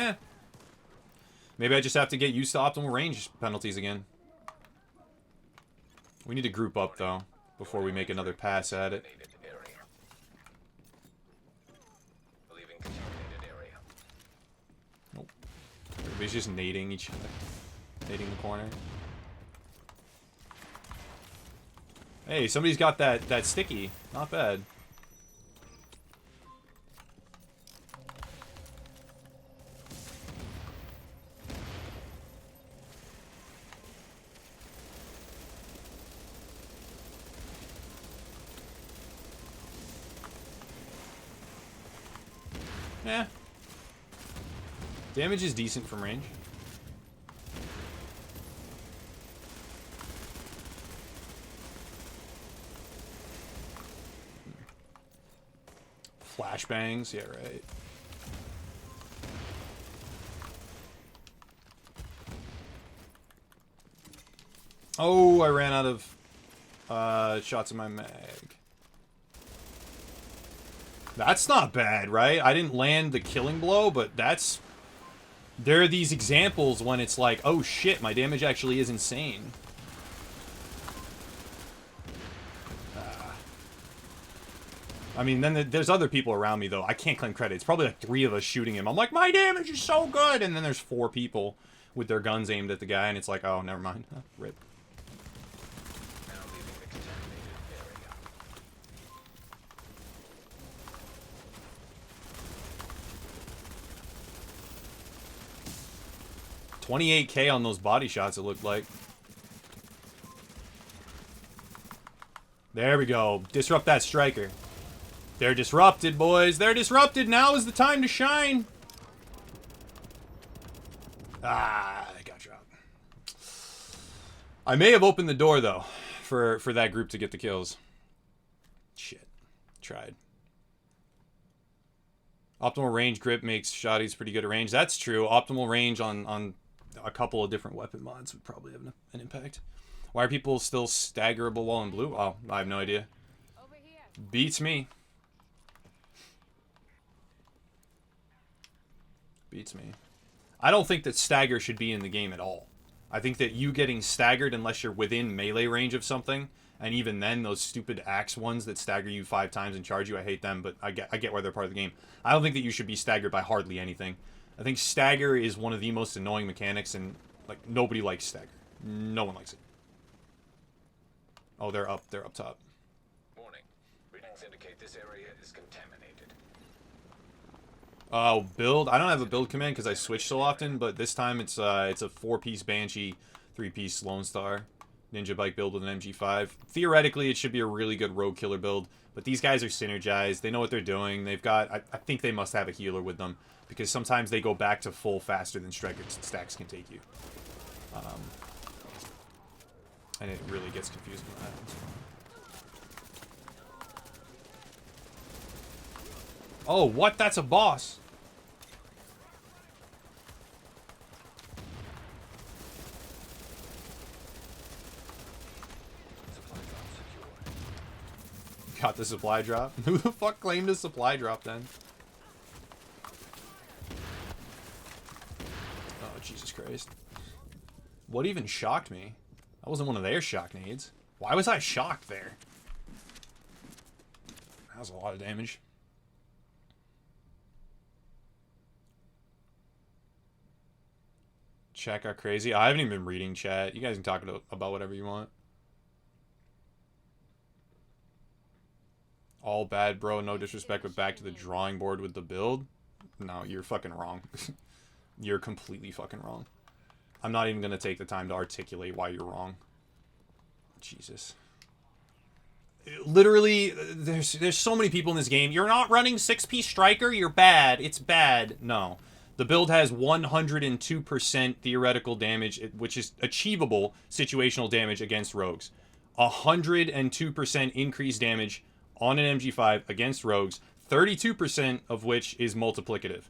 maybe I just have to get used to optimal range penalties again. We need to group up, though, before we make another pass at it. Nope. Everybody's just nading each other. Nading the corner. Hey, somebody's got that sticky. Not bad. Yeah. Damage is decent from range. Flashbangs, yeah, right. Oh, I ran out of shots in my mag. That's not bad, right? I didn't land the killing blow, but that's... There are these examples when it's like, oh shit, my damage actually is insane. I mean, then there's other people around me, though. I can't claim credit. It's probably like 3 of us shooting him. I'm like, my damage is so good! And then there's 4 people with their guns aimed at the guy, and it's like, oh, never mind. Rip. Now leaving the contaminated area. 28k on those body shots, it looked like. There we go. Disrupt that striker. They're disrupted, boys. They're disrupted. Now is the time to shine. Ah, I got dropped. I may have opened the door, though, for that group to get the kills. Shit. Tried. Optimal range grip makes shotties pretty good at range. That's true. Optimal range on a couple of different weapon mods would probably have an impact. Why are people still staggerable while in blue? Oh, I have no idea. Beats me. Beats me. I don't think that stagger should be in the game at all. I think that you getting staggered unless you're within melee range of something, and even then, those stupid axe ones that stagger you 5 times and charge you, I hate them, but I get why they're part of the game. I don't think that you should be staggered by hardly anything. I think stagger is one of the most annoying mechanics, and like nobody likes stagger. No one likes it. Oh, they're up top. Warning. Readings indicate this area is contaminated. Oh, build. I don't have a build command because I switch so often, but this time it's a 4-piece Banshee, 3-piece Lone Star, Ninja Bike build with an MG5. Theoretically, it should be a really good rogue killer build, but these guys are synergized. They know what they're doing. They've got... I think they must have a healer with them, because sometimes they go back to full faster than striker stacks can take you. And it really gets confusing when that happens. Oh, what? That's a boss. Supply drop secured. Got the supply drop? Who the fuck claimed a supply drop then? Oh, Jesus Christ. What even shocked me? That wasn't one of their shock nades. Why was I shocked there? That was a lot of damage. Chat got crazy. I haven't even been reading chat. You guys can talk about whatever you want. All bad, bro. No disrespect, but back to the drawing board with the build? No, you're fucking wrong. You're completely fucking wrong. I'm not even going to take the time to articulate why you're wrong. Jesus. Literally, there's so many people in this game. You're not running 6-piece striker? You're bad. It's bad. No. The build has 102% theoretical damage, which is achievable situational damage against rogues. 102% increased damage on an MG5 against rogues, 32% of which is multiplicative.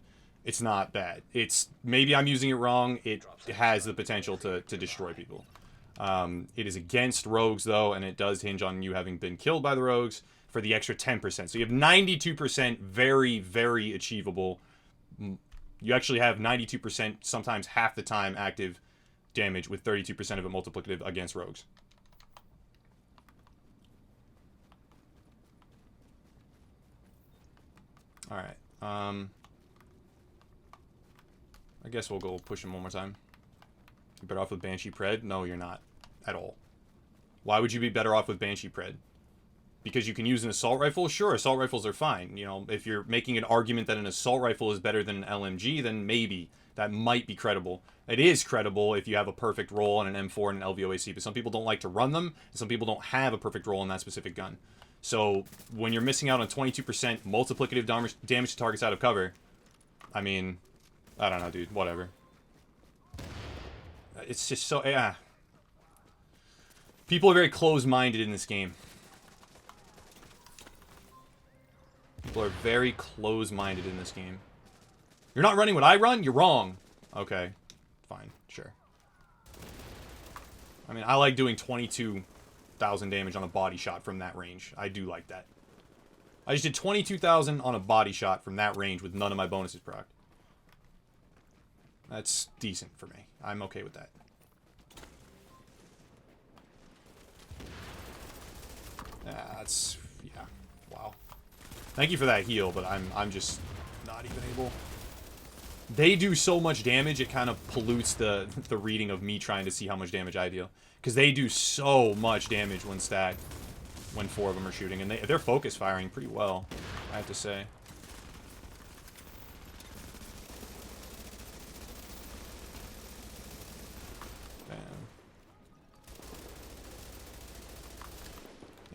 It's not bad. It's maybe I'm using it wrong. It has the potential to destroy people. It is against rogues, though, and it does hinge on you having been killed by the rogues for the extra 10%. So you have 92% very, very achievable. You actually have 92%, sometimes half the time, active damage with 32% of it multiplicative against rogues. Alright. I guess we'll go push him one more time. You better off with Banshee Pred? No, you're not. At all. Why would you be better off with Banshee Pred? Because you can use an assault rifle? Sure, assault rifles are fine. You know, if you're making an argument that an assault rifle is better than an LMG, then maybe. That might be credible. It is credible if you have a perfect roll on an M4 and an LVOAC, but some people don't like to run them, and some people don't have a perfect roll on that specific gun. So, when you're missing out on 22% multiplicative damage to targets out of cover, I mean, I don't know, dude. Whatever. It's just so... yeah. People are very close-minded in this game. People are very close-minded in this game. You're not running what I run? You're wrong. Okay. Fine. Sure. I mean, I like doing 22,000 damage on a body shot from that range. I do like that. I just did 22,000 on a body shot from that range with none of my bonuses procced. That's decent for me. I'm okay with that. That's... yeah. Wow. Thank you for that heal, but I'm just not even able... They do so much damage, it kind of pollutes the reading of me trying to see how much damage I deal. Because they do so much damage when stacked. When 4 of them are shooting. And they're focus firing pretty well, I have to say.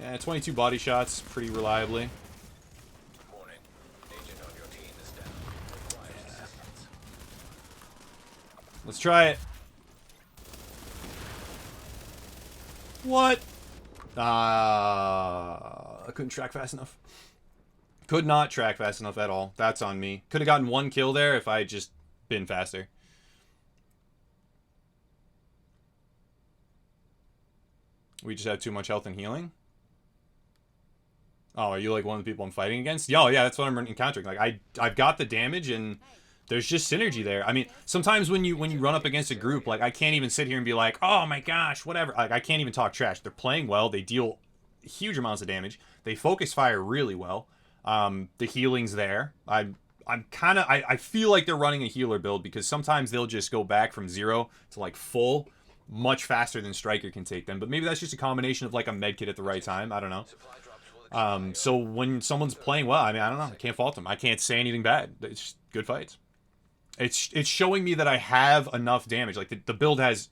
Yeah, 22 body shots, pretty reliably. Warning. Agent on your team is down. Requires assistance. Let's try it. What? I couldn't track fast enough. Could not track fast enough at all. That's on me. Could have gotten 1 kill there if I had just been faster. We just have too much health and healing? Oh, are you like one of the people I'm fighting against? Yeah, yeah, that's what I'm encountering. Like I've got the damage and there's just synergy there. I mean, sometimes when you run up against a group, like I can't even sit here and be like, "Oh my gosh, whatever." Like I can't even talk trash. They're playing well. They deal huge amounts of damage. They focus fire really well. The healing's there. I feel like they're running a healer build because sometimes they'll just go back from 0 to like full much faster than Striker can take them. But maybe that's just a combination of like a med kit at the right time. I don't know. So when someone's playing well, I mean, I don't know. I can't fault them. I can't say anything bad. It's just good fights. It's showing me that I have enough damage. Like the build has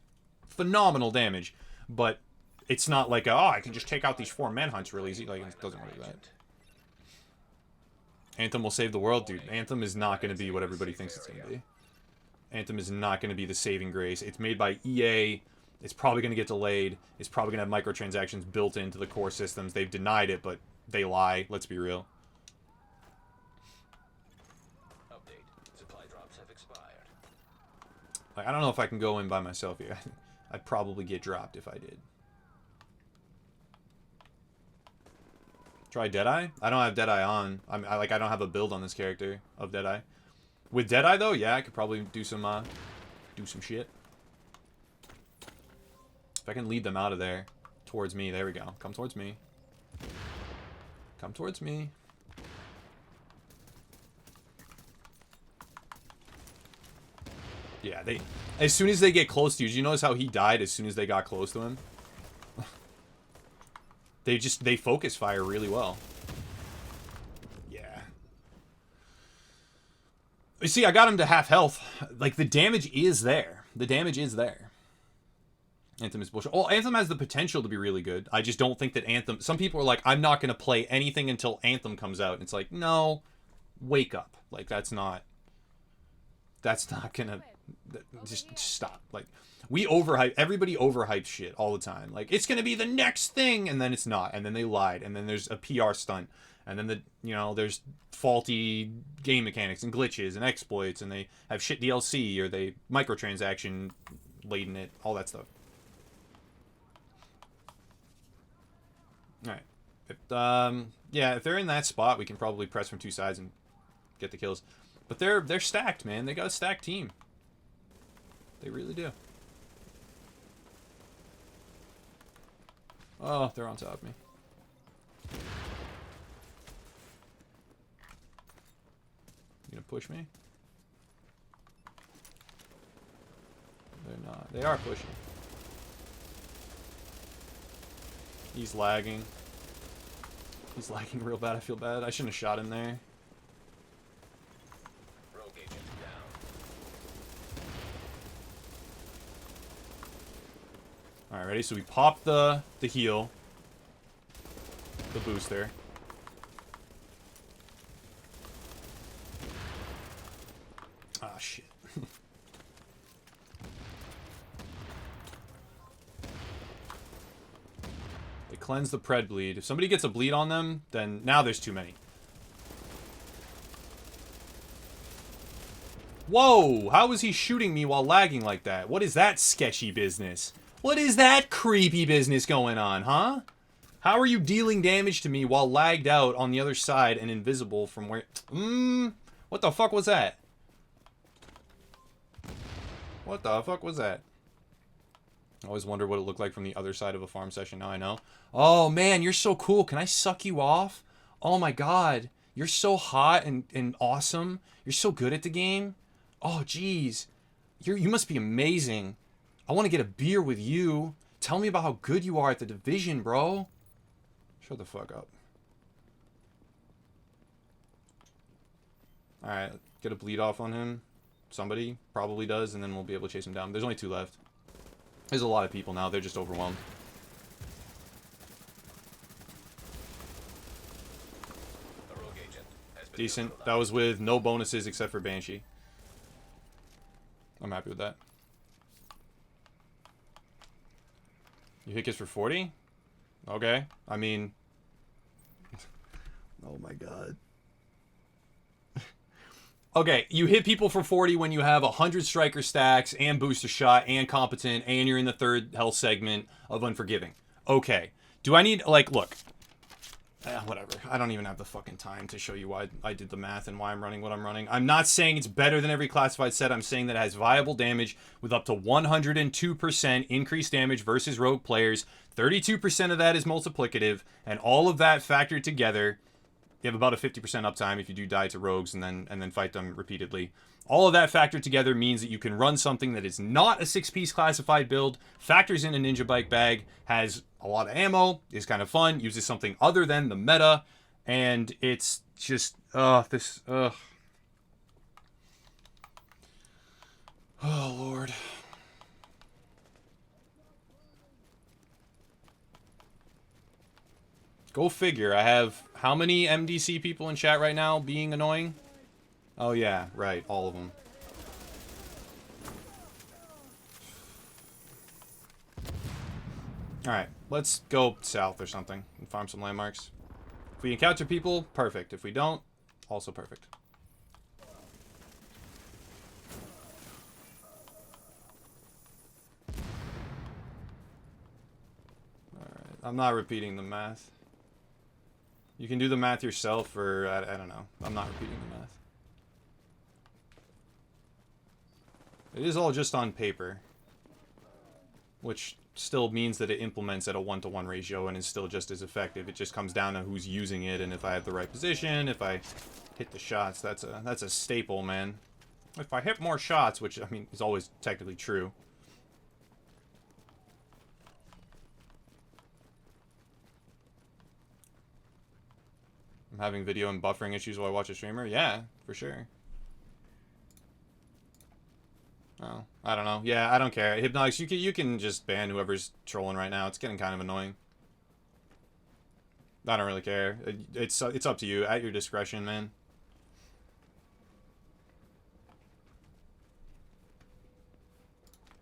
phenomenal damage, but it's not like I can just take out these 4 manhunts real easy. Like it doesn't work like that. Anthem will save the world, dude. Anthem is not going to be what everybody thinks it's going to be. Anthem is not going to be the saving grace. It's made by EA. It's probably going to get delayed. It's probably going to have microtransactions built into the core systems. They've denied it, but they lie. Let's be real. Update. Supply drops have expired. Like, I don't know if I can go in by myself here. I'd probably get dropped if I did. Try Deadeye? I don't have Deadeye on. I don't have a build on this character of Deadeye. With Deadeye though, yeah, I could probably do some shit. If I can lead them out of there towards me, there we go. Come towards me. Come towards me. Yeah, as soon as they get close to you, did you notice how he died as soon as they got close to him? They focus fire really well. Yeah. You see, I got him to half health. Like, the damage is there. The damage is there. Anthem is bullshit. Well, Anthem has the potential to be really good. I just don't think that Anthem... Some people are like, I'm not going to play anything until Anthem comes out. And it's like, no, wake up. Like, that's not going to... Just stop. Like, we overhype... Everybody overhypes shit all the time. Like, it's going to be the next thing, and then it's not. And then they lied. And then there's a PR stunt. And then, there's faulty game mechanics and glitches and exploits. And they have shit DLC, or they microtransaction laden it. All that stuff. Alright. If they're in that spot, we can probably press from 2 sides and get the kills. But they're stacked, man. They got a stacked team. They really do. Oh, they're on top of me. You gonna push me? They're not. They are pushing. He's lagging. He's lagging real bad. I feel bad. I shouldn't have shot him there. Rogue agent down. Alright, ready? So we pop the heal. The booster. Ah, shit. They cleanse the pred bleed. If somebody gets a bleed on them, then now there's too many. Whoa! How is he shooting me while lagging like that? What is that sketchy business? What is that creepy business going on, huh? How are you dealing damage to me while lagged out on the other side and invisible from where... What the fuck was that? What the fuck was that? I always wonder what it looked like from the other side of a farm session. Now I know. Oh, man, you're so cool. Can I suck you off? Oh, my God. You're so hot and awesome. You're so good at the game. Oh, geez. You must be amazing. I want to get a beer with you. Tell me about how good you are at the division, bro. Shut the fuck up. Alright, get a bleed off on him. Somebody probably does, and then we'll be able to chase him down. There's only 2 left. There's a lot of people now. They're just overwhelmed. Decent. That was with no bonuses except for Banshee. I'm happy with that. You hit kiss for 40? Okay. I mean... oh my god. Okay, you hit people for 40 when you have 100 striker stacks and booster shot and competent and you're in the 3rd health segment of Unforgiving. Okay. Do I need, like, look. Whatever. I don't even have the fucking time to show you why I did the math and why I'm running what I'm running. I'm not saying it's better than every classified set. I'm saying that it has viable damage with up to 102% increased damage versus rogue players. 32% of that is multiplicative, and all of that factored together, you have about a 50% uptime if you do die to rogues and then fight them repeatedly. All of that factored together means that you can run something that is not a 6-piece classified build, factors in a ninja bike bag, has a lot of ammo, is kind of fun, uses something other than the meta, and it's just, oh, Lord. Go figure. I have how many MDC people in chat right now being annoying? Oh yeah, right, all of them. Alright, let's go south or something and farm some landmarks. If we encounter people, perfect. If we don't, also perfect. Alright, I'm not repeating the math. You can do the math yourself, or I don't know. I'm not repeating the math. It is all just on paper, which still means that it implements at a 1-to-1 ratio and is still just as effective. It just comes down to who's using it and if I have the right position, if I hit the shots. That's a staple, man. If I hit more shots, which, I mean, is always technically true. I'm having video and buffering issues while I watch a streamer? Yeah, for sure. Oh, I don't know. Yeah, I don't care. Hypnotics, you can just ban whoever's trolling right now. It's getting kind of annoying. I don't really care. It's up to you. At your discretion, man.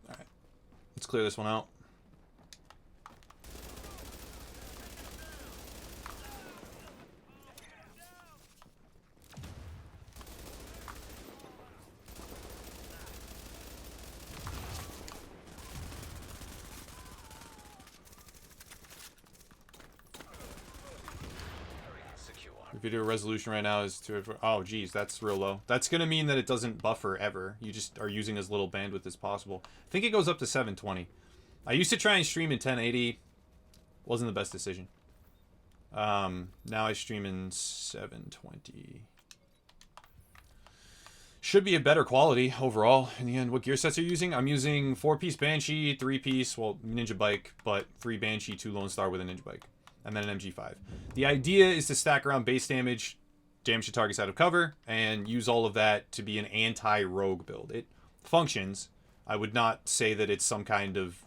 Alright. Let's clear this one out. Video resolution right now is 2. Oh, geez, that's real low. That's gonna mean that it doesn't buffer ever. You just are using as little bandwidth as possible. I think it goes up to 720. I used to try and stream in 1080. Wasn't the best decision. Now I stream in 720. Should be a better quality overall in the end. What gear sets are you using? I'm using 4-piece Banshee, 3-piece, well, Ninja Bike, but 3 Banshee, 2 Lone Star with a Ninja Bike. And then an MG5. The idea is to stack around base damage, damage to targets out of cover, and use all of that to be an anti-rogue build. It functions. I would not say that it's some kind of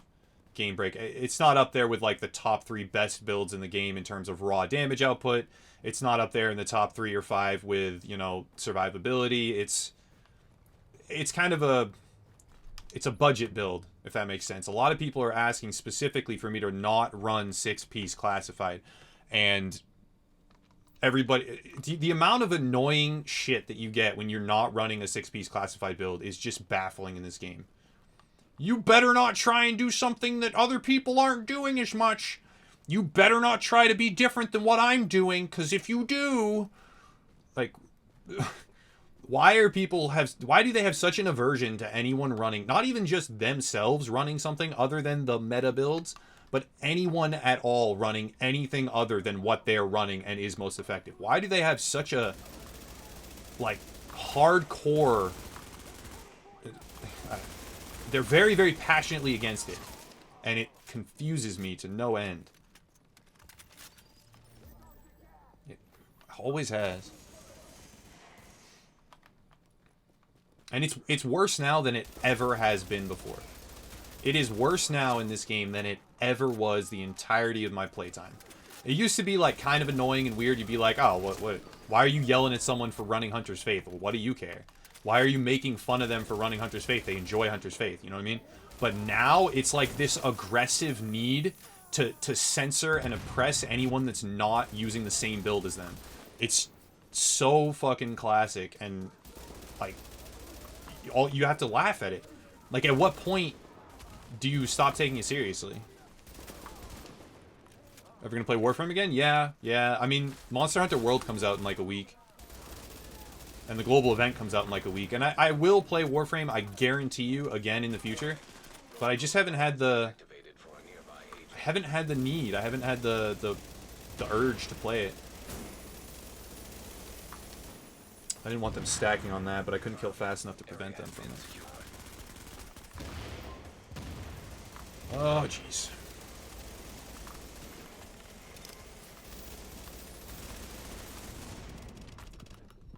game break. It's not up there with like the top 3 best builds in the game in terms of raw damage output. It's not up there in the top 3 or 5 with, you know, survivability. It's kind of a... It's a budget build, if that makes sense. A lot of people are asking specifically for me to not run 6-piece classified. And everybody... The amount of annoying shit that you get when you're not running a 6-piece classified build is just baffling in this game. You better not try and do something that other people aren't doing as much. You better not try to be different than what I'm doing, because if you do... Like... Why do they have such an aversion to anyone running, not even just themselves running something other than the meta builds, but anyone at all running anything other than what they're running and is most effective? Why do they have such a, like, hardcore... They're very, very passionately against it, and it confuses me to no end. It always has. And it's worse now than it ever has been before. It is worse now in this game than it ever was the entirety of my playtime. It used to be, like, kind of annoying and weird. You'd be like, oh, what, why are you yelling at someone for running Hunter's Faith? Well, what do you care? Why are you making fun of them for running Hunter's Faith? They enjoy Hunter's Faith, you know what I mean? But now, it's like this aggressive need to censor and oppress anyone that's not using the same build as them. It's so fucking classic, and, like... you have to laugh at it. Like, at what point do you stop taking it seriously? Ever gonna play Warframe again? Yeah. I mean, Monster Hunter World comes out in like a week. And the global event comes out in like a week. And I will play Warframe, I guarantee you, again in the future. But I just haven't had the... I haven't had the need. I haven't had the urge to play it. I didn't want them stacking on that, but I couldn't kill fast enough to prevent them from it. Oh, jeez.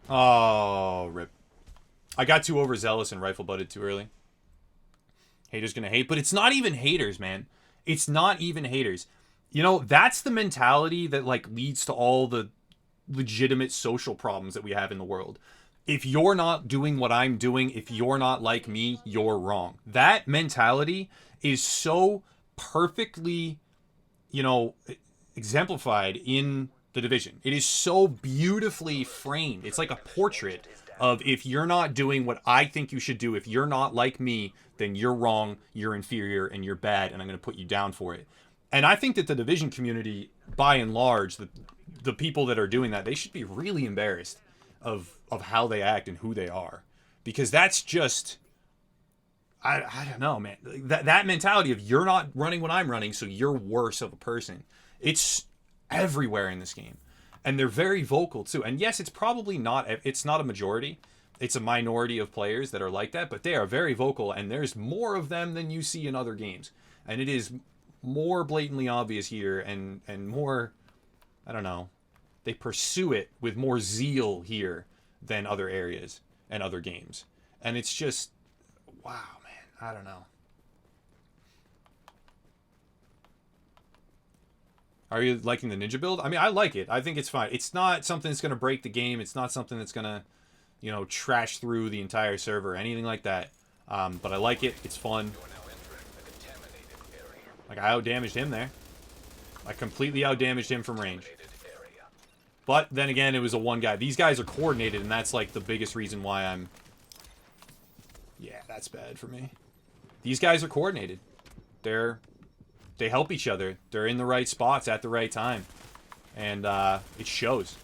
Oh, rip. I got too overzealous and rifle-butted too early. Haters gonna hate, but it's not even haters, man. It's not even haters. You know, that's the mentality that, like, leads to all the legitimate social problems that we have in the world. If you're not doing what I'm doing, if you're not like me, you're wrong. That mentality is so perfectly, you know, exemplified in The Division. It is so beautifully framed. It's like a portrait of, if you're not doing what I think you should do, if you're not like me, then you're wrong, you're inferior, and you're bad, and I'm going to put you down for it. And I think that the Division community, by and large, the people that are doing that, they should be really embarrassed of how they act and who they are. Because that's just... I don't know, man. That mentality of, you're not running what I'm running, so you're worse of a person. It's everywhere in this game. And they're very vocal, too. And yes, it's probably not... It's not a majority. It's a minority of players that are like that. But they are very vocal, and there's more of them than you see in other games. And it is more blatantly obvious here, and more... I don't know. They pursue it with more zeal here than other areas and other games. And it's just... Wow, man. I don't know. Are you liking the ninja build? I mean, I like it. I think it's fine. It's not something that's going to break the game. It's not something that's going to, you know, trash through the entire server or anything like that. But I like it. It's fun. Like, I outdamaged him there. I completely outdamaged him from range. But then again, it was a one guy. These guys are coordinated, and that's like the biggest reason why I'm... Yeah, that's bad for me. These guys are coordinated. They help each other. They're in the right spots at the right time. And it shows.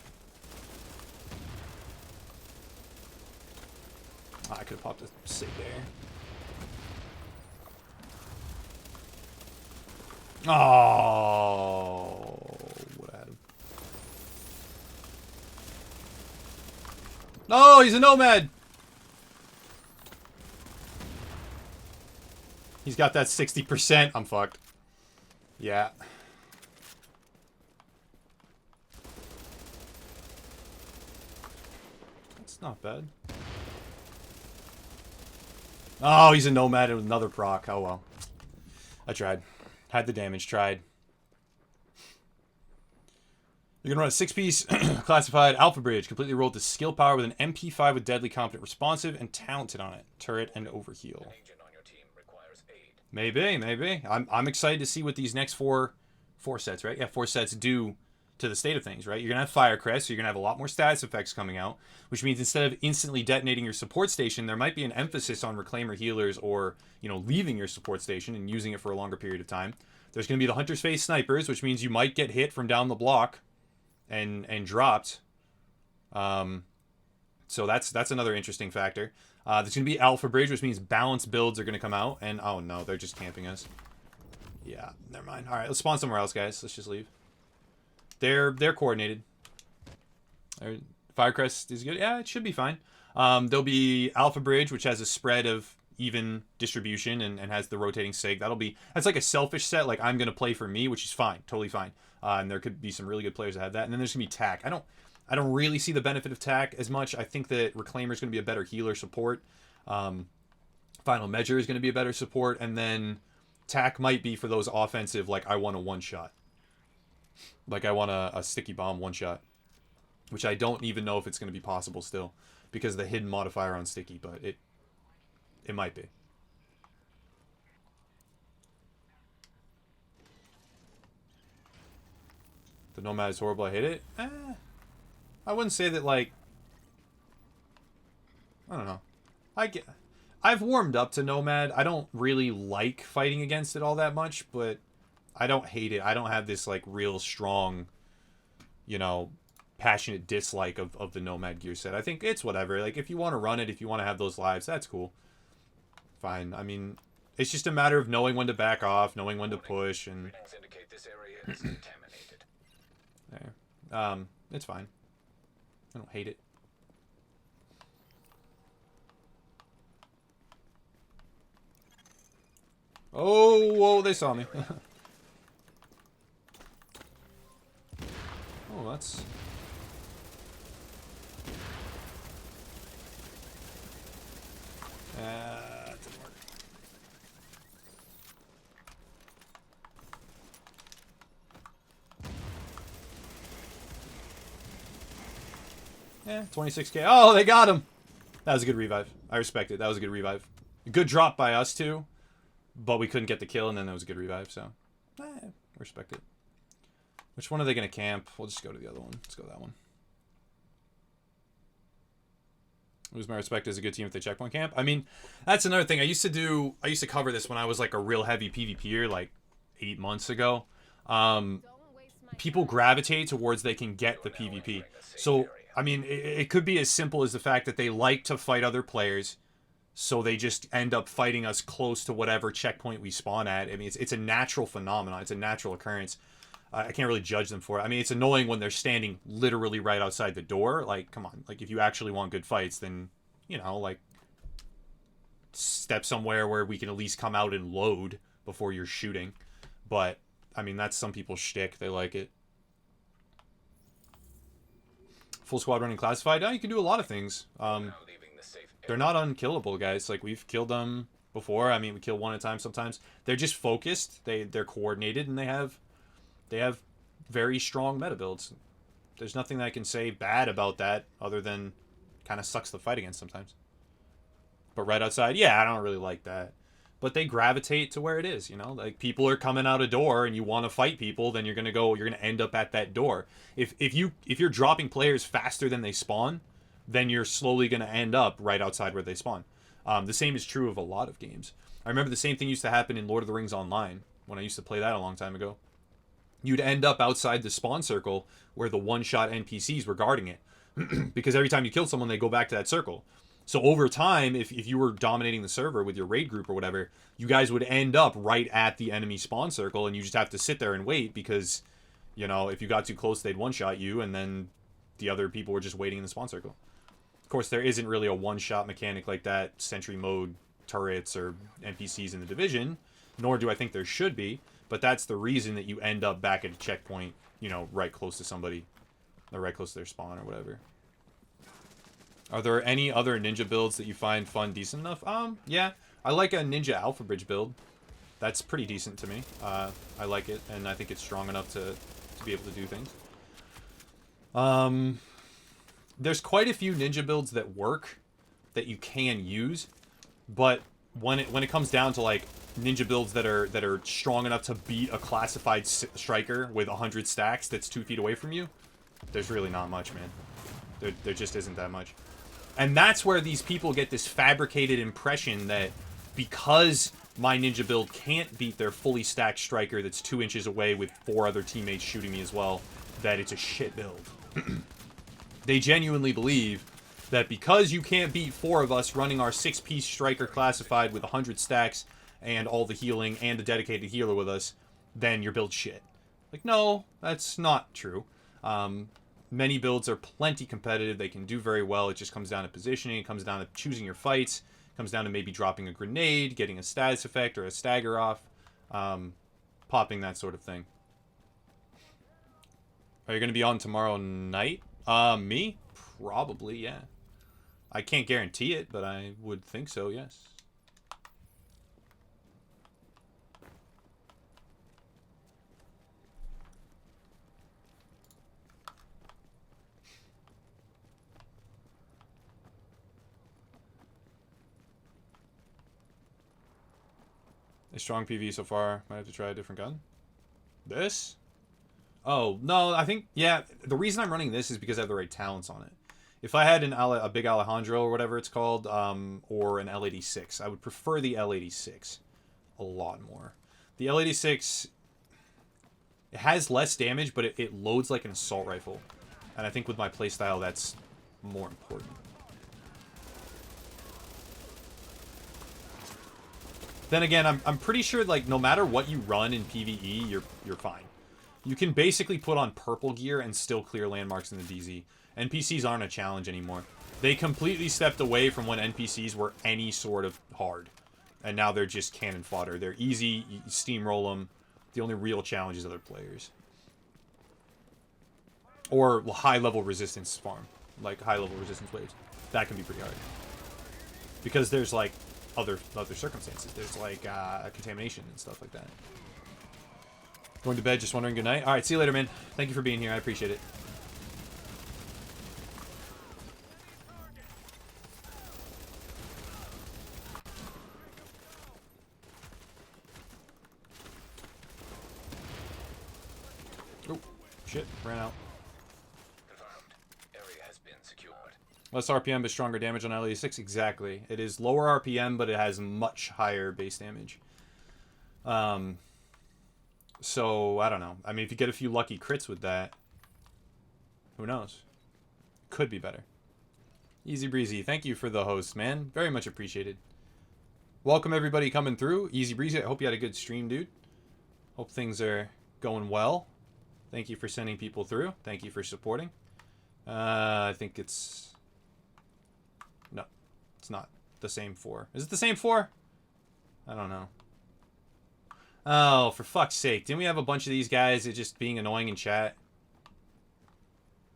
I could have popped a sig there. Oh, what had him? No, he's a nomad. He's got that 60%. I'm fucked. Yeah. That's not bad. Oh, he's a nomad with another proc. Oh well. I tried. Had the damage, tried. You're gonna run a 6-piece classified Alpha Bridge, completely rolled to skill power with an MP5 with deadly, competent, responsive, and talented on it. Turret and overheal. Maybe. I'm excited to see what these next four sets, right? Yeah, 4 sets do to the state of things, right? You're going to have Firecrest, so you're going to have a lot more status effects coming out, which means instead of instantly detonating your support station, there might be an emphasis on Reclaimer healers or, you know, leaving your support station and using it for a longer period of time. There's going to be the Hunter's Face snipers, which means you might get hit from down the block and dropped. So that's another interesting factor. There's going to be Alpha Bridge, which means balanced builds are going to come out. And, oh no, they're just camping us. Yeah, never mind. All right, let's spawn somewhere else, guys. Let's just leave. They're coordinated. Firecrest is good. Yeah, it should be fine. There'll be Alpha Bridge, which has a spread of even distribution and has the rotating sig. That's like a selfish set. Like, I'm going to play for me, which is fine. Totally fine. And there could be some really good players that have that. And then there's going to be TAC. I don't really see the benefit of TAC as much. I think that Reclaimer is going to be a better healer support. Final Measure is going to be a better support. And then TAC might be for those offensive, like, I want a one-shot. Like, I want a sticky bomb one-shot. Which I don't even know if it's going to be possible still. Because of the hidden modifier on sticky, but it might be. The Nomad is horrible. I hate it. I wouldn't say that, like... I don't know. I've warmed up to Nomad. I don't really like fighting against it all that much, but I don't hate it. I don't have this, like, real strong, you know, passionate dislike of the Nomad gear set. I think it's whatever. Like, if you want to run it, if you want to have those lives, that's cool. Fine. I mean, it's just a matter of knowing when to back off, knowing when to push, and... indicate this area is contaminated. There. It's fine. I don't hate it. Oh, whoa, they saw me. Oh, that's... that didn't work. Yeah, 26k. Oh, they got him! That was a good revive. I respect it. That was a good revive. A good drop by us, too. But we couldn't get the kill, and then that was a good revive, so... respect it. Which one are they going to camp? We'll just go to the other one. Let's go to that one. Lose my respect as a good team if they checkpoint camp. I mean, that's another thing. I used to cover this when I was like a real heavy PvPer, like 8 months ago. People gravitate towards they can get the PvP. So, I mean, it could be as simple as the fact that they like to fight other players, so they just end up fighting us close to whatever checkpoint we spawn at. I mean, it's a natural phenomenon. It's a natural occurrence. I can't really judge them for it. I mean, it's annoying when they're standing literally right outside the door. Like, come on. Like, if you actually want good fights, then, you know, like, step somewhere where we can at least come out and load before you're shooting. But, I mean, that's some people's shtick. They like it. Full squad running classified? No, you can do a lot of things. They're not unkillable, guys. Like, we've killed them before. I mean, we kill one at a time sometimes. They're just focused. They're coordinated, and they have very strong meta builds. There's nothing that I can say bad about that other than kind of sucks the fight against sometimes. But right outside, yeah, I don't really like that. But they gravitate to where it is, you know? Like, people are coming out a door and you want to fight people, then you're going to end up at that door. If you're dropping players faster than they spawn, then you're slowly going to end up right outside where they spawn. The same is true of a lot of games. I remember the same thing used to happen in Lord of the Rings Online when I used to play that a long time ago. You'd end up outside the spawn circle where the one-shot NPCs were guarding it. Because every time you killed someone, they go back to that circle. So over time, if you were dominating the server with your raid group or whatever, you guys would end up right at the enemy spawn circle, and you just have to sit there and wait because, you know, if you got too close, they'd one-shot you, and then the other people were just waiting in the spawn circle. Of course, there isn't really a one-shot mechanic like that, sentry mode turrets or NPCs in the Division, nor do I think there should be, but that's the reason that you end up back at a checkpoint, you know, right close to somebody, or right close to their spawn or whatever. Are there any other ninja builds that you find fun, decent enough? Yeah. I like a ninja Alpha Bridge build. That's pretty decent to me. I like it, and I think it's strong enough to be able to do things. There's quite a few ninja builds that work, that you can use, but when it comes down to, like, ninja builds that are strong enough to beat a classified striker with 100 stacks that's 2 feet away from you, there's really not much, man. There just isn't that much. And that's where these people get this fabricated impression that because my ninja build can't beat their fully stacked striker that's 2 inches away with 4 other teammates shooting me as well, that it's a shit build. They genuinely believe that because you can't beat 4 of us running our 6-piece striker classified with 100 stacks and all the healing and a dedicated healer with us, then your build's shit. Like, no, that's not true. Many builds are plenty competitive. They can do very well. It just comes down to positioning. It comes down to choosing your fights. It comes down to maybe dropping a grenade, getting a status effect or a stagger off, popping, that sort of thing. Are you going to be on tomorrow night? Me? Probably, yeah. I can't guarantee it, but I would think so, yes. A strong PV so far. Might have to try a different gun. This? Oh, no, I think, yeah, the reason I'm running this is because I have the right talents on it. If I had a big Alejandro or whatever it's called, or an L86, I would prefer the L86 a lot more. The L86, it has less damage, but it loads like an assault rifle. And I think with my playstyle, that's more important. Then again, I'm pretty sure, like, no matter what you run in PvE, you're fine. You can basically put on purple gear and still clear landmarks in the DZ. NPCs aren't a challenge anymore. They completely stepped away from when NPCs were any sort of hard. And now they're just cannon fodder. They're easy, you steamroll them. The only real challenge is other players. Or high-level resistance farm. Like, high-level resistance waves. That can be pretty hard. Because there's, like, other circumstances. There's, like, contamination and stuff like that. Going to bed, just wondering good night. Alright, see you later, man. Thank you for being here. I appreciate it. Oh, shit. Ran out. Confirmed. Area has been secured. Less RPM, but stronger damage on LE6. Exactly. It is lower RPM, but it has much higher base damage. So, I don't know. I mean, if you get a few lucky crits with that, who knows? Could be better. Easy breezy. Thank you for the host, man. Very much appreciated. Welcome, everybody coming through. Easy breezy. I hope you had a good stream, dude. Hope things are going well. Thank you for sending people through. Thank you for supporting. I think it's... No. It's not the same 4. Is it the same 4? I don't know. Oh, for fuck's sake. Didn't we have a bunch of these guys just being annoying in chat?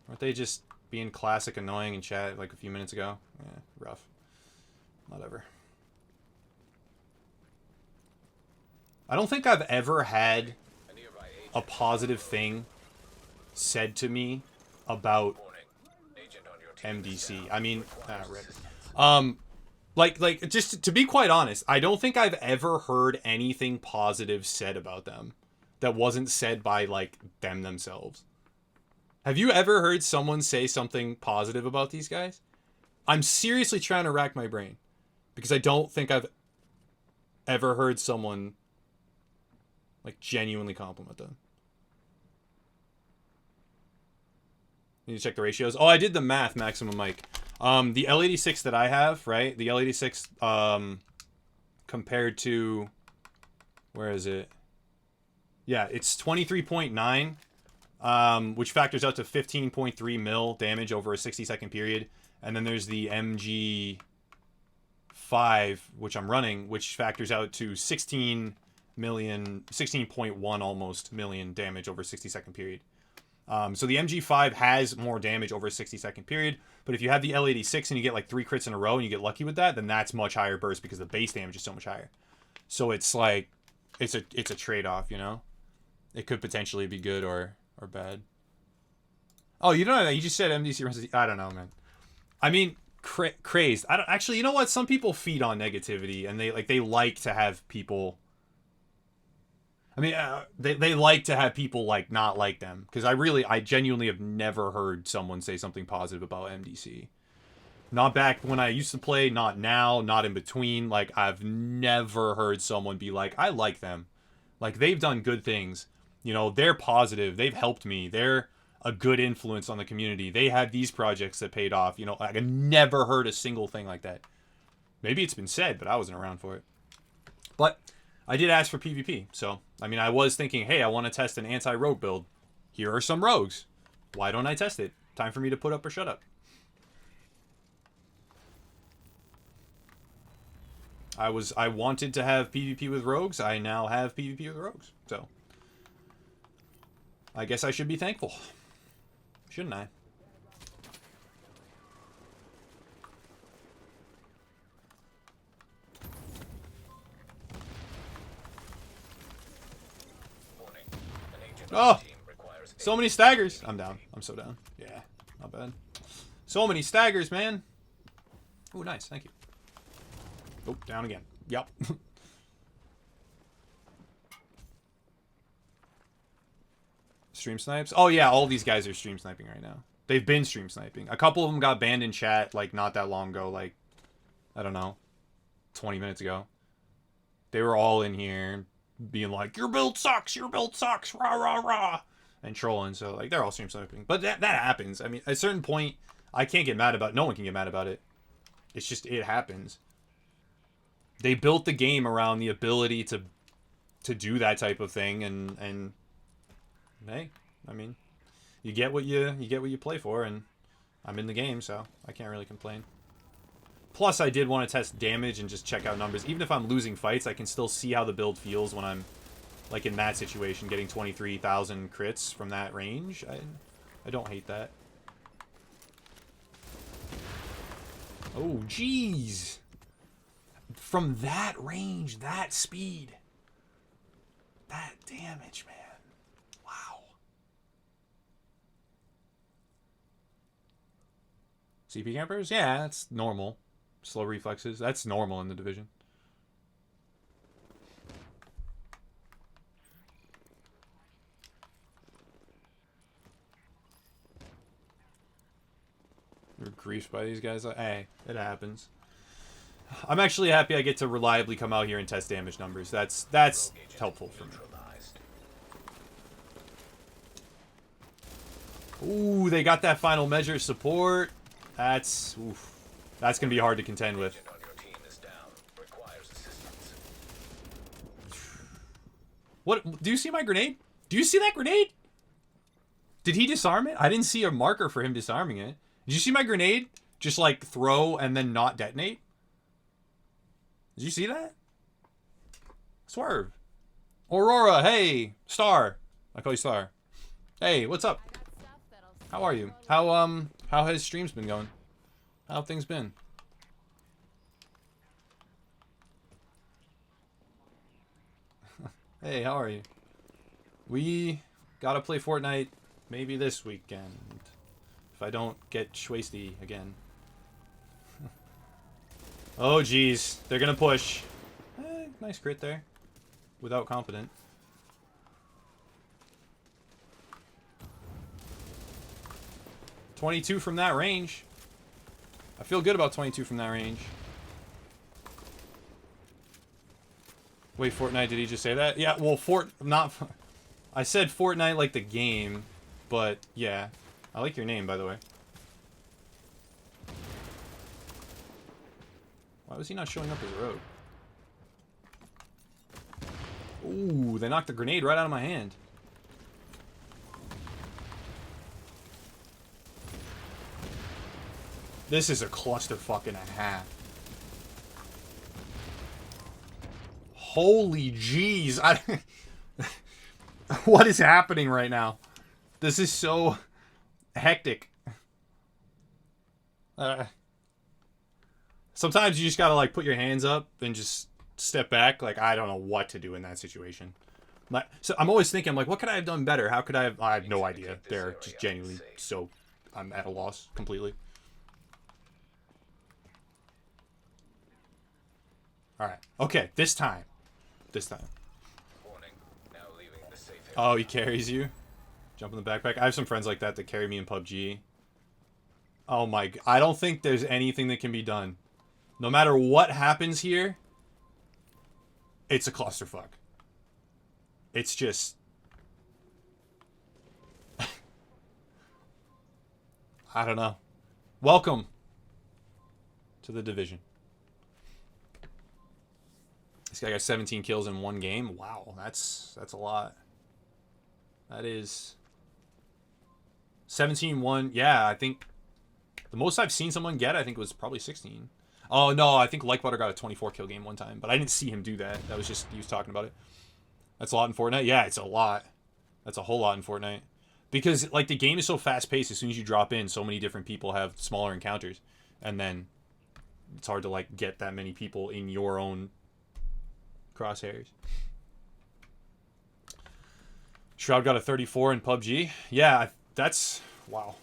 Weren't they just being classic annoying in chat like a few minutes ago? Yeah, rough. Whatever. I don't think I've ever had a positive thing said to me about MDC. I mean, rip. Like, just to be quite honest, I don't think I've ever heard anything positive said about them that wasn't said by, like, them themselves. Have you ever heard someone say something positive about these guys? I'm seriously trying to rack my brain because I don't think I've ever heard someone, like, genuinely compliment them. Need to check the ratios. Oh, I did the math, Maximum Mike. The L86 that I have, right? The L86 compared to, where is it? Yeah, it's 23.9, which factors out to 15.3 mil damage over a 60-second period. And then there's the MG5, which I'm running, which factors out to 16.1 almost million damage over a 60-second period. So the MG5 has more damage over a 60-second period, but if you have the L86 and you get like 3 crits in a row and you get lucky with that, then that's much higher burst because the base damage is so much higher. So it's like, it's a trade-off, you know? It could potentially be good or bad. Oh, you don't know that. You just said MDC runs. I don't know, man. I mean, crazed. I don't actually. You know what? Some people feed on negativity, and they like to have people I mean, they like to have people like not like them, because I genuinely have never heard someone say something positive about MDC. Not back when I used to play, not now, not in between. Like, I've never heard someone be like, I like them. Like, they've done good things. You know, they're positive. They've helped me. They're a good influence on the community. They have these projects that paid off. You know, like, I never heard a single thing like that. Maybe it's been said, but I wasn't around for it. But I did ask for PvP. So, I mean, I was thinking, hey, I want to test an anti-rogue build. Here are some rogues. Why don't I test it? Time for me to put up or shut up. I wanted to have PvP with rogues. I now have PvP with rogues. So I guess I should be thankful. Shouldn't I? Warning. An agent Oh! on the team requires So many staggers. I'm down. I'm so down. Yeah, not bad. So many staggers, man. Oh, nice. Thank you. Oh, down again. Yep. Stream snipes? Oh, yeah, all these guys are stream sniping right now. They've been stream sniping. A couple of them got banned in chat, like, not that long ago. Like, I don't know, 20 minutes ago. They were all in here being like, your build sucks, rah, rah, rah, and trolling. So, like, they're all stream sniping. But that happens. I mean, at a certain point, I can't get mad about it. No one can get mad about it. It's just, it happens. They built the game around the ability to do that type of thing, and hey, I mean, you get what you play for, and I'm in the game, so I can't really complain. Plus, I did want to test damage and just check out numbers. Even if I'm losing fights, I can still see how the build feels when I'm, like, in that situation, getting 23,000 crits from that range. I don't hate that. Oh, jeez. From that range, that speed, that damage, man. Wow. CP campers? Yeah, that's normal. Slow reflexes, that's normal in the division. You're griefed by these guys. Hey, it happens. I'm actually happy I get to reliably come out here and test damage numbers. That's helpful for me. Ooh, they got that final measure support. That's gonna be hard to contend with. What? Do you see my grenade? Do you see that grenade? Did he disarm it? I didn't see a marker for him disarming it. Did you see my grenade? Just like throw and then not detonate? Did you see that? Swerve. Aurora, hey. Star. I call you Star. Hey, what's up? How are you? How has streams been going? How have things been? Hey, how are you? We gotta play Fortnite maybe this weekend. If I don't get schwasty again. Oh, jeez. They're gonna push. Nice crit there. Without confident. .22 from that range. I feel good about 22 from that range. Wait, Fortnite, did he just say that? Yeah, well, I said Fortnite like the game, but yeah. I like your name, by the way. Why was he not showing up as a rogue? Ooh, they knocked the grenade right out of my hand. This is a clusterfuck and a half. Holy jeez. What is happening right now? This is so hectic. Sometimes you just gotta, like, put your hands up and just step back. Like, I don't know what to do in that situation. Like, so I'm always thinking, like, what could I have done better? How could I have... I have no idea. They're just genuinely so... I'm at a loss completely. Alright. Okay, this time. This time. Warning. Now Oh, he carries you? Jump in the backpack? I have some friends like that that carry me in PUBG. Oh my... I don't think there's anything that can be done. No matter what happens here, it's a clusterfuck. It's just... I don't know. Welcome to the Division. This guy got 17 kills in one game. Wow, that's a lot. That is 17-1. Yeah, I think the most I've seen someone get, I think, was probably 16. Oh no, I think Like Butter got a 24 kill game one time, but I didn't see him do that. That was just he was talking about it. That's a lot in Fortnite. Yeah, it's a lot. That's a whole lot in Fortnite. Because like the game is so fast paced, as soon as you drop in, so many different people have smaller encounters. And then it's hard to like get that many people in your own crosshairs. Shroud got a 34 in PUBG. Yeah, that's... Wow.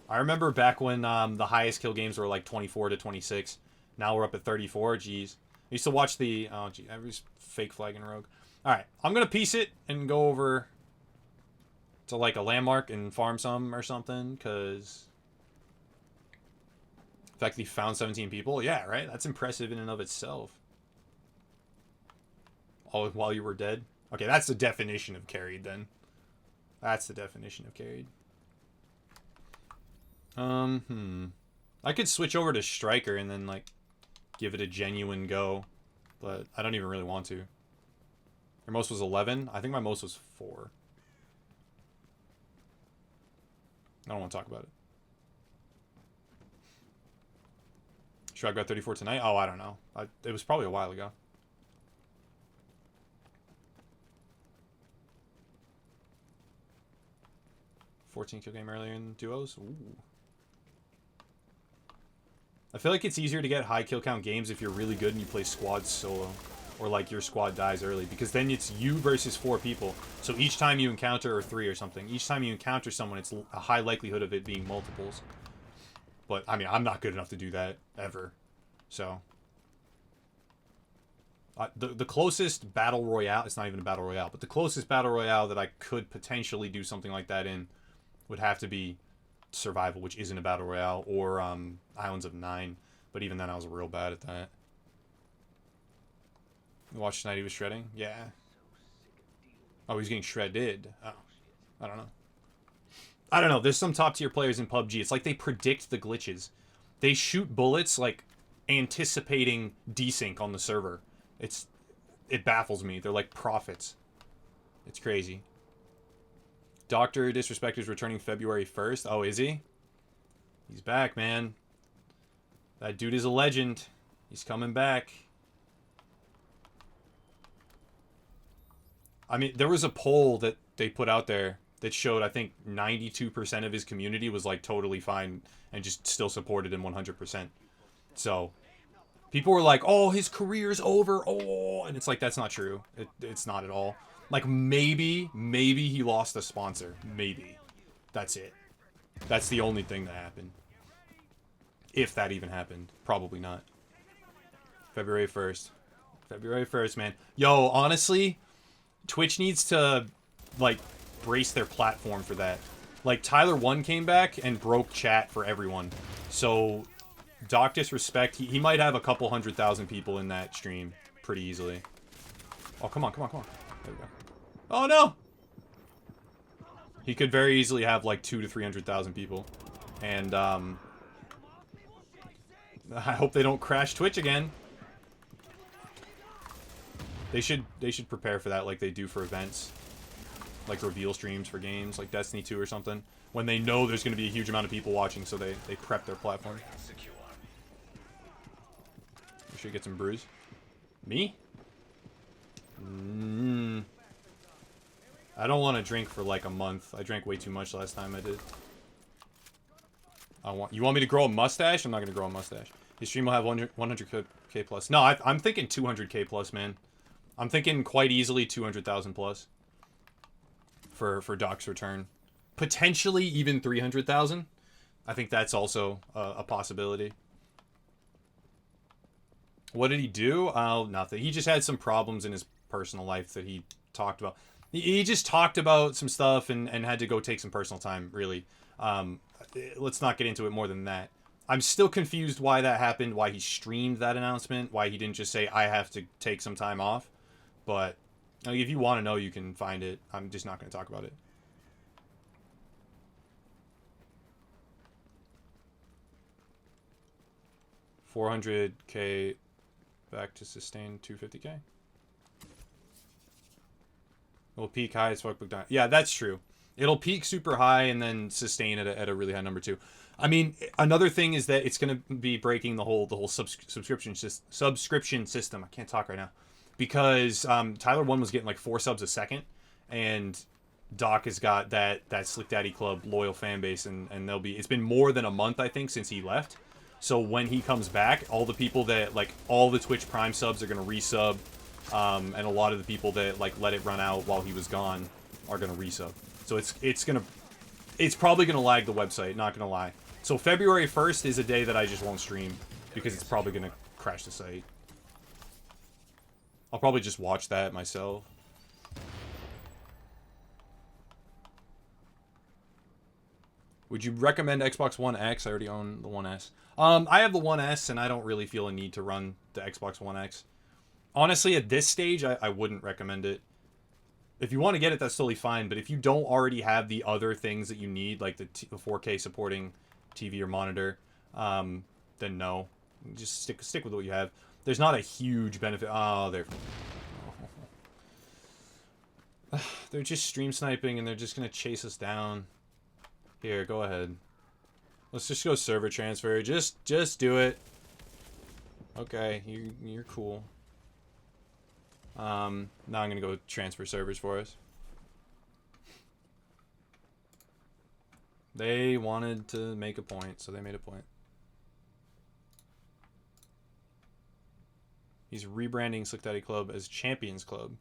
I remember back when the highest kill games were like 24 to 26. Now we're up at 34. Jeez. I used to watch the... Oh, gee. I was fake flagging Rogue. Alright. I'm going to piece it and go over to like a landmark and farm some or something. Because... the fact that he found 17 people. Yeah, right? That's impressive in and of itself. Oh, while you were dead? Okay, that's the definition of carried, then. That's the definition of carried. I could switch over to Striker and then, like, give it a genuine go. But I don't even really want to. Your most was 11? I think my most was 4. I don't want to talk about it. Shrug got 34 tonight? Oh, I don't know. It was probably a while ago. $14 kill game earlier in duos? Ooh. I feel like it's easier to get high kill count games if you're really good and you play squad solo. Or like your squad dies early. Because then it's you versus 4 people. So each time you encounter, or 3 or something, each time you encounter someone, it's a high likelihood of it being multiples. But, I mean, I'm not good enough to do that, ever. So. The closest battle royale, it's not even a battle royale, but the closest battle royale that I could potentially do something like that in would have to be Survival, which isn't a battle royale, or Islands of 9. But even then, I was real bad at that. You watched tonight he was shredding? Yeah. Oh, he's getting shredded. Oh. I don't know. I don't know. There's some top tier players in PUBG. It's like they predict the glitches. They shoot bullets like anticipating desync on the server. It baffles me. They're like prophets. It's crazy. Dr. Disrespect is returning February 1st. Oh, is he? He's back, man. That dude is a legend. He's coming back. I mean, there was a poll that they put out there that showed, I think, 92% of his community was, like, totally fine and just still supported him 100%. So, people were like, oh, his career's over, oh, and it's like, that's not true. It's not at all. Like, maybe he lost a sponsor. Maybe. That's it. That's the only thing that happened. If that even happened. Probably not. February 1st. February 1st, man. Yo, honestly, Twitch needs to, like, brace their platform for that. Like, Tyler 1 came back and broke chat for everyone. So, Doc Disrespect, he might have a couple 100,000 people in that stream pretty easily. Oh, come on, come on, come on. There we go. Oh, no! He could very easily have, like, 200,000 to 300,000 people. And, I hope they don't crash Twitch again. They should prepare for that like they do for events. Like reveal streams for games, like Destiny 2 or something. When they know there's going to be a huge amount of people watching, so they prep their platform. We should get some brews. Me? I don't want to drink for like a month. I drank way too much last time I did. You want me to grow a mustache? I'm not going to grow a mustache. His stream will have 100k plus. No, I'm thinking 200k plus, man. I'm thinking quite easily 200,000 plus for Doc's return. Potentially even 300,000. I think that's also a possibility. What did he do? Oh, nothing. He just had some problems in his personal life that he talked about. He just talked about some stuff and had to go take some personal time, really. Um, let's not get into it more than that. I'm still confused why that happened, why he streamed that announcement, why he didn't just say, I have to take some time off. But like, if you want to know, you can find it. I'm just not going to talk about it. $400K back to sustain 250K. It'll peak high as fuck. Yeah, that's true. It'll peak super high and then sustain at a really high number too. I mean, another thing is that it's going to be breaking the whole subscription system. I can't talk right now because Tyler 1 was getting like 4 subs a second, and Doc has got that Slick Daddy Club loyal fan base, and they'll be. It's been more than a month, I think, since he left. So when he comes back, all the people that like all the Twitch Prime subs are going to resub. And a lot of the people that like let it run out while he was gone are gonna resub. So it's probably gonna lag the website, not gonna lie. So February 1st is a day that I just won't stream because it's probably gonna crash the site. I'll probably just watch that myself. Would you recommend Xbox One X? I already own the One S. I have the One S and I don't really feel a need to run the Xbox One X. Honestly, at this stage, I wouldn't recommend it. If you want to get it, that's totally fine. But if you don't already have the other things that you need, like the 4K supporting TV or monitor, then no. Just stick with what you have. There's not a huge benefit. Oh, they're just stream sniping, and they're just going to chase us down. Here, go ahead. Let's just go server transfer. Just do it. Okay, you're cool. Now I'm gonna go transfer servers for us. They wanted to make a point, so they made a point. He's rebranding Slick Daddy Club as Champions Club.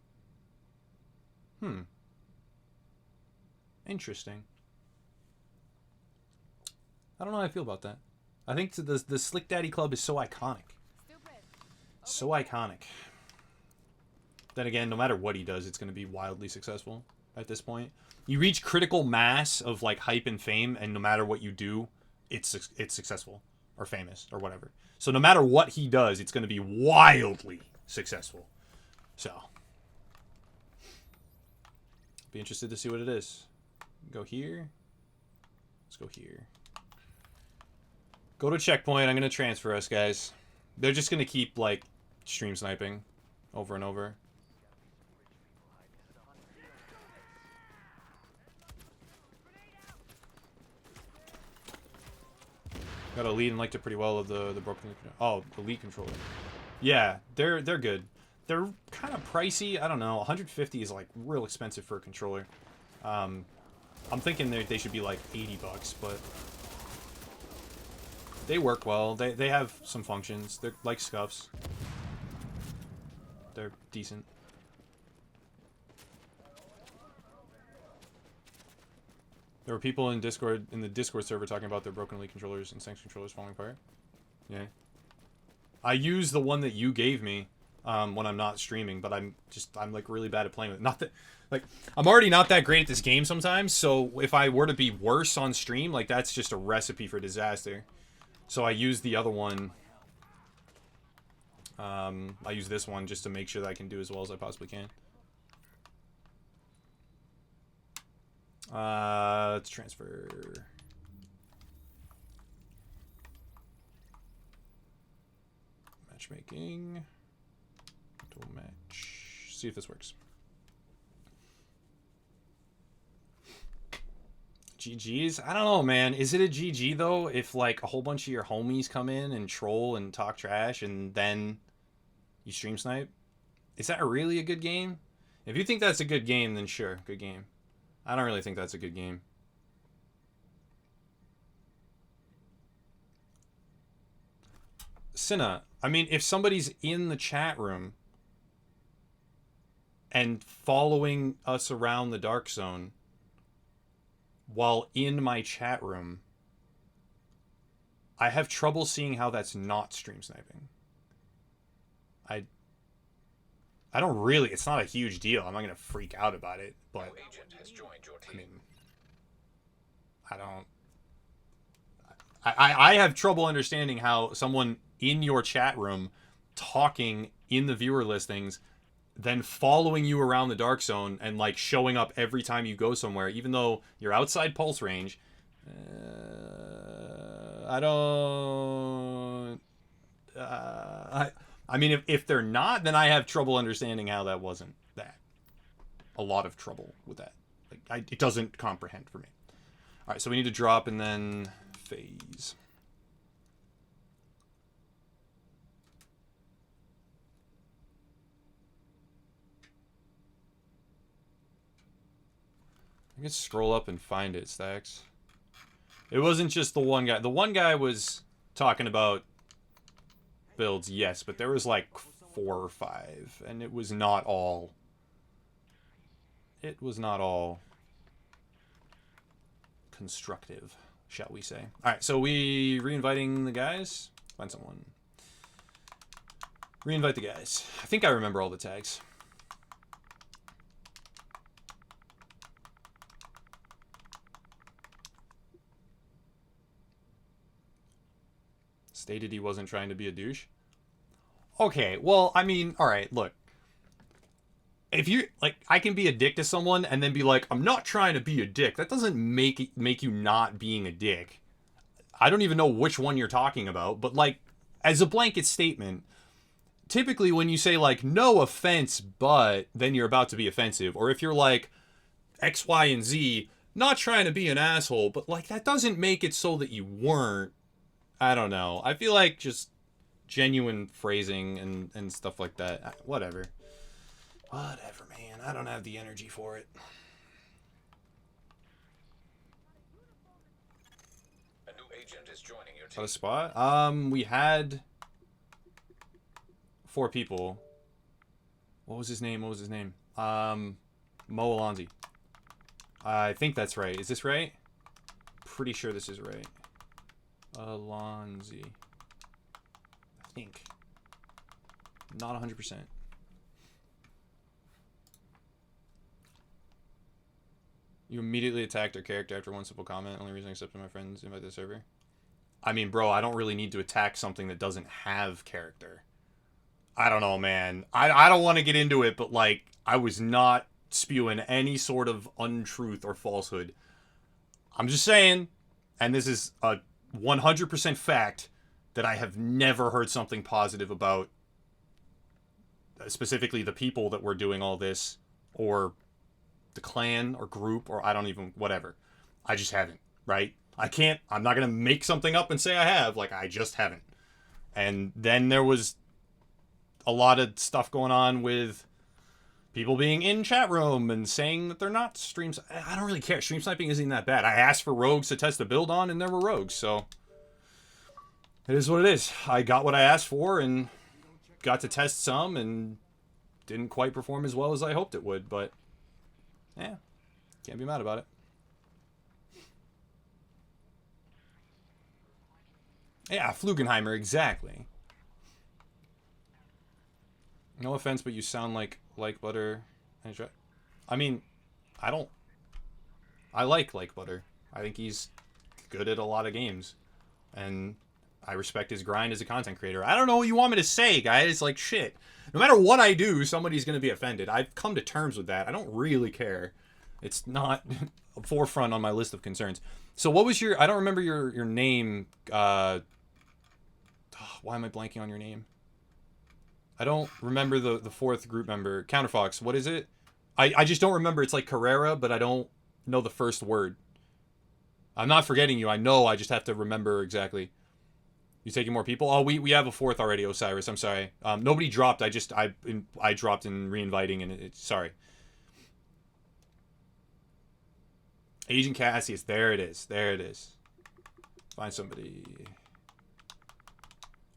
Interesting. I don't know how I feel about that. I think the Slick Daddy Club is so iconic. So iconic. Then again, no matter what he does, it's going to be wildly successful at this point. You reach critical mass of like hype and fame, and no matter what you do, it's successful or famous or whatever. So no matter what he does, it's going to be wildly successful. So, be interested to see what it is. Go here. Let's go here. Go to checkpoint. I'm going to transfer us, guys. They're just going to keep like stream sniping over and over. Got a lead and liked it pretty well of the broken. Oh, the lead controller. Yeah, they're good. They're kind of pricey. I don't know. 150 is like real expensive for a controller. I'm thinking they should be like $80, but they work well. They have some functions. They're like scuffs. They're decent. There were people in the Discord server talking about their broken Elite controllers and Sanction controllers falling apart. Yeah. I use the one that you gave me when I'm not streaming, but I'm like really bad at playing with it. Not that, like, I'm already not that great at this game sometimes, so if I were to be worse on stream, like, that's just a recipe for disaster. So I use the other one. I use this one just to make sure that I can do as well as I possibly can. Let's transfer. Matchmaking. Dual match. See if this works. GG's? I don't know, man. Is it a GG though if like a whole bunch of your homies come in and troll and talk trash and then you stream snipe? Is that really a good game? If you think that's a good game, then sure, good game. I don't really think that's a good game. Cinna, I mean, if somebody's in the chat room and following us around the dark zone while in my chat room, I have trouble seeing how that's not stream sniping. I don't really. It's not a huge deal. I'm not gonna freak out about it. But New agent has joined your I team. mean, I don't. I have trouble understanding how someone in your chat room talking in the viewer listings, then following you around the dark zone and like showing up every time you go somewhere, even though you're outside pulse range. I don't. I mean, if they're not, then I have trouble understanding how that wasn't that. A lot of trouble with that. Like, it doesn't comprehend for me. All right, so we need to drop and then phase. I can scroll up and find it, Stacks. It wasn't just the one guy. The one guy was talking about builds, yes, but there was like 4 or 5, and it was not all. It was not all constructive, shall we say. All right, so we re-inviting the guys. Find someone. Re-invite the guys. I think I remember all the tags. Stated he wasn't trying to be a douche. Okay, well, I mean, all right, look. If you like, I can be a dick to someone and then be like, I'm not trying to be a dick. That doesn't make you not being a dick. I don't even know which one you're talking about, but like, as a blanket statement, typically when you say like, no offense, but then you're about to be offensive, or if you're like X, Y, and Z, not trying to be an asshole, but like that doesn't make it so that you weren't. I don't know. I feel like just genuine phrasing and stuff like that. Whatever. Whatever, man. I don't have the energy for it. A new agent is joining your Got team. a spot? We had 4 people. What was his name? Mo Alonzi. I think that's right. Is this right? Pretty sure this is right. Alonzi. I think. Not 100%. You immediately attacked our character after one simple comment. Only reason I accepted my friends invite the server. I mean, bro, I don't really need to attack something that doesn't have character. I don't know, man. I don't want to get into it, but like, I was not spewing any sort of untruth or falsehood. I'm just saying, and this is a 100% fact, that I have never heard something positive about specifically the people that were doing all this, or the clan or group, or I don't even, whatever. I just haven't, right? I'm not going to make something up and say I have. Like, I just haven't. And then there was a lot of stuff going on with people being in chat room and saying that they're not streams. I don't really care. Stream sniping isn't that bad. I asked for rogues to test the build on, and there were rogues, so it is what it is. I got what I asked for and got to test some and didn't quite perform as well as I hoped it would, but yeah, can't be mad about it. Yeah, Flugenheimer, exactly. No offense, but you sound like Butter. I mean, I don't. I like Butter. I think he's good at a lot of games, and I respect his grind as a content creator. I don't know what you want me to say, guys. Like, shit. No matter what I do, somebody's going to be offended. I've come to terms with that. I don't really care. It's not a forefront on my list of concerns. So what was your... I don't remember your name. Why am I blanking on your name? I don't remember the 4th group member. Counterfox, what is it? I just don't remember. It's like Carrera, but I don't know the first word. I'm not forgetting you. I know. I just have to remember exactly. You taking more people? Oh, we have a 4th already, Osiris. I'm sorry. Nobody dropped. I dropped in re-inviting, and it's sorry. Agent Cassius. There it is. There it is. Find somebody.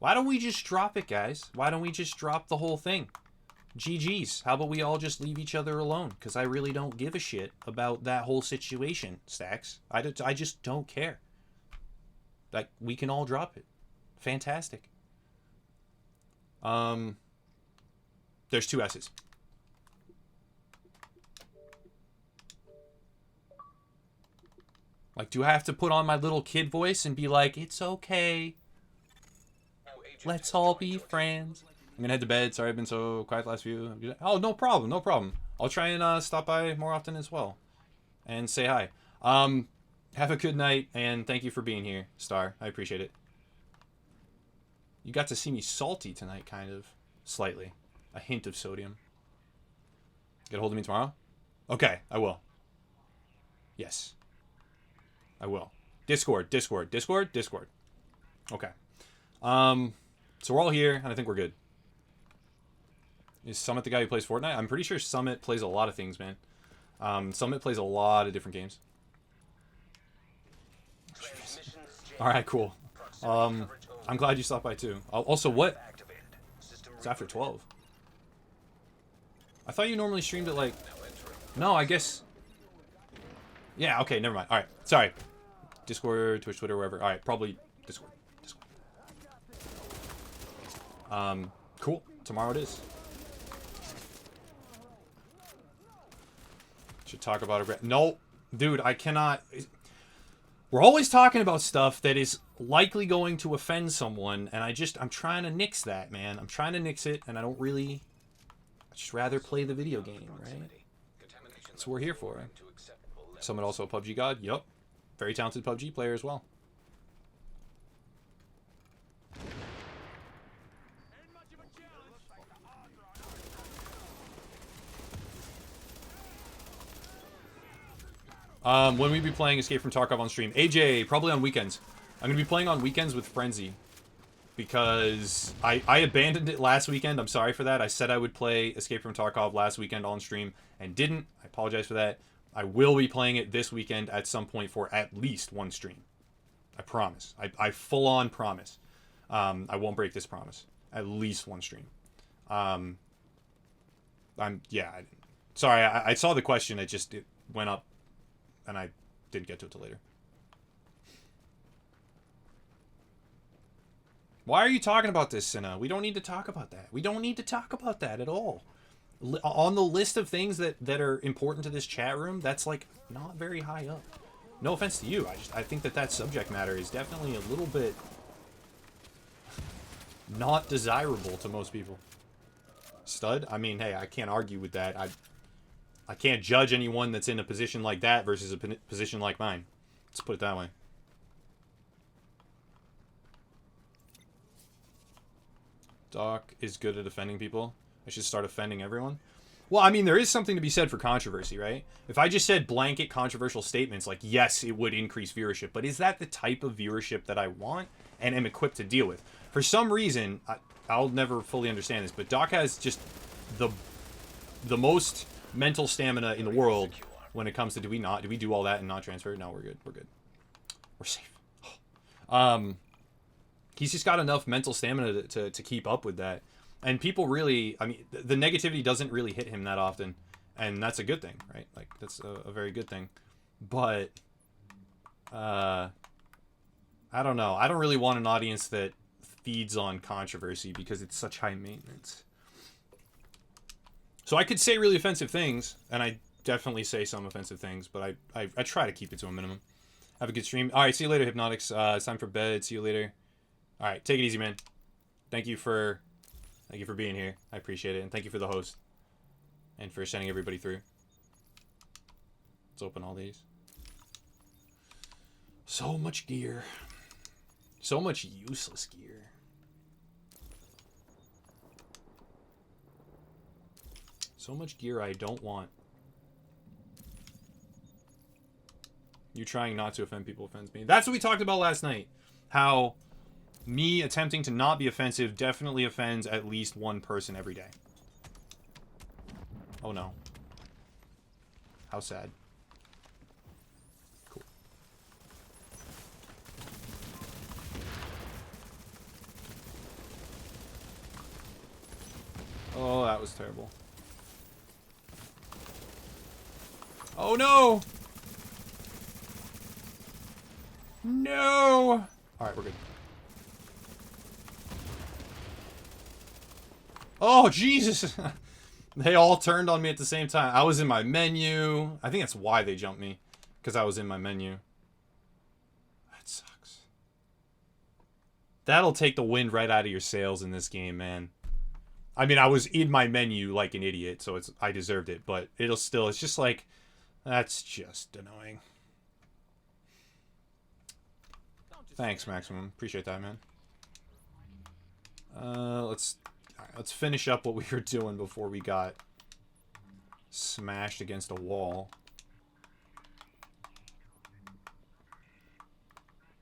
Why don't we just drop it, guys? Why don't we just drop the whole thing? GG's. How about we all just leave each other alone? Because I really don't give a shit about that whole situation, Stacks. I just don't care. Like, we can all drop it. Fantastic. There's 2 S's. Like, do I have to put on my little kid voice and be like, it's okay, let's all be friends? I'm gonna head to bed. Sorry I've been so quiet the last few. Oh, no problem, no problem. I'll try and stop by more often as well. And say hi. Have a good night, and thank you for being here, Star. I appreciate it. You got to see me salty tonight, kind of. Slightly. A hint of sodium. Get a hold of me tomorrow? Okay, I will. Yes. I will. Discord. Okay. So we're all here, and I think we're good. Is Summit the guy who plays Fortnite? I'm pretty sure Summit plays a lot of things, man. Summit plays a lot of different games. Alright, cool. I'm glad you stopped by, too. Also, what? It's after 12. I thought you normally streamed at, like... No, I guess... Yeah, okay, never mind. Alright, sorry. Discord, Twitch, Twitter, wherever. Alright, probably Discord. Cool. Tomorrow it is. Should talk about it. No, dude, I cannot. We're always talking about stuff that is likely going to offend someone, and I'm trying to nix that, man. I'm trying to nix it, and I don't really. I'd just rather play the video game, right? That's what we're here for. Someone also a PUBG god. Yup. Very talented PUBG player as well. When we be playing Escape from Tarkov on stream? AJ, probably on weekends. I'm going to be playing on weekends with Frenzy. Because I abandoned it last weekend. I'm sorry for that. I said I would play Escape from Tarkov last weekend on stream and didn't. I apologize for that. I will be playing it this weekend at some point for at least one stream. I promise. I full-on promise. I won't break this promise. At least one stream. Sorry, I saw the question. It went up. And I didn't get to it till later. Why are you talking about this, Cinna? We don't need to talk about that. We don't need to talk about that at all. On the list of things that are important to this chat room, that's, like, not very high up. No offense to you. I think that subject matter is definitely a little bit not desirable to most people. Stud? I mean, hey, I can't argue with that. I can't judge anyone that's in a position like that versus a position like mine. Let's put it that way. Doc is good at offending people. I should start offending everyone. Well, I mean, there is something to be said for controversy, right? If I just said blanket controversial statements, like, yes, it would increase viewership, but is that the type of viewership that I want and am equipped to deal with? For some reason, I'll never fully understand this, but Doc has just the most mental stamina in the world when it comes to do we do all that and not transfer? No, we're good. We're safe. He's just got enough mental stamina to keep up with that. And people really, I mean, the negativity doesn't really hit him that often. And that's a good thing, right? Like, that's a very good thing. But, I don't know. I don't really want an audience that feeds on controversy because it's such high maintenance. So I could say really offensive things, and I definitely say some offensive things, but I try to keep it to a minimum. Have a good stream. All right, see you later, Hypnotics. It's time for bed. See you later. All right, take it easy, man. Thank you for being here. I appreciate it, and thank you for the host and for sending everybody through. Let's open all these. So much gear. So much useless gear. So much gear I don't want. You trying not to offend people offends me. That's what we talked about last night. How me attempting to not be offensive definitely offends at least one person every day. Oh no. How sad. Cool. Oh, that was terrible. Oh no! No! Alright, we're good. Oh, Jesus! They all turned on me at the same time. I was in my menu. I think that's why they jumped me. Because I was in my menu. That'll take the wind right out of your sails in this game, man. I mean, I was in my menu like an idiot, so I deserved it, but it's just like, that's just annoying. Thanks, Maximum. Appreciate that, man. Let's finish up what we were doing before we got smashed against a wall.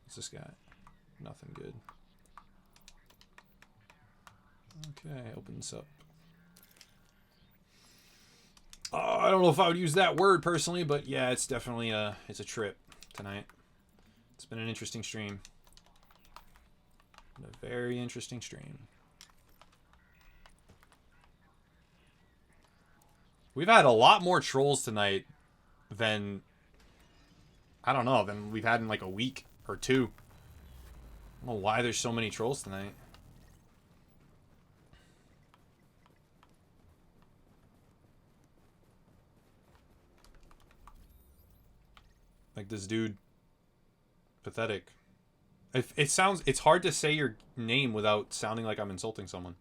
What's this guy? Nothing good. Okay, open this up. I don't know if I would use that word personally, but yeah, it's definitely it's a trip tonight. It's been an interesting stream. A very interesting stream. We've had a lot more trolls tonight than, I don't know, than we've had in like a week or two. I don't know why there's so many trolls tonight. Like this dude, pathetic. It's hard to say your name without sounding like I'm insulting someone.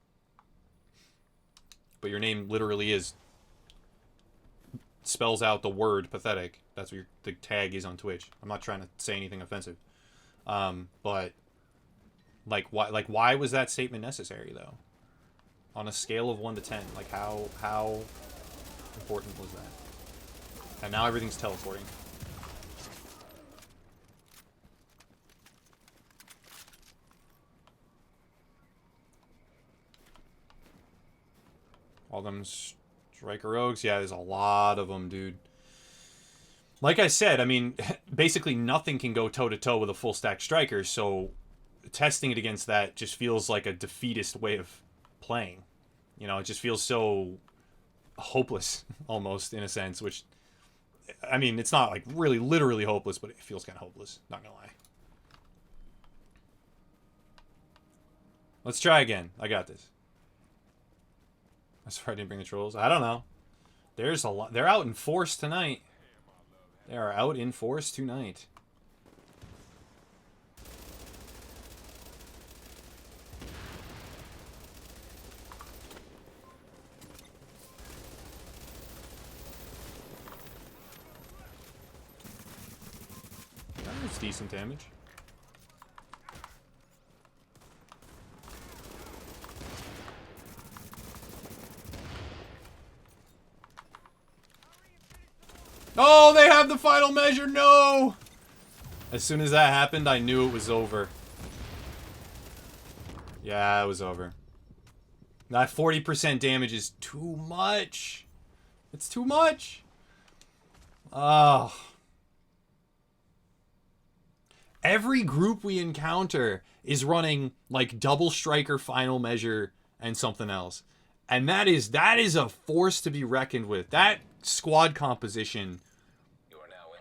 But your name literally spells out the word pathetic. That's what the tag is on Twitch. I'm not trying to say anything offensive. But why was that statement necessary though? On a scale of 1 to 10, like how important was that? And now everything's teleporting. All them striker rogues. Yeah, there's a lot of them, dude. Like I said, I mean, basically nothing can go toe-to-toe with a full stack striker, so testing it against that just feels like a defeatist way of playing. You know, it just feels so hopeless, almost, in a sense, which, I mean, it's not like really literally hopeless, but it feels kind of hopeless, not gonna lie. Let's try again. I got this. That's why I didn't bring the trolls. I don't know. There's a lot. They're out in force tonight. They are out in force tonight. That's decent damage. Oh, they have the final measure. No! As soon as that happened, I knew it was over. Yeah, it was over. That 40% damage is too much. It's too much. Oh. Every group we encounter is running like double striker final measure and something else. And that is a force to be reckoned with. That squad composition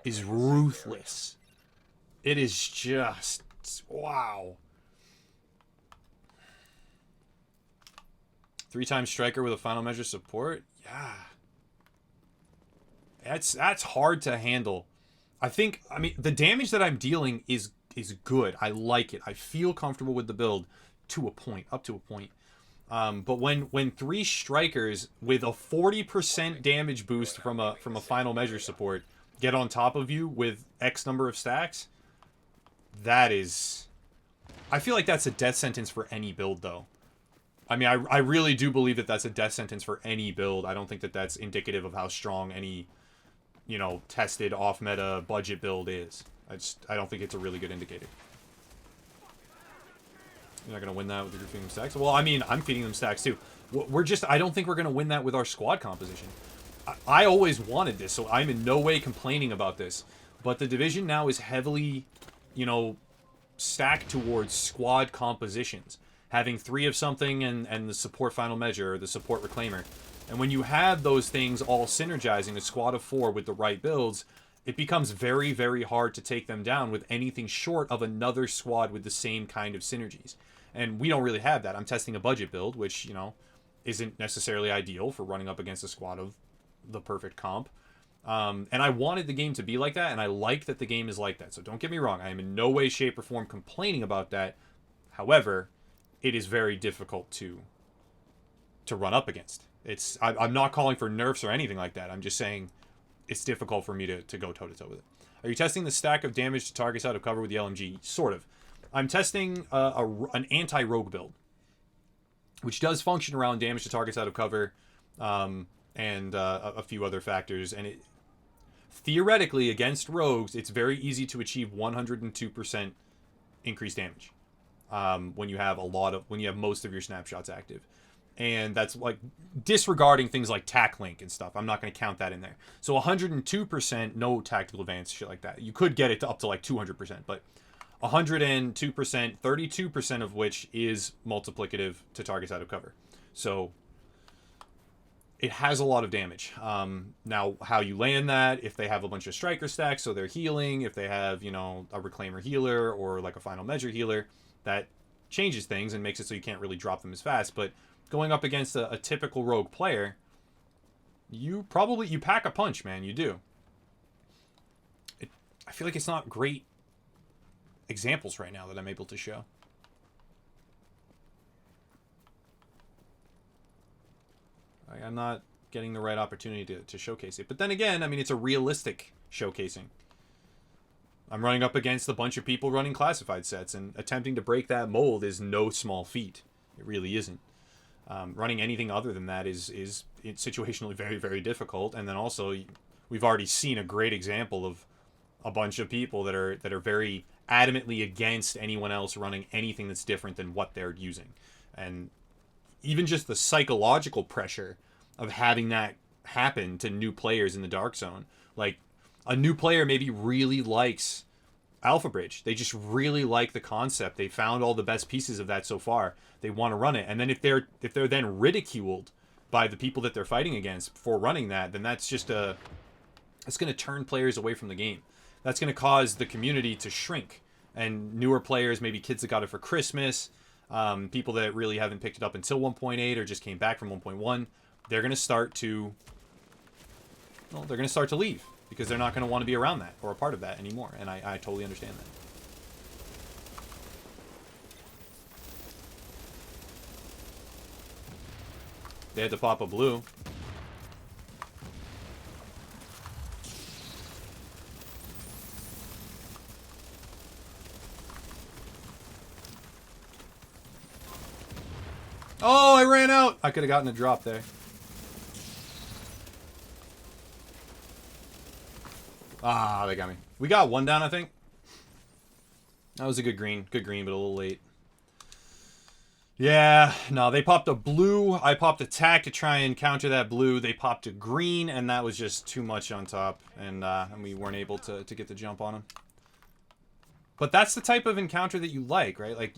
is ruthless. It is just wow. 3-time striker with a final measure support? Yeah. That's hard to handle. I mean, the damage that I'm dealing is good. I like it. I feel comfortable with the build to a point, up to a point. But when 3 strikers with a 40% damage boost from a final measure support get on top of you with X number of stacks, that is, I feel like that's a death sentence for any build, though. I mean, I really do believe that that's a death sentence for any build. I don't think that that's indicative of how strong any, you know, tested off-meta budget build is. I don't think it's a really good indicator. You're not going to win that with your feeding them stacks? Well, I mean, I'm feeding them stacks, too. I don't think we're going to win that with our squad composition. I always wanted this, so I'm in no way complaining about this. But the division now is heavily, you know, stacked towards squad compositions. Having 3 of something and the support final measure, or the support reclaimer. And when you have those things all synergizing, a squad of 4 with the right builds, it becomes very, very hard to take them down with anything short of another squad with the same kind of synergies. And we don't really have that. I'm testing a budget build, which, you know, isn't necessarily ideal for running up against a squad of the perfect comp. And I wanted the game to be like that, and I like that the game is like that. So don't get me wrong. I am in no way, shape, or form complaining about that. However, it is very difficult to run up against. I'm not calling for nerfs or anything like that. I'm just saying it's difficult for me to go toe-to-toe with it. Are you testing the stack of damage to targets out of cover with the LMG? Sort of. I'm testing an anti-rogue build, which does function around damage to targets out of cover, and a few other factors. And it theoretically, against rogues, it's very easy to achieve 102% increased damage when you have most of your snapshots active. And that's like disregarding things like tack link and stuff. I'm not going to count that in there. So 102%, no tactical advance, shit like that. You could get it to up to like 200%, but 102%, 32% of which is multiplicative to targets out of cover. So it has a lot of damage. Now, how you land that, if they have a bunch of striker stacks, so they're healing, if they have, you know, a reclaimer healer or like a final measure healer, that changes things and makes it so you can't really drop them as fast. But going up against a typical rogue player, you pack a punch, man. You do. I feel like it's not great examples right now that I'm able to show. I'm not getting the right opportunity to showcase it. But then again, I mean, it's a realistic showcasing. I'm running up against a bunch of people running classified sets, and attempting to break that mold is no small feat. It really isn't. Running anything other than that is situationally very, very difficult. And then also, we've already seen a great example of a bunch of people that are very adamantly against anyone else running anything that's different than what they're using. And even just the psychological pressure of having that happen to new players in the Dark Zone. Like, a new player maybe really likes Alpha Bridge. They just really like the concept. They found all the best pieces of that so far. They want to run it. And then if they're then ridiculed by the people that they're fighting against for running that, then that's just it's going to turn players away from the game. That's going to cause the community to shrink. And newer players, maybe kids that got it for Christmas, people that really haven't picked it up until 1.8 or just came back from 1.1, they're going to start to leave because they're not going to want to be around that or a part of that anymore. And I totally understand that. They had to pop a blue. Oh, I ran out. I could have gotten a drop there. Ah, they got me. We got one down, I think. That was a good green. Good green, but a little late. Yeah, no, they popped a blue. I popped attack to try and counter that blue. They popped a green, and that was just too much on top. And we weren't able to get the jump on him. But that's the type of encounter that you like, right? Like,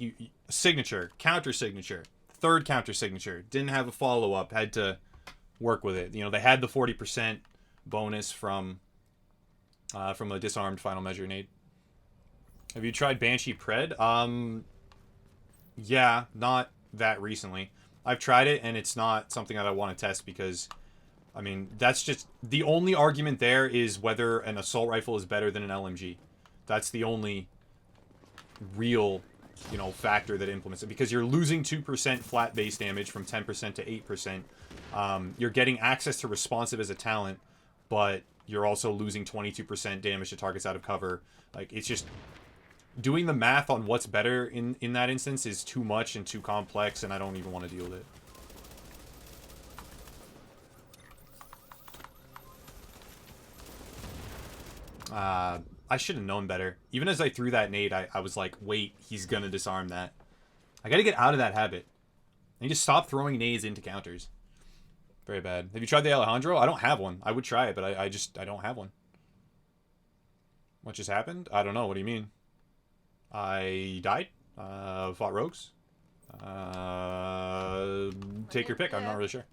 signature, counter signature, third counter signature. Didn't have a follow-up. Had to work with it. You know, they had the 40% bonus from a disarmed final measure nade. Have you tried Banshee Pred? Yeah, not that recently. I've tried it, and it's not something that I want to test because, I mean, that's just... The only argument there is whether an assault rifle is better than an LMG. That's the only real, you know, factor that implements it. Because you're losing 2% flat base damage from 10% to 8%. You're getting access to responsive as a talent, but you're also losing 22% damage to targets out of cover. Like, it's just... Doing the math on what's better in that instance is too much and too complex, and I don't even want to deal with it. I should have known better. Even as I threw that nade, I was like, wait, he's gonna disarm that. I gotta get out of that habit. I need to stop throwing nades into counters. Very bad. Have you tried the Alejandro? I don't have one. I would try it, but I don't have one. What just happened? I don't know. What do you mean? I died. Fought rogues. Take your pick. I'm not really sure.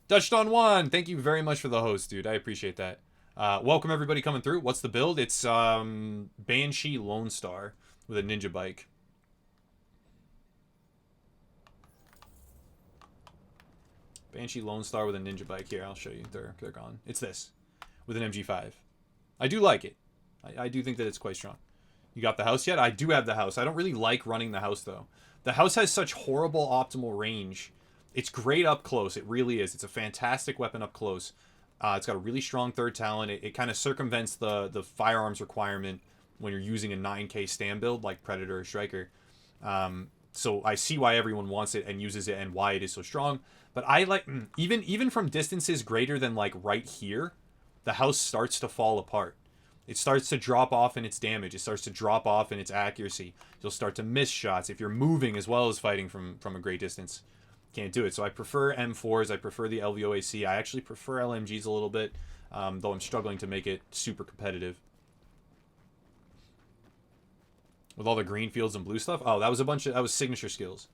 Dutched on one. Thank you very much for the host, dude. I appreciate that. Welcome everybody coming through. What's the build? It's Banshee Lone Star with a ninja bike. Banshee Lone Star with a ninja bike. Here, I'll show you. They're gone. It's this with an MG5. I do like it. I do think that it's quite strong. You got the house yet? I do have the house. I don't really like running the house, though. The house has such horrible optimal range. It's great up close. It really is. It's a fantastic weapon up close. It's got a really strong third talent. It kind of circumvents the firearms requirement when you're using a 9K stand build like Predator or Striker. So I see why everyone wants it and uses it and why it is so strong. But I like even from distances greater than like right here, the house starts to fall apart. It starts to drop off in its damage. It starts to drop off in its accuracy. You'll start to miss shots if you're moving as well as fighting from a great distance. Can't do it. So I prefer M4s. I prefer the LVOAC. I actually prefer LMGs a little bit, though I'm struggling to make it super competitive. With all the green fields and blue stuff? Oh, that was signature skills.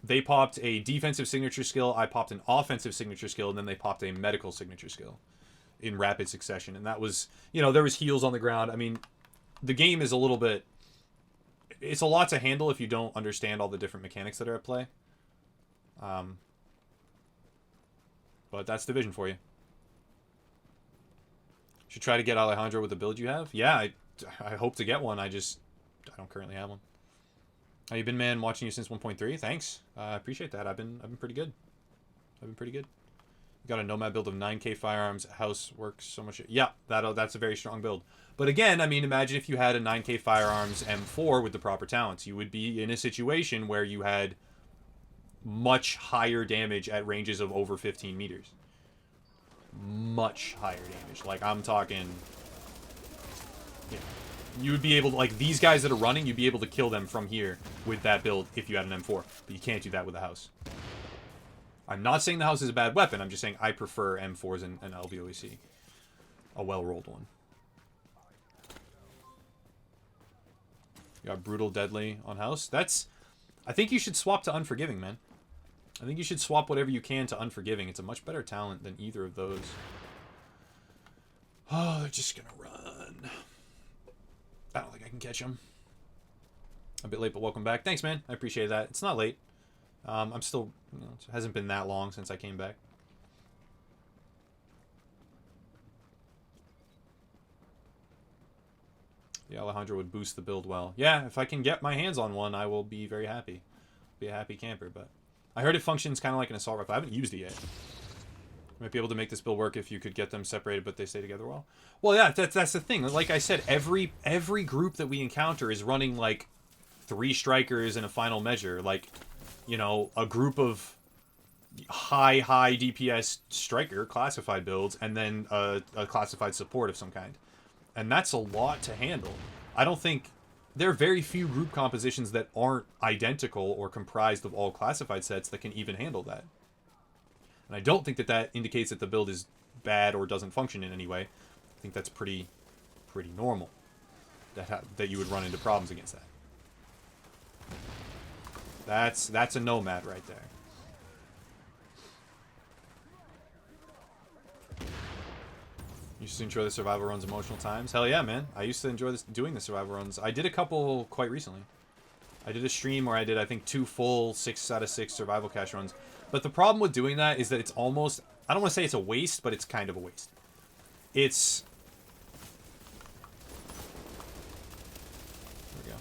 They popped a defensive signature skill. I popped an offensive signature skill, and then they popped a medical signature skill in rapid succession. And that was, there was heals on the ground. I mean, the game is a little bit... It's a lot to handle if you don't understand all the different mechanics that are at play. But that's Division for you. Should try to get Alejandro with the build you have. Yeah, I hope to get one. I don't currently have one. How you been, man? Watching you since 1.3. Thanks. I appreciate that. I've been pretty good. Got a Nomad build of 9K firearms. House works so much. Yeah, that's a very strong build. But again, I mean, imagine if you had a 9K firearms M4 with the proper talents. You would be in a situation where you had much higher damage at ranges of over 15 meters. Much higher damage. Like, I'm talking... You would be able to, like, these guys that are running, you'd be able to kill them from here with that build if you had an M4. But you can't do that with a house. I'm not saying the house is a bad weapon. I'm just saying I prefer M4s and LVOAC. A well-rolled one. You got Brutal Deadly on house. I think you should swap to Unforgiving, man. I think you should swap whatever you can to Unforgiving. It's a much better talent than either of those. Oh, they're just gonna run. I don't think I can catch them. A bit late, but welcome back. Thanks, man. I appreciate that. It's not late. I'm still, it hasn't been that long since I came back. Yeah, Alejandro would boost the build well. Yeah, if I can get my hands on one, I will be very happy. Be a happy camper, but... I heard it functions kind of like an assault rifle. I haven't used it yet. Might be able to make this build work if you could get them separated, but they stay together well. Well, yeah, that's the thing. Like I said, every group that we encounter is running, like, 3 strikers in a final measure. Like, a group of high DPS striker classified builds, and then a classified support of some kind. And that's a lot to handle. I don't think... There are very few group compositions that aren't identical or comprised of all classified sets that can even handle that. And I don't think that indicates that the build is bad or doesn't function in any way. I think that's pretty normal. That you would run into problems against that. That's a Nomad right there. You used to enjoy the survival runs emotional times? Hell yeah, man. I used to enjoy doing the survival runs. I did a couple quite recently. I did a stream where I did, I think, 2 full 6 out of 6 survival cache runs. But the problem with doing that is that it's almost... I don't want to say it's a waste, but it's kind of a waste. It's... There we go.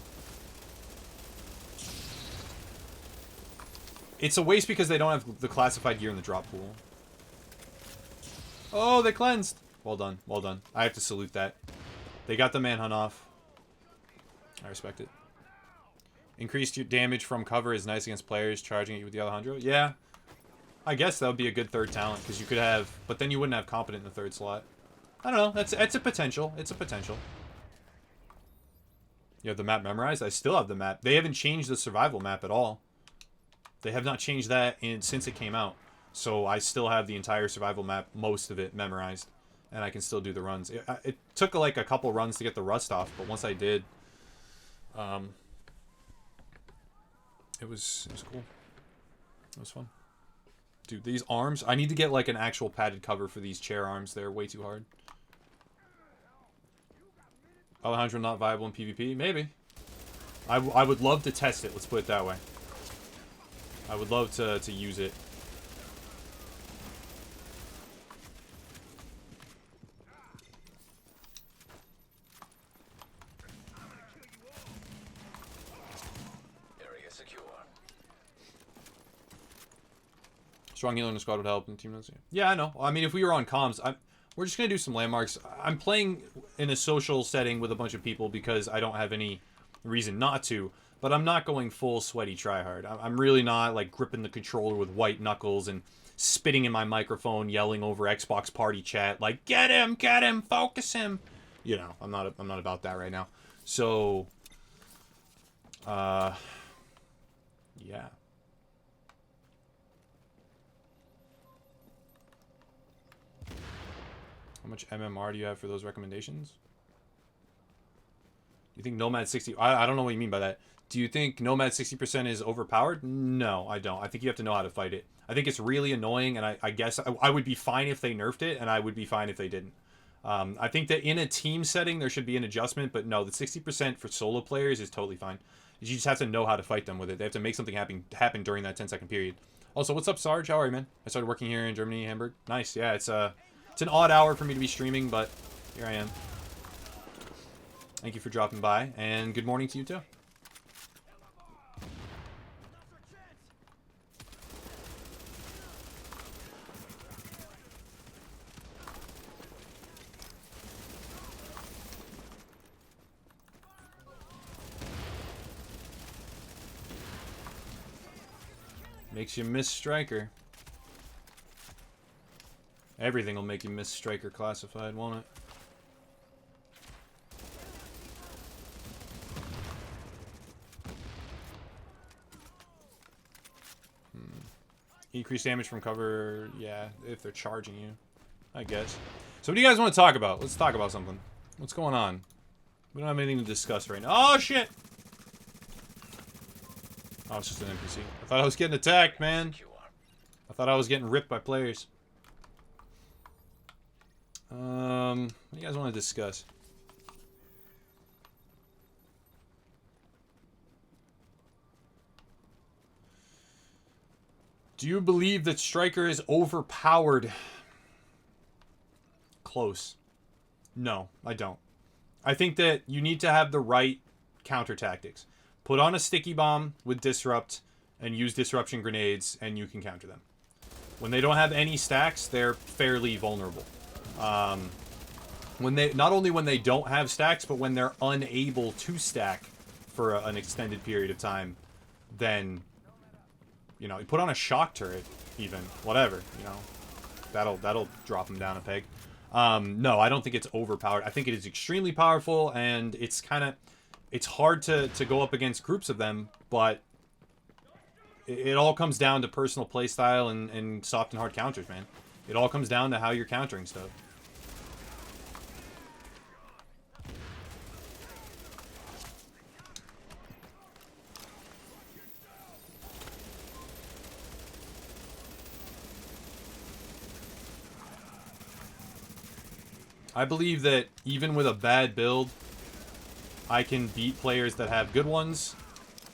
It's a waste because they don't have the classified gear in the drop pool. Oh, they cleansed! Well done, well done. I have to salute that. They got the manhunt off. I respect it. Increased your damage from cover is nice against players charging at you with the Alejandro. Yeah. I guess that would be a good third talent, because you could have... But then you wouldn't have competent in the third slot. I don't know. It's a potential. It's a potential. You have the map memorized? I still have the map. They haven't changed the survival map at all. They have not changed that since it came out. So I still have the entire survival map, most of it, memorized. And I can still do the runs. It took like a couple runs to get the rust off, but once I did, it was cool. It was fun. Dude, these arms, I need to get like an actual padded cover for these chair arms. They're way too hard. Alejandro not viable in PvP? Maybe. I would love to test it, let's put it that way. I would love to use it. Strong healer in the squad would help. And team knows. Yeah, I know. I mean, if we were on comms, we're just gonna do some landmarks. I'm playing in a social setting with a bunch of people because I don't have any reason not to. But I'm not going full sweaty tryhard. I'm really not like gripping the controller with white knuckles and spitting in my microphone, yelling over Xbox party chat like get him, focus him. You know, I'm not about that right now. So, yeah. How much MMR do you have for those recommendations? Do you think Nomad 60... I don't know what you mean by that. Do you think Nomad 60% is overpowered? No, I don't. I think you have to know how to fight it. I think it's really annoying, and I guess I would be fine if they nerfed it, and I would be fine if they didn't. I think that in a team setting, there should be an adjustment, but no, the 60% for solo players is totally fine. You just have to know how to fight them with it. They have to make something happen during that 10-second period. Also, what's up, Sarge? How are you, man? I started working here in Germany, Hamburg. Nice. Yeah, it's an odd hour for me to be streaming, but here I am. Thank you for dropping by, and good morning to you, too. Makes you miss Striker. Everything will make you miss Striker Classified, won't it? Increased damage from cover, yeah, if they're charging you, I guess. So what do you guys want to talk about? Let's talk about something. What's going on? We don't have anything to discuss right now. Oh, shit! Oh, it's just an NPC. I thought I was getting attacked, man. I thought I was getting ripped by players. What do you guys want to discuss? Do you believe that Striker is overpowered? Close. No, I don't. I think that you need to have the right counter tactics. Put on a sticky bomb with disrupt and use disruption grenades and you can counter them. When they don't have any stacks, they're fairly vulnerable. Not only when they don't have stacks, but when they're unable to stack for an extended period of time, then, you know, you put on a shock turret, even, whatever, you know, that'll drop them down a peg. No, I don't think it's overpowered. I think it is extremely powerful, and it's hard to go up against groups of them, but it all comes down to personal playstyle and soft and hard counters, man. It all comes down to how you're countering stuff. I believe that even with a bad build, I can beat players that have good ones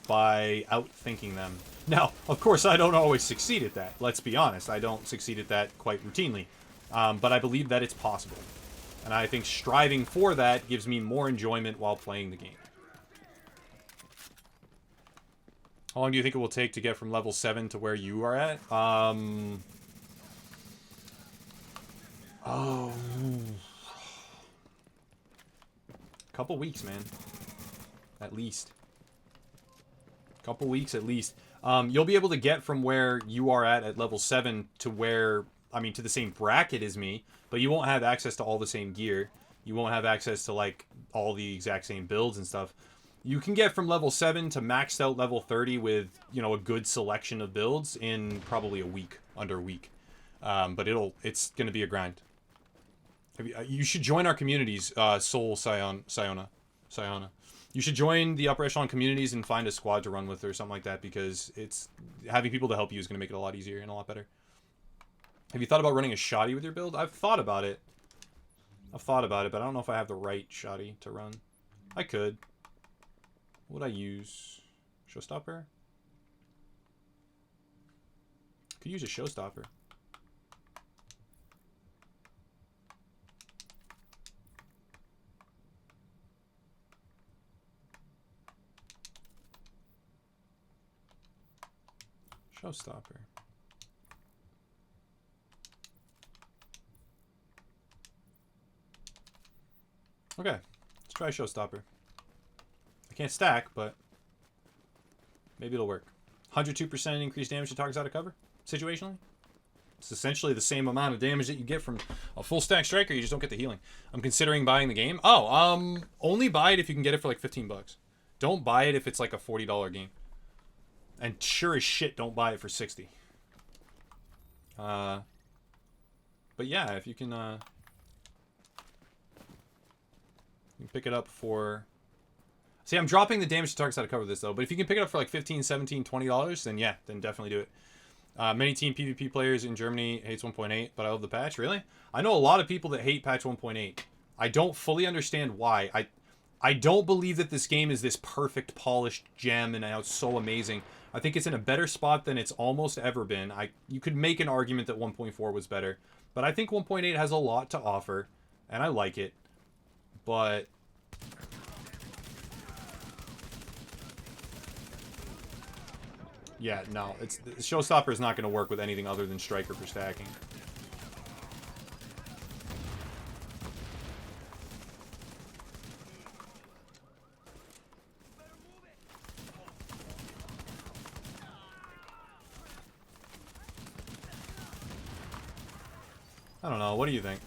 by outthinking them. Now, of course, I don't always succeed at that. Let's be honest. I don't succeed at that quite routinely. But I believe that it's possible. And I think striving for that gives me more enjoyment while playing the game. How long do you think it will take to get from level 7 to where you are at? Oh... Couple weeks, man. At least. Couple weeks at least. You'll be able to get from where you are at level 7 to where, I mean, to the same bracket as me, but you won't have access to all the same gear. You won't have access to, like, all the exact same builds and stuff. You can get from level 7 to maxed out level 30 with, you know, a good selection of builds in probably a week, under a week. But it's going to be a grind. You should join our communities, Soul Sayona. You should join the upper echelon communities and find a squad to run with or something like that, because having people to help you is going to make it a lot easier and a lot better. Have you thought about running a shoddy with your build? I've thought about it. But I don't know if I have the right shoddy to run. I could. What would I use? Showstopper? Could use a showstopper. Showstopper. Okay, let's try Showstopper. I can't stack, but maybe it'll work. 102% increased damage to targets out of cover, situationally. It's essentially the same amount of damage that you get from a full stack striker. You just don't get the healing. I'm considering buying the game. Oh, only buy it if you can get it for like 15 bucks. Don't buy it if it's like a $40 game. And sure as shit, don't buy it for 60. But yeah, if you can pick it up for... See, I'm dropping the damage to targets out of cover this, though. But if you can pick it up for like $15, $17, $20, then yeah, then definitely do it. Many team PvP players in Germany hates 1.8, but I love the patch. Really? I know a lot of people that hate patch 1.8. I don't fully understand why. I don't believe that this game is this perfect, polished gem and how it's so amazing. I think it's in a better spot than it's almost ever been. You could make an argument that 1.4 was better, but I think 1.8 has a lot to offer, and I like it. But... yeah, no, Showstopper is not going to work with anything other than Striker for stacking. I don't know. What do you think?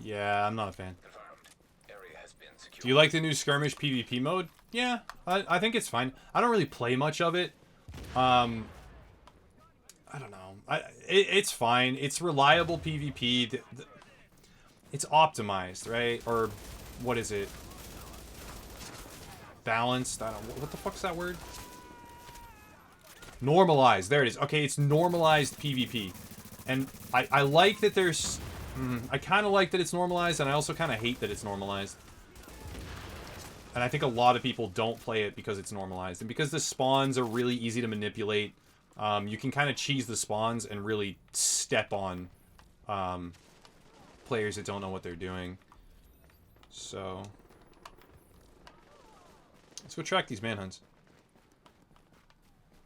Yeah, I'm not a fan. Do you like the new skirmish PvP mode? Yeah, I think it's fine. I don't really play much of it. I don't know. It's fine. It's reliable PvP. It's optimized, right? Or what is it? Balanced? I don't know. What the fuck's that word? Normalized. There it is. Okay, it's normalized PvP. And I like that there's... I kind of like that it's normalized, and I also kind of hate that it's normalized. And I think a lot of people don't play it because it's normalized. And because the spawns are really easy to manipulate, you can kind of cheese the spawns and really step on players that don't know what they're doing. So... let's go track these manhunts.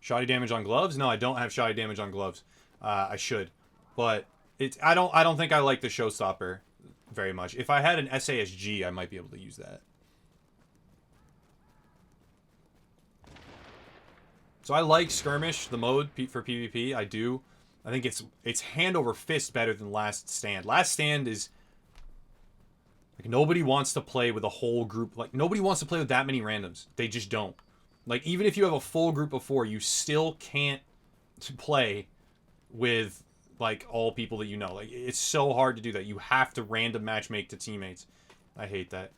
Shoddy damage on gloves? No, I don't have shoddy damage on gloves. I should. But... I don't think I like the Showstopper very much. If I had an SASG, I might be able to use that. So I like Skirmish, the mode for PvP. I do. I think it's hand over fist better than Last Stand. Last Stand is... like, nobody wants to play with a whole group. Like, nobody wants to play with that many randoms. They just don't. Like, even if you have a full group of 4, you still can't play with... like, all people that you know. Like, it's so hard to do that. You have to random matchmake to teammates. I hate that.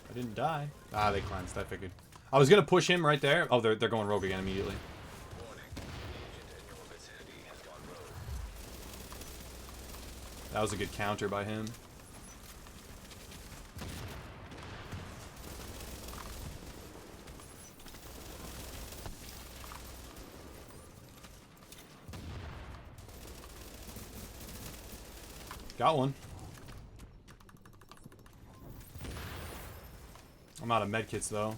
I didn't die. Ah, they cleansed. I figured. I was gonna push him right there. Oh, they're going rogue again immediately. That was a good counter by him. Got one. I'm out of medkits though.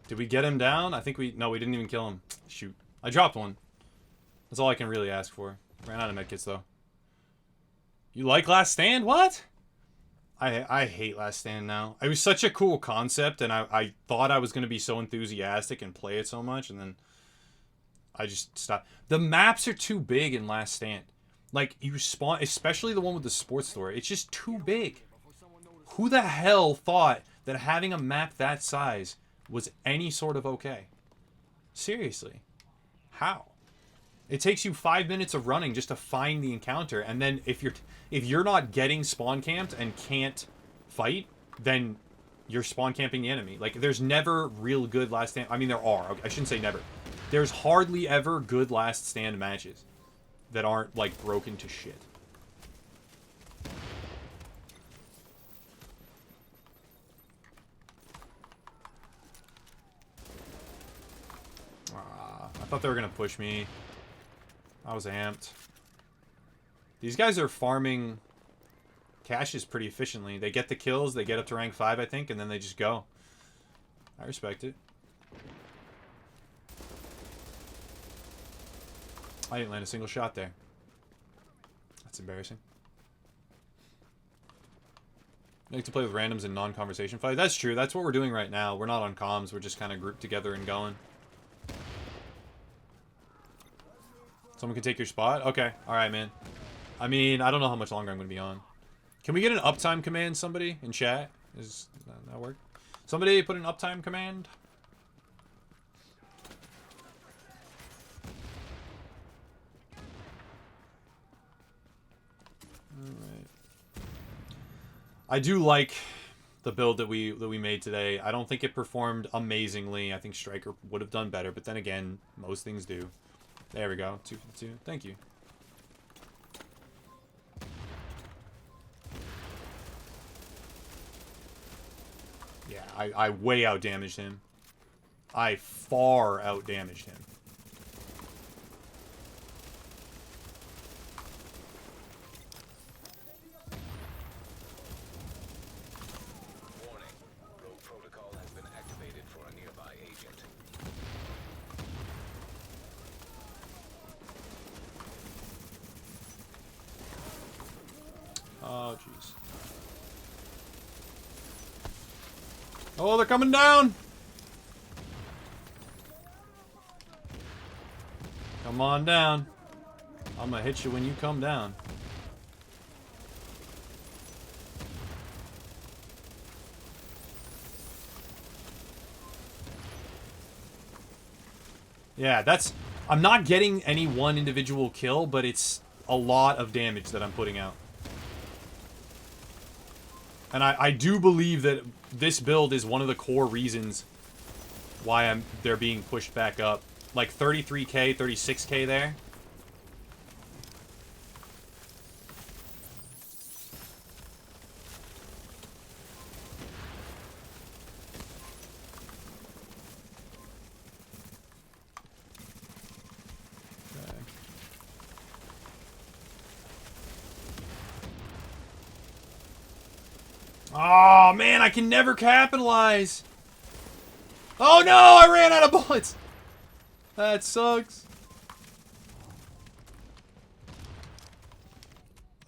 Did we get him down? I think we... no, we didn't even kill him. Shoot. I dropped one. That's all I can really ask for. Ran out of medkits though. You like Last Stand? What? I hate Last Stand now. It was such a cool concept, and I thought I was going to be so enthusiastic and play it so much, and then I just stopped. The maps are too big in Last Stand. Like, you spawn, especially the one with the sports store, it's just too big. Who the hell thought that having a map that size was any sort of okay? Seriously. How? It takes you 5 minutes of running just to find the encounter, and then if you're not getting spawn camped and can't fight, then you're spawn camping the enemy. Like, there's never real good Last Stand. I mean, there are. I shouldn't say never. There's hardly ever good Last Stand matches that aren't, like, broken to shit. I thought they were going to push me. I was amped. These guys are farming caches pretty efficiently. They get the kills, they get up to rank 5, I think, and then they just go. I respect it. I didn't land a single shot there. That's embarrassing. I like to play with randoms in non-conversation fights. That's true. That's what we're doing right now. We're not on comms. We're just kind of grouped together and going. Someone can take your spot? Okay. Alright, man. I mean, I don't know how much longer I'm going to be on. Can we get an uptime command, somebody, in chat? Does that work? Somebody put an uptime command? Alright. I do like the build that we made today. I don't think it performed amazingly. I think Striker would have done better, but then again, most things do. There we go. 2 for 2. Thank you. Yeah, I way out-damaged him. I far out-damaged him. Warning. Rogue protocol has been activated for a nearby agent. Oh, jeez. Oh, they're coming down! Come on down. I'm gonna hit you when you come down. Yeah, that's... I'm not getting any one individual kill, but it's a lot of damage that I'm putting out. And I do believe that this build is one of the core reasons why they're being pushed back up. Like 33k, 36k there. Oh, man, I can never capitalize. Oh, no, I ran out of bullets. That sucks.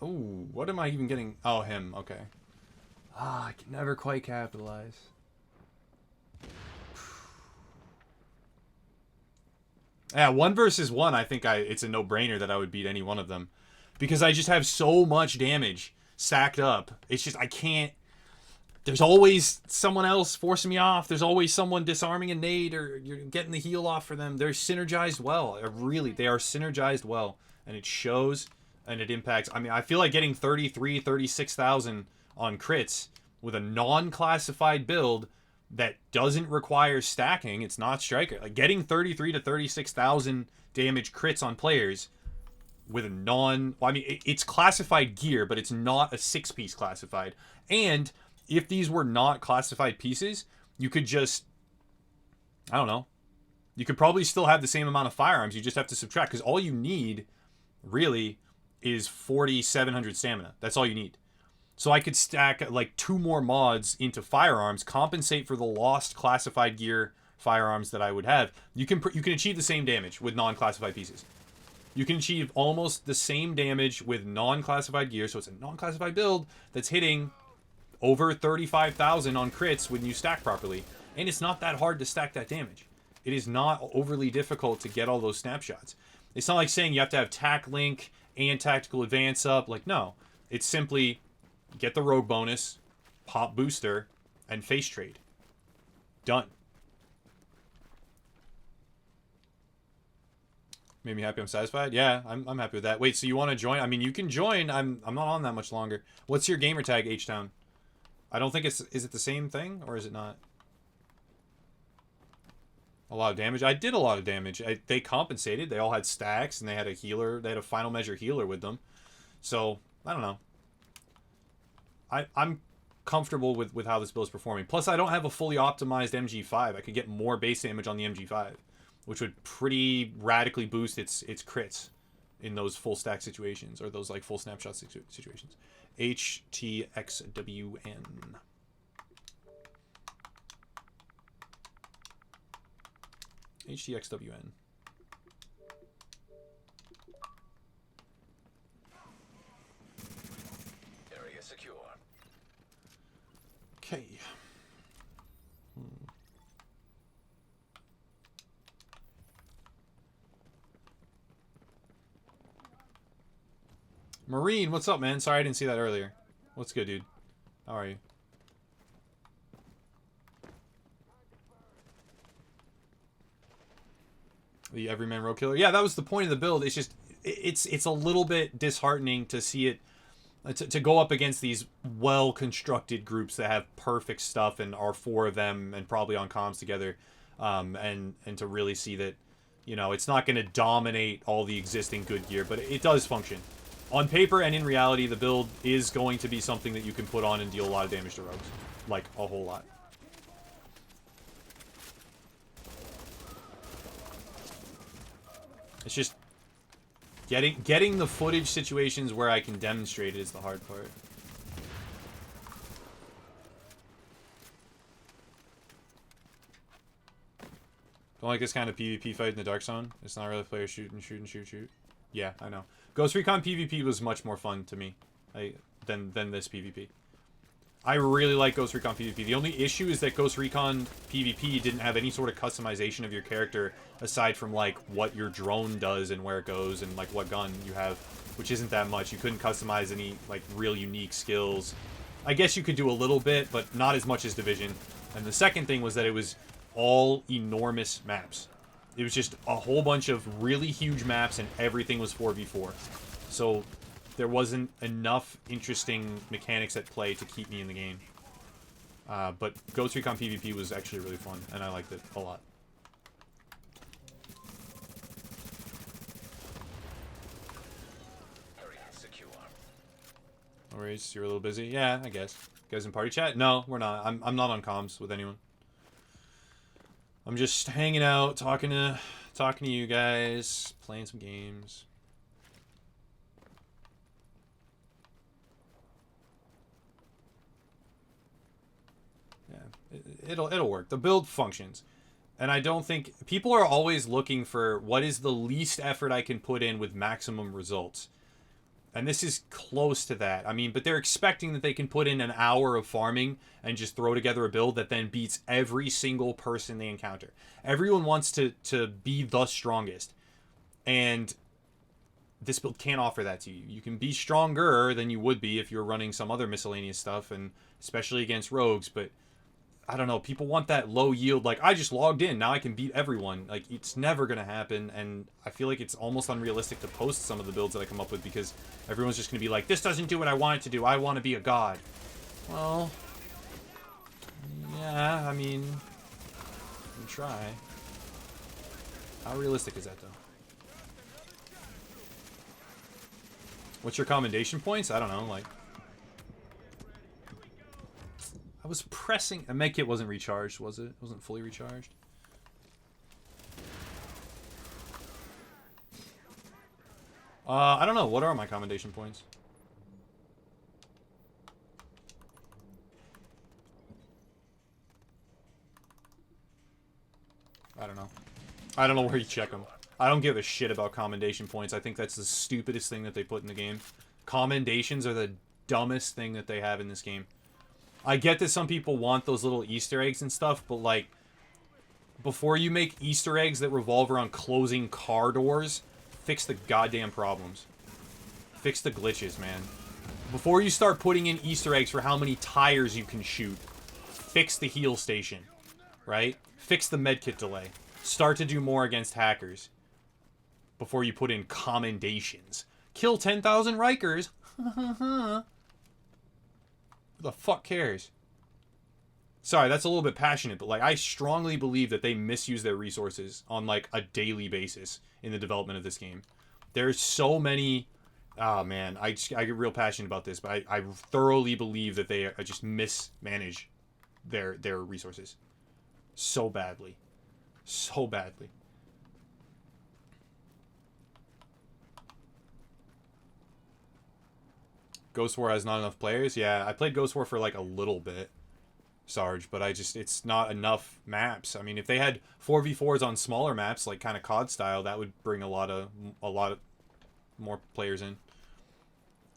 Oh, what am I even getting? Oh, him. Okay. Ah, I can never quite capitalize. Yeah, 1 versus 1, I think it's a no-brainer that I would beat any one of them. Because I just have so much damage stacked up. It's just, I can't... There's always someone else forcing me off. There's always someone disarming a nade, or you're getting the heal off for them. They're synergized well. They are synergized well. And it shows, and it impacts. I mean, I feel like getting 33, 36,000 on crits with a non-classified build that doesn't require stacking. It's not Striker. Like, getting 33 to 36,000 damage crits on players with a non... Well, I mean, it's classified gear, but it's not a 6-piece classified. And... if these were not classified pieces, you could just, I don't know, you could probably still have the same amount of firearms. You just have to subtract, because all you need, really, is 4,700 stamina. That's all you need. So I could stack, like, 2 more mods into firearms, compensate for the lost classified gear firearms that I would have. You can achieve the same damage with non-classified pieces. You can achieve almost the same damage with non-classified gear, so it's a non-classified build that's hitting... over 35,000 on crits when you stack properly. And it's not that hard to stack that damage. It is not overly difficult to get all those snapshots. It's not like saying you have to have tac link and tactical advance up. Like, no. It's simply get the rogue bonus, pop booster, and face trade. Done. Made me happy. I'm satisfied. Yeah, I'm happy with that. Wait, so you want to join? I mean, you can join. I'm not on that much longer. What's your gamer tag, H-Town? I don't think it's... Is it the same thing? Or is it not? A lot of damage? I did a lot of damage. They compensated. They all had stacks, and they had a healer. They had a final measure healer with them. So, I don't know. I'm comfortable with how this build is performing. Plus, I don't have a fully optimized MG5. I could get more base damage on the MG5. which would pretty radically boost its crits in those full stack situations, or those like full snapshot situations. HTXWN. HTXWN. Area secure. Okay. Marine, what's up, man? Sorry I didn't see that earlier. What's good, dude? How are you? The Everyman Road Killer. Yeah, that was the point of the build. It's just, it's a little bit disheartening to see it, to go up against these well-constructed groups that have perfect stuff and are four of them and probably on comms together, and to really see that, you know, it's not going to dominate all the existing good gear, but it does function. On paper and in reality, the build is going to be something that you can put on and deal a lot of damage to rogues. Like, a whole lot. It's just getting the footage situations where I can demonstrate it is the hard part. Don't like this kind of PvP fight in the Dark Zone. It's not really player shoot and shoot and shoot shoot. Yeah, I know. Ghost Recon PvP was much more fun to me than this PvP. I really like Ghost Recon PvP. The only issue is that Ghost Recon PvP didn't have any sort of customization of your character aside from, like, what your drone does and where it goes and, like, what gun you have, which isn't that much. You couldn't customize any, like, real unique skills. I guess you could do a little bit, but not as much as Division. And the second thing was that it was all enormous maps. It was just a whole bunch of really huge maps and everything was 4v4. So there wasn't enough interesting mechanics at play to keep me in the game. But Ghost Recon PvP was actually really fun, and I liked it a lot. Area secure. No worries, you're a little busy? Yeah, I guess. You guys in party chat? No, we're not. I'm not on comms with anyone. I'm just hanging out, talking to you guys, playing some games. Yeah, it'll work. The build functions. And I don't think people are always looking for what is the least effort I can put in with maximum results. And this is close to that. I mean, but they're expecting that they can put in an hour of farming and just throw together a build that then beats every single person they encounter. Everyone wants to be the strongest. And this build can't offer that to you. You can be stronger than you would be if you're running some other miscellaneous stuff, and especially against rogues, but I don't know, people want that low yield, like, I just logged in, now I can beat everyone. Like, it's never going to happen, and I feel like it's almost unrealistic to post some of the builds that I come up with, because everyone's just going to be like, this doesn't do what I want it to do, I want to be a god. Well, yeah, I mean, you can try. How realistic is that, though? What's your commendation points? I don't know, like, I was pressing... A medkit wasn't recharged, was it? It wasn't fully recharged. I don't know. What are my commendation points? I don't know. I don't know where you check them. I don't give a shit about commendation points. I think that's the stupidest thing that they put in the game. Commendations are the dumbest thing that they have in this game. I get that some people want those little Easter eggs and stuff, but, like, before you make Easter eggs that revolve around closing car doors, fix the goddamn problems. Fix the glitches, man. Before you start putting in Easter eggs for how many tires you can shoot, fix the heal station, right? Fix the medkit delay. Start to do more against hackers before you put in commendations. Kill 10,000 Rikers. Who the fuck cares? Sorry, that's a little bit passionate, but, like, I strongly believe that they misuse their resources on, like, a daily basis in the development of this game. There's so many... Oh, man, I get real passionate about this, but I thoroughly believe that they just mismanage their resources. So badly. So badly. Ghost War has not enough players. Yeah, I played Ghost War for like a little bit, Sarge, but it's not enough maps. I mean, if they had 4v4s on smaller maps, like kind of COD style, that would bring a lot of more players in.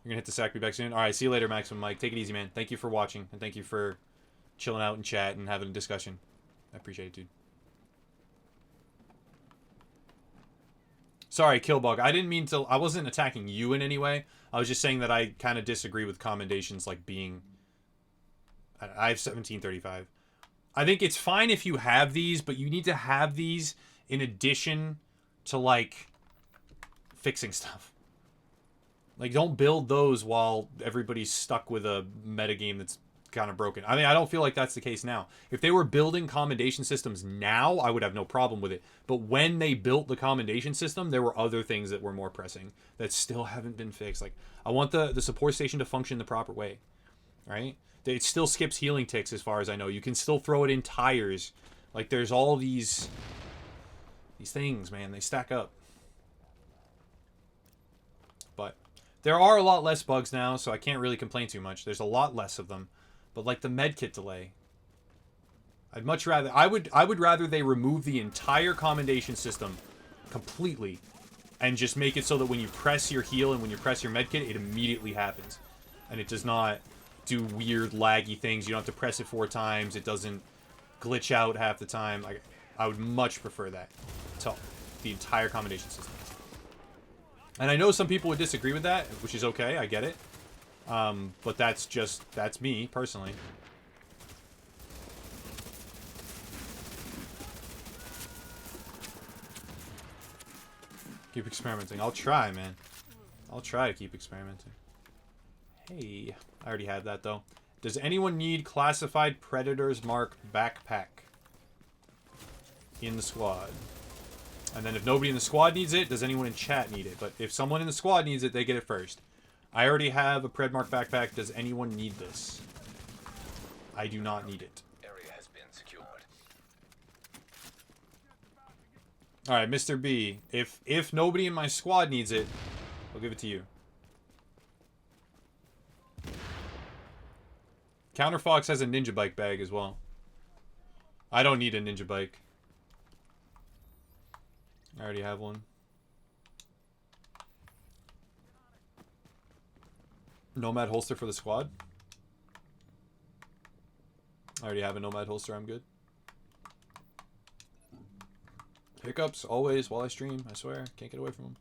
You're gonna hit the sack me back soon. All right, see you later, Maximum Mike. Take it easy, man. Thank you for watching, and thank you for chilling out and chat and having a discussion. I appreciate it, dude. Sorry, Killbug. I didn't mean to. I wasn't attacking you in any way. I was just saying that I kind of disagree with commendations like being. I have 1735. I think it's fine if you have these, but you need to have these in addition to like fixing stuff. Like, don't build those while everybody's stuck with a metagame that's kind of broken. I mean, I don't feel like that's the case now. If they were building commendation systems now, I would have no problem with it. But when they built the commendation system, there were other things that were more pressing that still haven't been fixed. Like, I want the support station to function the proper way, right? It still skips healing ticks as far as I know. You can still throw it in tires. Like, there's all these things, man. They stack up. But there are a lot less bugs now, so I can't really complain too much. There's a lot less of them. But like the medkit delay, I'd much rather I would rather they remove the entire commendation system completely and just make it so that when you press your heal and when you press your medkit, it immediately happens. And it does not do weird laggy things. You don't have to press it 4 times. It doesn't glitch out half the time. Like, I would much prefer that to the entire commendation system. And I know some people would disagree with that, which is okay. I get it. But that's me, personally. Keep experimenting. I'll try, man. I'll try to keep experimenting. Hey, I already had that, though. Does anyone need classified Predator's Mark backpack in the squad? And then if nobody in the squad needs it, does anyone in chat need it? But if someone in the squad needs it, they get it first. I already have a Predmark backpack. Does anyone need this? I do not need it. Area has been secured. All right, Mr. B. If nobody in my squad needs it, I'll give it to you. Counterfox has a ninja bike bag as well. I don't need a ninja bike. I already have one. Nomad holster for the squad. I already have a Nomad holster. I'm good. Hiccups always while I stream. I swear. Can't get away from them.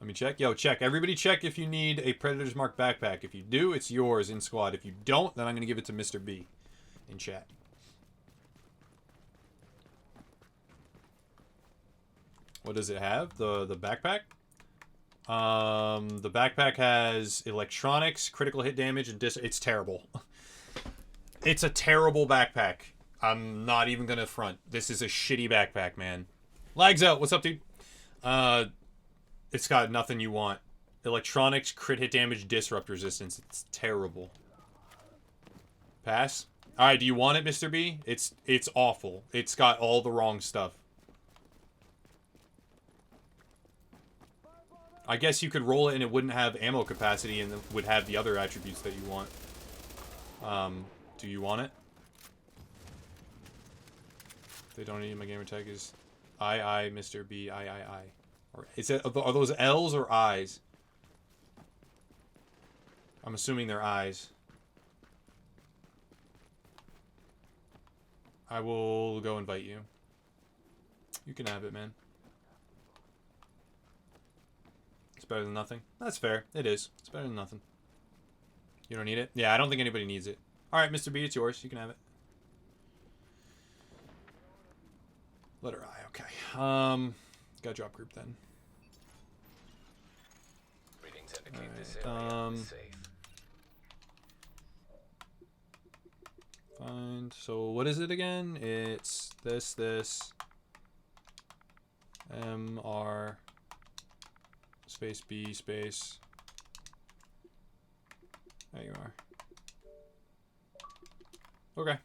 Let me check. Yo, check. Everybody check if you need a Predator's Mark backpack. If you do, it's yours in squad. If you don't, then I'm going to give it to Mr. B in chat. What does it have? The backpack? The backpack has electronics, critical hit damage, and it's terrible. It's a terrible backpack. I'm not even gonna front. This is a shitty backpack, man. Lags out. What's up, dude? It's got nothing you want. Electronics, crit hit damage, disrupt resistance. It's terrible. Pass. All right. Do you want it, Mr. B? It's awful. It's got all the wrong stuff. I guess you could roll it and it wouldn't have ammo capacity and would have the other attributes that you want. Do you want it? They don't need my gamer tag is I Mr. B I. Or is it, are those L's or I's? I'm assuming they're I's. I will go invite you. You can have it, man. It's better than nothing. That's fair. It is. It's better than nothing. You don't need it? Yeah, I don't think anybody needs it. Alright, Mr. B, it's yours. You can have it. Letter I, okay. Gotta drop group then. Readings indicate this area is safe. Find. So what is it again? It's this. MR space B space. There you are. Okay.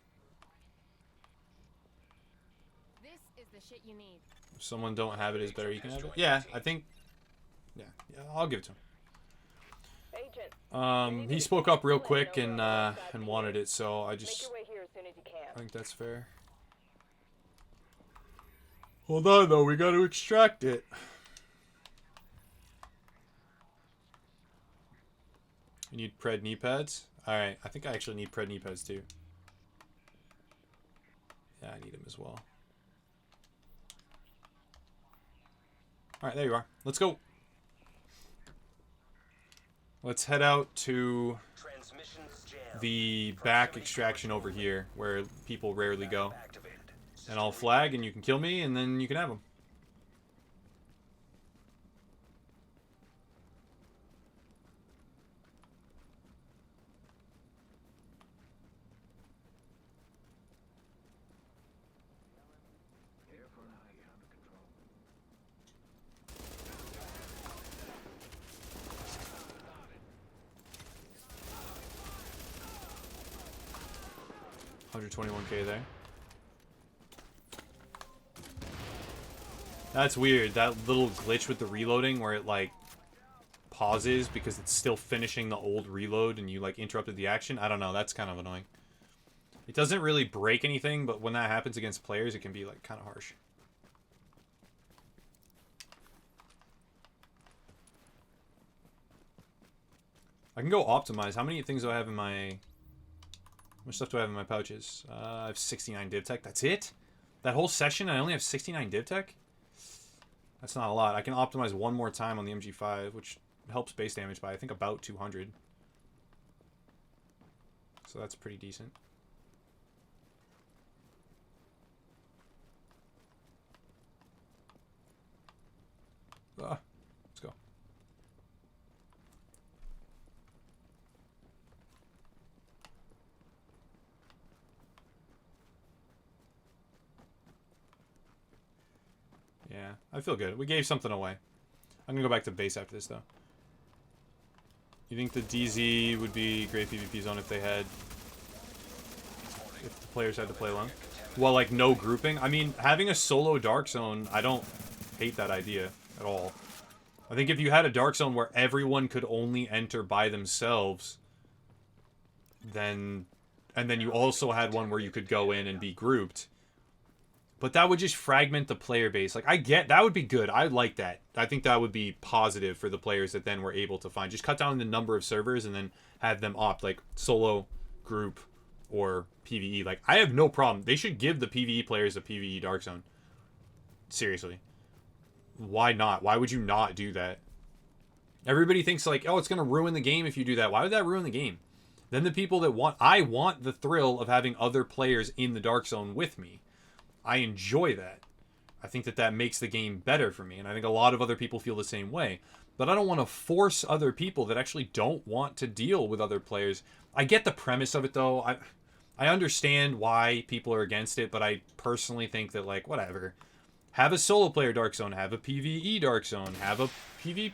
This is the shit you need. If someone don't have it is better, you can have it. Yeah, I think. Yeah, I'll give it to him. He spoke up real quick and wanted it, so I think that's fair. Hold on though, we got to extract it. You need pred knee pads? Alright, I think I actually need pred knee pads too. Yeah, I need them as well. Alright, there you are. Let's go. Let's head out to the back extraction over here, where people rarely go. And I'll flag, and you can kill me, and then you can have them. $121K there. That's weird. That little glitch with the reloading where it like pauses because it's still finishing the old reload and you like interrupted the action. I don't know. That's kind of annoying. It doesn't really break anything, but when that happens against players, it can be like kind of harsh. I can go optimize. How many things do I have in my... How much stuff do I have in my pouches? I have 69 div tech. That's it? That whole session, I only have 69 div tech? That's not a lot. I can optimize one more time on the MG5, which helps base damage by, I think, about 200. So that's pretty decent. Let's go. Yeah, I feel good. We gave something away. I'm gonna go back to base after this, though. You think the DZ would be great PvP zone if they had... If the players had to play alone? Well, like, no grouping? I mean, having a solo Dark Zone, I don't hate that idea at all. I think if you had a Dark Zone where everyone could only enter by themselves, then... And then you also had one where you could go in and be grouped. But that would just fragment the player base. Like, I get... That would be good. I like that. I think that would be positive for the players that then were able to find. Just cut down the number of servers and then have them opt, like, solo, group, or PvE. Like, I have no problem. They should give the PvE players a PvE Dark Zone. Seriously. Why not? Why would you not do that? Everybody thinks, like, oh, it's going to ruin the game if you do that. Why would that ruin the game? Then the people that want... I want the thrill of having other players in the Dark Zone with me. I enjoy that. I think that that makes the game better for me, and I think a lot of other people feel the same way. But I don't want to force other people that actually don't want to deal with other players. I get the premise of it, though. I understand why people are against it, but I personally think that, like, whatever. Have a solo player Dark Zone, have a PvE Dark Zone, have a PvP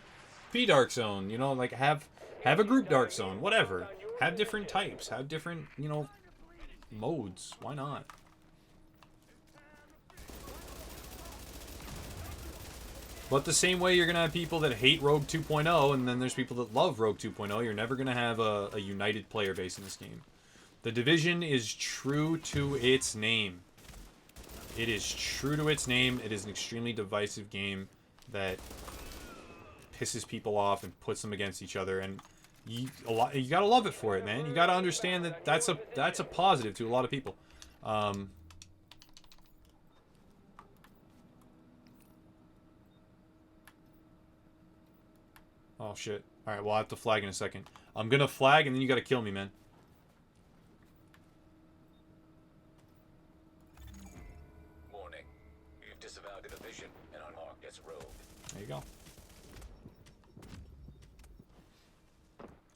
Dark Zone, you know, like, have a group Dark Zone, whatever. Have different types, have different, you know, modes. Why not? But the same way you're going to have people that hate Rogue 2.0, and then there's people that love Rogue 2.0, you're never going to have a united player base in this game. The Division is true to its name. It is true to its name. It is an extremely divisive game that pisses people off and puts them against each other. And you got to love it for it, man. You got to understand that that's a positive to a lot of people. Oh, shit. Alright, well, I have to flag in a second. I'm gonna flag, and then you gotta kill me, man. Warning. You've disavowed the division and unmarked its rogue. There you go.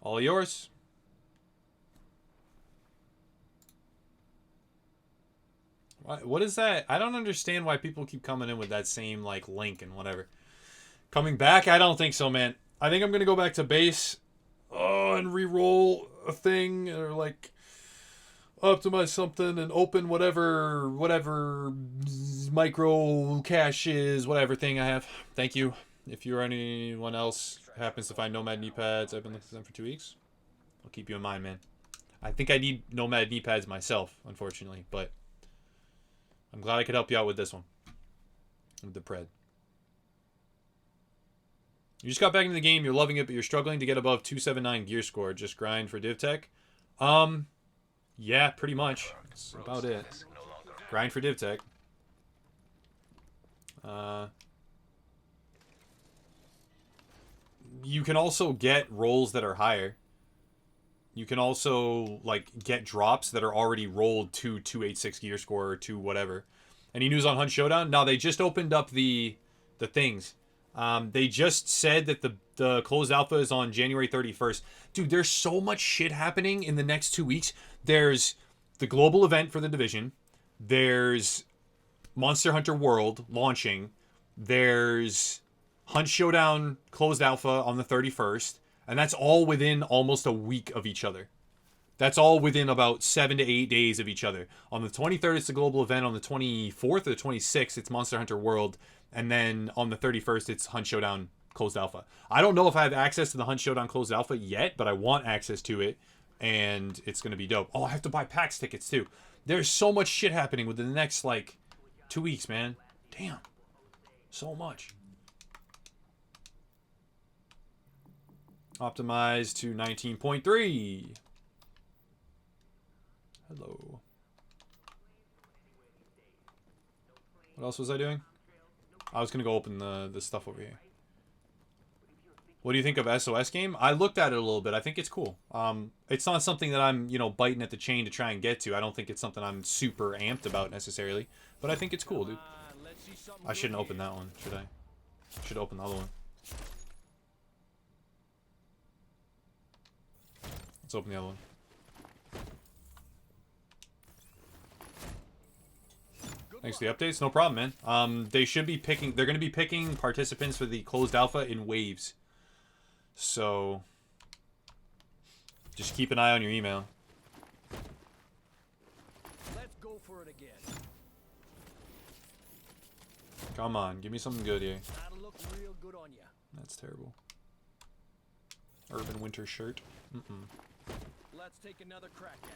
All yours. What is that? I don't understand why people keep coming in with that same, like, link and whatever. Coming back? I don't think so, man. I think I'm going to go back to base and re-roll a thing, or like, optimize something and open whatever micro caches, whatever thing I have. Thank you. If you're anyone else happens to find Nomad knee pads, I've been looking at them for 2 weeks. I'll keep you in mind, man. I think I need Nomad knee pads myself, unfortunately, but I'm glad I could help you out with this one. With the pred. You just got back into the game, you're loving it, but you're struggling to get above 279 gear score. Just grind for div tech. Yeah, pretty much. That's about it. Grind for div tech. You can also get rolls that are higher. You can also, like, get drops that are already rolled to 286 gear score or to whatever. Any news on Hunt Showdown? No, they just opened up the things. They just said that the closed alpha is on January 31st. Dude, there's so much shit happening in the next 2 weeks. There's the global event for the division. There's Monster Hunter World launching. There's Hunt Showdown closed alpha on the 31st. And that's all within almost a week of each other. That's all within about 7 to 8 days of each other. On the 23rd, it's the global event. On the 24th or the 26th, it's Monster Hunter World. And then on the 31st, it's Hunt Showdown closed alpha. I don't know if I have access to the Hunt Showdown closed alpha yet, but I want access to it. And it's going to be dope. Oh, I have to buy PAX tickets too. There's so much shit happening within the next, like, 2 weeks, man. Damn. So much. Optimize to 19.3. Hello. What else was I doing? I was going to go open the stuff over here. What do you think of SOS game? I looked at it a little bit. I think it's cool. It's not something that I'm, biting at the chain to try and get to. I don't think it's something I'm super amped about necessarily. But I think it's cool, dude. I shouldn't open that one, should I? I should open the other one. Let's open the other one. Thanks for the updates. No problem, man. They should be picking... They're going to be picking participants for the closed alpha in waves. So... just keep an eye on your email. Let's go for it again. Come on. Give me something good here. That'll look real good on you. That's terrible. Urban winter shirt. Let's take another crack at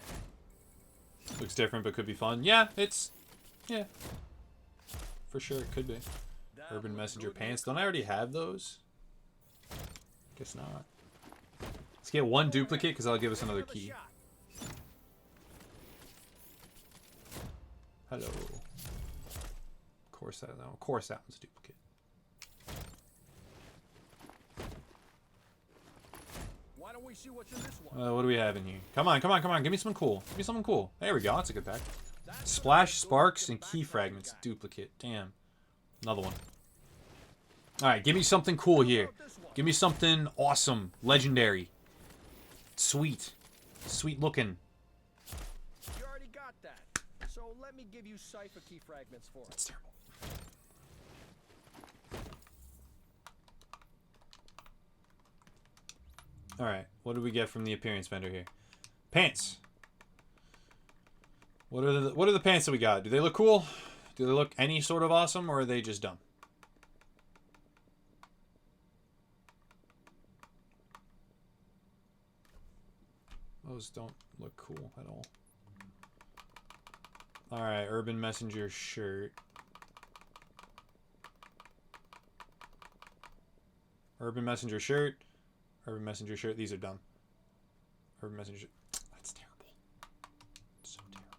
it. Looks different, but could be fun. Yeah, it's... yeah. For sure, it could be. Urban messenger pants. Don't I already have those? Guess not. Let's get one duplicate, because that'll give us another key. Hello. Of course that one's a duplicate. Why don't we see what's in this one? What do we have in here? Come on. Give me something cool. Give me something cool. There we go. That's a good pack. Splash, sparks, and key fragments. Duplicate. Damn. Another one. Alright, give me something cool here. Give me something awesome. Legendary. Sweet. Sweet looking. You already got that. So let me give you cipher key fragments for it. That's terrible. Alright, what do we get from the appearance vendor here? Pants. What are the pants that we got? Do they look cool? Do they look any sort of awesome, or are they just dumb? Those don't look cool at all. Alright, Urban Messenger shirt. Urban Messenger shirt. Urban Messenger shirt. These are dumb. Urban Messenger shirt. That's terrible. So terrible.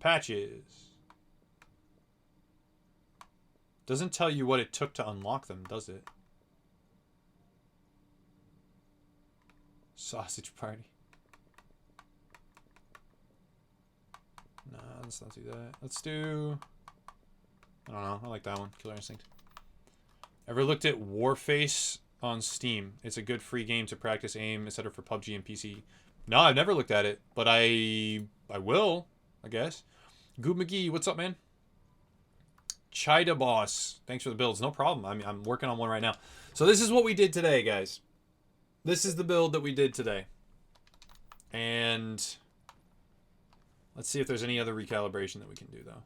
Patches. Doesn't tell you what it took to unlock them, does it? Sausage party. Nah, let's not do that. Let's do... I don't know. I like that one. Killer Instinct. Ever looked at Warface on Steam? It's a good free game to practice aim, etc. for PUBG and PC. No, I've never looked at it, but I will, I guess. Goob McGee, what's up, man? Chida Boss, thanks for the builds. No problem. I'm working on one right now. So this is what we did today, guys. This is the build that we did today. And let's see if there's any other recalibration that we can do, though.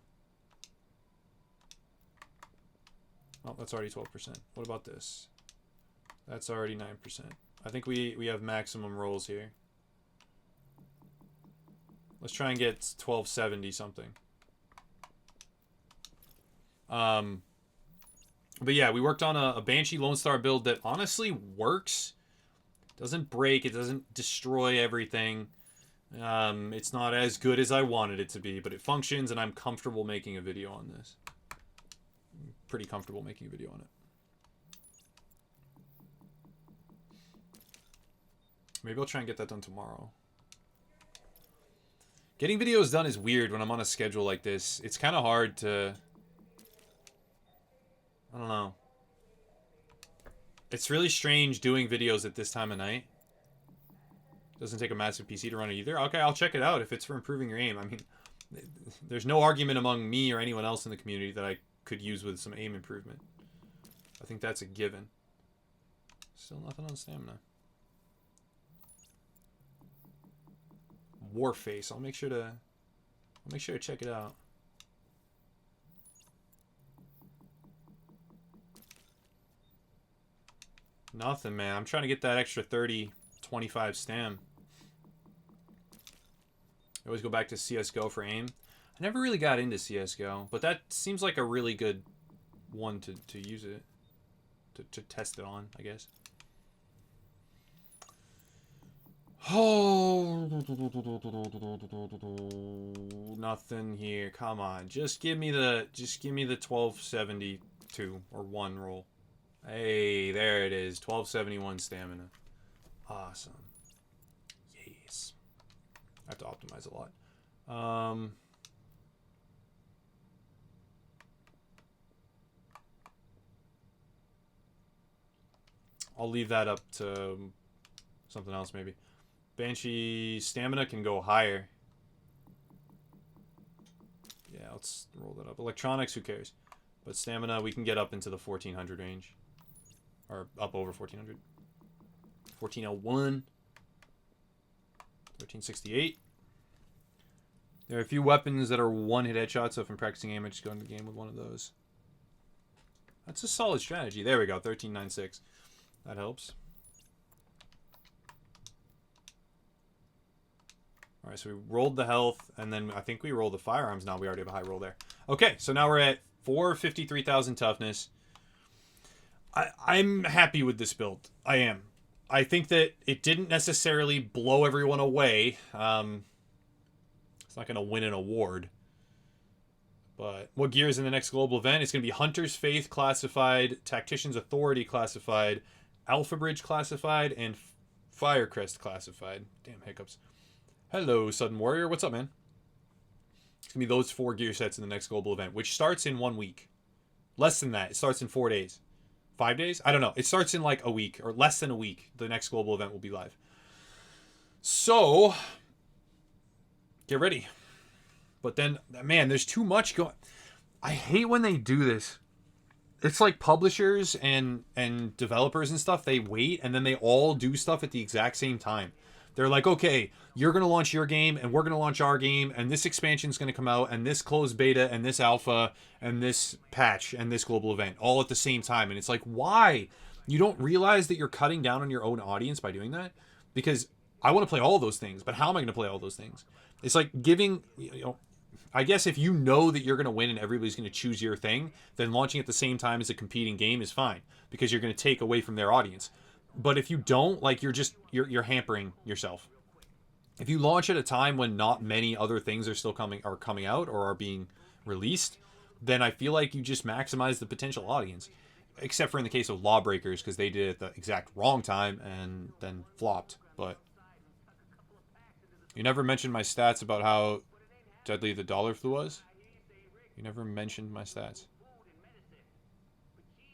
Oh, that's already 12%. What about this? That's already 9%. I think we have maximum rolls here. Let's try and get 1270 something. But yeah, we worked on a Banshee Lone Star build that honestly works. Doesn't break. It doesn't destroy everything. It's not as good as I wanted it to be, but it functions, and I'm comfortable making a video on this. I'm pretty comfortable making a video on it. Maybe I'll try and get that done tomorrow. Getting videos done is weird when I'm on a schedule like this. It's kind of hard to... I don't know. It's really strange doing videos at this time of night. Doesn't take a massive PC to run it either. Okay, I'll check it out if it's for improving your aim. I mean, there's no argument among me or anyone else in the community that I could use with some aim improvement. I think that's a given. Still nothing on stamina. Warface. I'll make sure to check it out. Nothing, man. I'm trying to get that extra 30, 25 stam. I always go back to CSGO for aim. I never really got into CSGO, but that seems like a really good one to use it. To test it on, I guess. Oh, nothing here. Come on. Just give me the 1272 or 1 roll. Hey, there it is. 1271 stamina. Awesome. Yes. I have to optimize a lot. I'll leave that up to something else maybe. Banshee stamina can go higher. Yeah, let's roll that up. Electronics, who cares? But stamina, we can get up into the 1400 range. Or up over 1400. 1401. 1368. There are a few weapons that are one-hit headshots, so if I'm practicing aim, I just go into the game with one of those. That's a solid strategy. There we go, 1396. That helps. Alright, so we rolled the health, and then I think we rolled the firearms now. We already have a high roll there. Okay, so now we're at 453,000 toughness. I'm happy with this build. I am. I think that it didn't necessarily blow everyone away. It's not going to win an award. But what gear is in the next global event? It's going to be Hunter's Faith classified, Tactician's Authority classified, Alpha Bridge classified, and Firecrest classified. Damn hiccups. Hello, Sudden Warrior. What's up, man? It's going to be those 4 gear sets in the next global event, which starts in 1 week. Less than that. It starts in 4 days. 5 days? I don't know. It starts in like a week, or less than a week. The next global event will be live. So, get ready. But then, man, there's too much going. I hate when they do this. It's like publishers and developers and stuff, they wait, and then they all do stuff at the exact same time. They're like, okay, you're going to launch your game, and we're going to launch our game, and this expansion's going to come out, and this closed beta, and this alpha, and this patch, and this global event, all at the same time. And it's like, why? You don't realize that you're cutting down on your own audience by doing that? Because I want to play all those things, but how am I going to play all those things? It's like giving, I guess if you know that you're going to win and everybody's going to choose your thing, then launching at the same time as a competing game is fine, because you're going to take away from their audience. But if you don't, like, you're hampering yourself. If you launch at a time when not many other things are still coming out or are being released, then I feel like you just maximize the potential audience. Except for in the case of Lawbreakers, because they did it at the exact wrong time and then flopped. But you never mentioned my stats about how deadly the dollar flu was. You never mentioned my stats.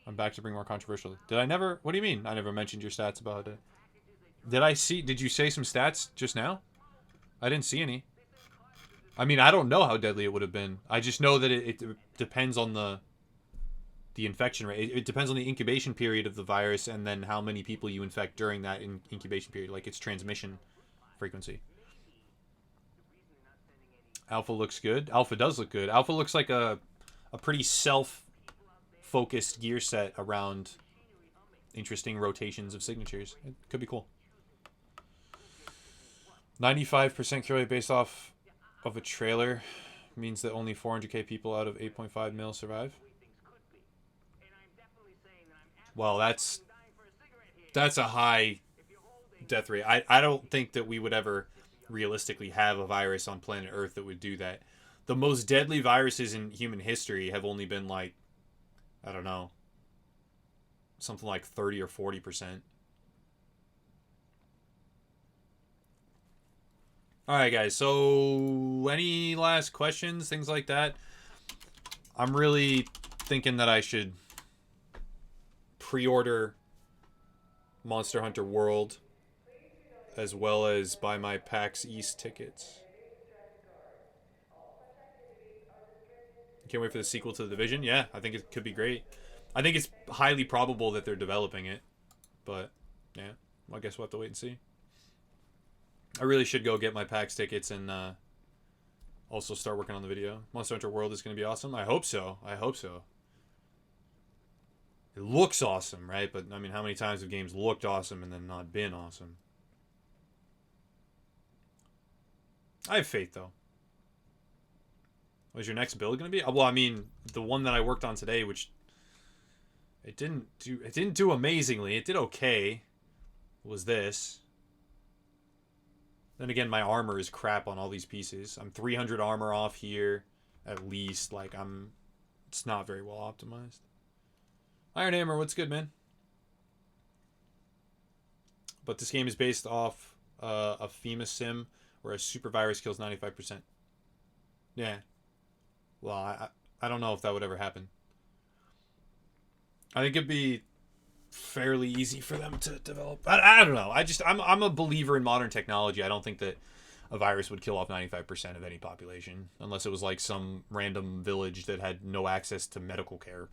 I'm back to bring more controversial. Did I never? What do you mean? I never mentioned your stats about it. Did you say some stats just now? I didn't see any. I mean, I don't know how deadly it would have been. I just know that it depends on the infection rate. It depends on the incubation period of the virus and then how many people you infect during that incubation period, like its transmission frequency. Alpha looks good. Alpha does look good. Alpha looks like a pretty self-focused gear set around interesting rotations of signatures. It could be cool. 95% kill rate based off of a trailer means that only 400k people out of 8.5 mil survive. Well, that's a high death rate. I don't think that we would ever realistically have a virus on planet Earth that would do that. The most deadly viruses in human history have only been like, I don't know, something like 30 or 40%. All right, guys. So, any last questions, things like that? I'm really thinking that I should pre-order Monster Hunter World as well as buy my PAX East tickets. Can't wait for the sequel to The Division. Yeah, I think it could be great. I think it's highly probable that they're developing it. But, yeah, well, I guess we'll have to wait and see. I really should go get my PAX tickets and also start working on the video. Monster Hunter World is going to be awesome. I hope so. I hope so. It looks awesome, right? But, I mean, how many times have games looked awesome and then not been awesome? I have faith, though. What's your next build going to be? Well, I mean, the one that I worked on today, which it didn't do amazingly. It did okay. Was this. Then again, my armor is crap on all these pieces. I'm 300 armor off here, at least. Like, it's not very well optimized. Iron Hammer, what's good, man? But this game is based off a FEMA sim where a super virus kills 95%. Yeah. Well, I don't know if that would ever happen. I think it'd be fairly easy for them to develop. I don't know. I'm a believer in modern technology. I don't think that a virus would kill off 95% of any population unless it was like some random village that had no access to medical care.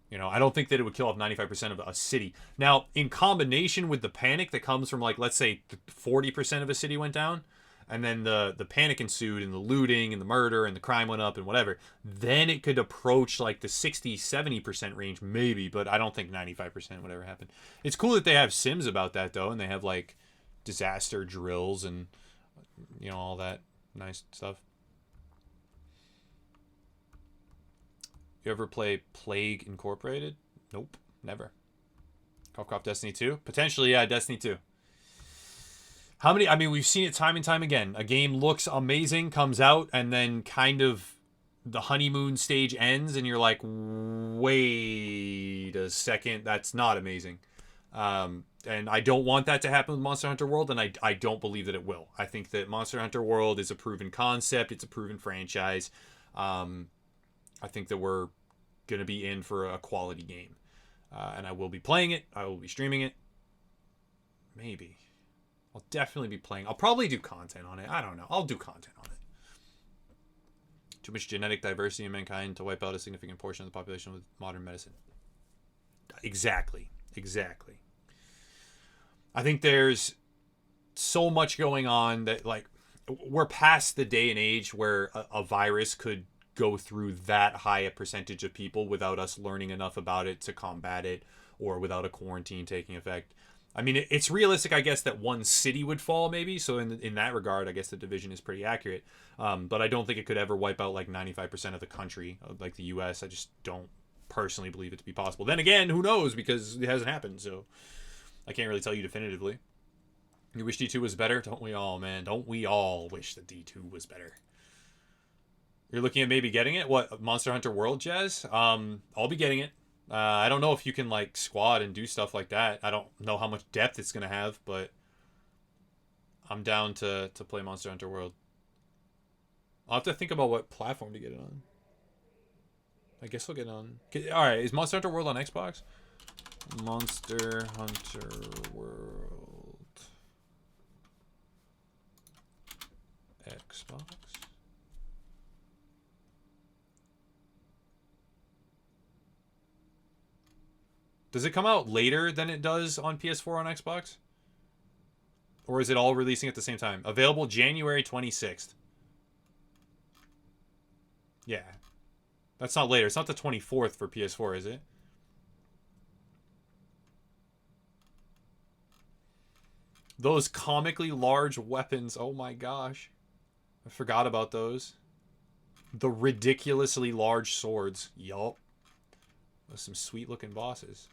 You know, I don't think that it would kill off 95% of a city. Now, in combination with the panic that comes from, like, let's say 40% of a city went down, and then the panic ensued, and the looting, and the murder, and the crime went up, and whatever, then it could approach, like, the 60-70% range, maybe, but I don't think 95% would ever happen. It's cool that they have sims about that, though, and they have, like, disaster drills and, you know, all that nice stuff. You ever play Plague Incorporated? Nope, never. Call Destiny 2? Potentially, yeah, Destiny 2. How many? I mean, we've seen it time and time again. A game looks amazing, comes out, and then kind of the honeymoon stage ends, and you're like, wait a second, that's not amazing. And I don't want that to happen with Monster Hunter World, and I don't believe that it will. I think that Monster Hunter World is a proven concept. It's a proven franchise. I think that we're going to be in for a quality game. And I will be playing it. I will be streaming it. Maybe. I'll definitely be playing. I'll probably do content on it. I don't know. I'll do content on it. Too much genetic diversity in mankind to wipe out a significant portion of the population with modern medicine. Exactly. Exactly. I think there's so much going on that, like, we're past the day and age where a virus could go through that high a percentage of people without us learning enough about it to combat it, or without a quarantine taking effect. I mean, it's realistic, I guess, that one city would fall, maybe. So in that regard, I guess the division is pretty accurate. But I don't think it could ever wipe out like 95% of the country, like the U.S. I just don't personally believe it to be possible. Then again, who knows? Because it hasn't happened, so I can't really tell you definitively. You wish D2 was better? Don't we all, man? Don't we all wish that D2 was better? You're looking at maybe getting it? What, Monster Hunter World, Jazz? I'll be getting it. I don't know if you can, like, squad and do stuff like that. I don't know how much depth it's going to have, but I'm down to play Monster Hunter World. I'll have to think about what platform to get it on. I guess I'll get it on... Alright, is Monster Hunter World on Xbox? Monster Hunter World... Xbox? Does it come out later than it does on PS4 on Xbox? Or is it all releasing at the same time? Available January 26th. Yeah. That's not later. It's not the 24th for PS4, is it? Those comically large weapons. Oh my gosh. I forgot about those. The ridiculously large swords. Yup. Those some sweet looking bosses.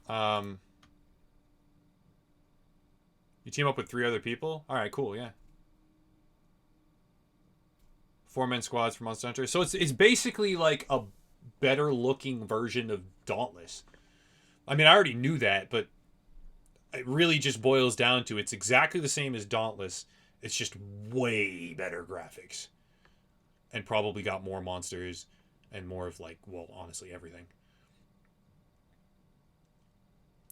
You team up with 3 other people? Alright, cool, yeah. 4-man squads for Monster Hunter. So it's basically like a better looking version of Dauntless. I mean, I already knew that, but it really just boils down to it's exactly the same as Dauntless. It's just way better graphics. And probably got more monsters and more of like, well, honestly, everything.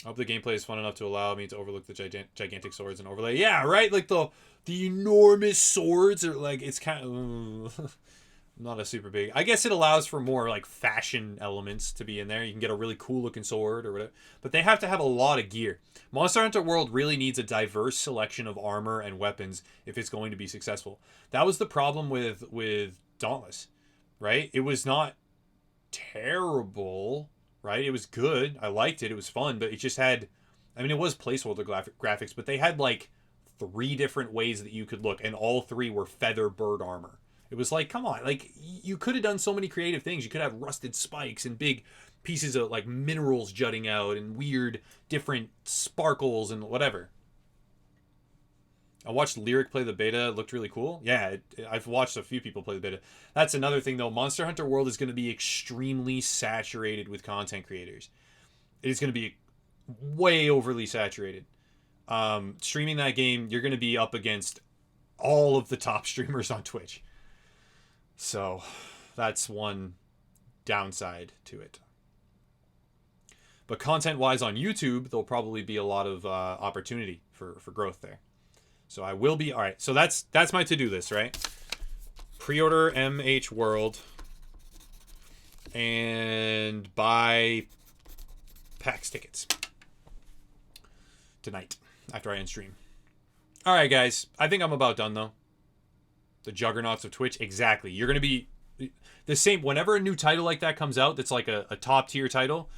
I hope the gameplay is fun enough to allow me to overlook the gigantic swords and overlay. Yeah, right? Like the enormous swords are like, it's kind of not a super big. I guess it allows for more like fashion elements to be in there. You can get a really cool looking sword or whatever. But they have to have a lot of gear. Monster Hunter World really needs a diverse selection of armor and weapons if it's going to be successful. That was the problem with Dauntless, right? It was not terrible, right? It was good. I liked it. It was fun, but it just had, I mean, it was placeholder graphics, but they had like 3 different ways that you could look, and all 3 were feather bird armor. It was like, come on, like you could have done so many creative things. You could have rusted spikes and big pieces of like minerals jutting out and weird different sparkles and whatever. I watched Lyric play the beta. It looked really cool. Yeah, I've watched a few people play the beta. That's another thing, though. Monster Hunter World is going to be extremely saturated with content creators. It is going to be way overly saturated. Streaming that game, you're going to be up against all of the top streamers on Twitch. So that's one downside to it. But content-wise on YouTube, there'll probably be a lot of opportunity for growth there. So I will be, all right, so that's my to-do list, right? Pre-order MH World and buy PAX tickets tonight after I end stream. All right, guys, I think I'm about done, though. The juggernauts of Twitch, exactly. You're going to be the same, whenever a new title like that comes out that's like a top-tier title,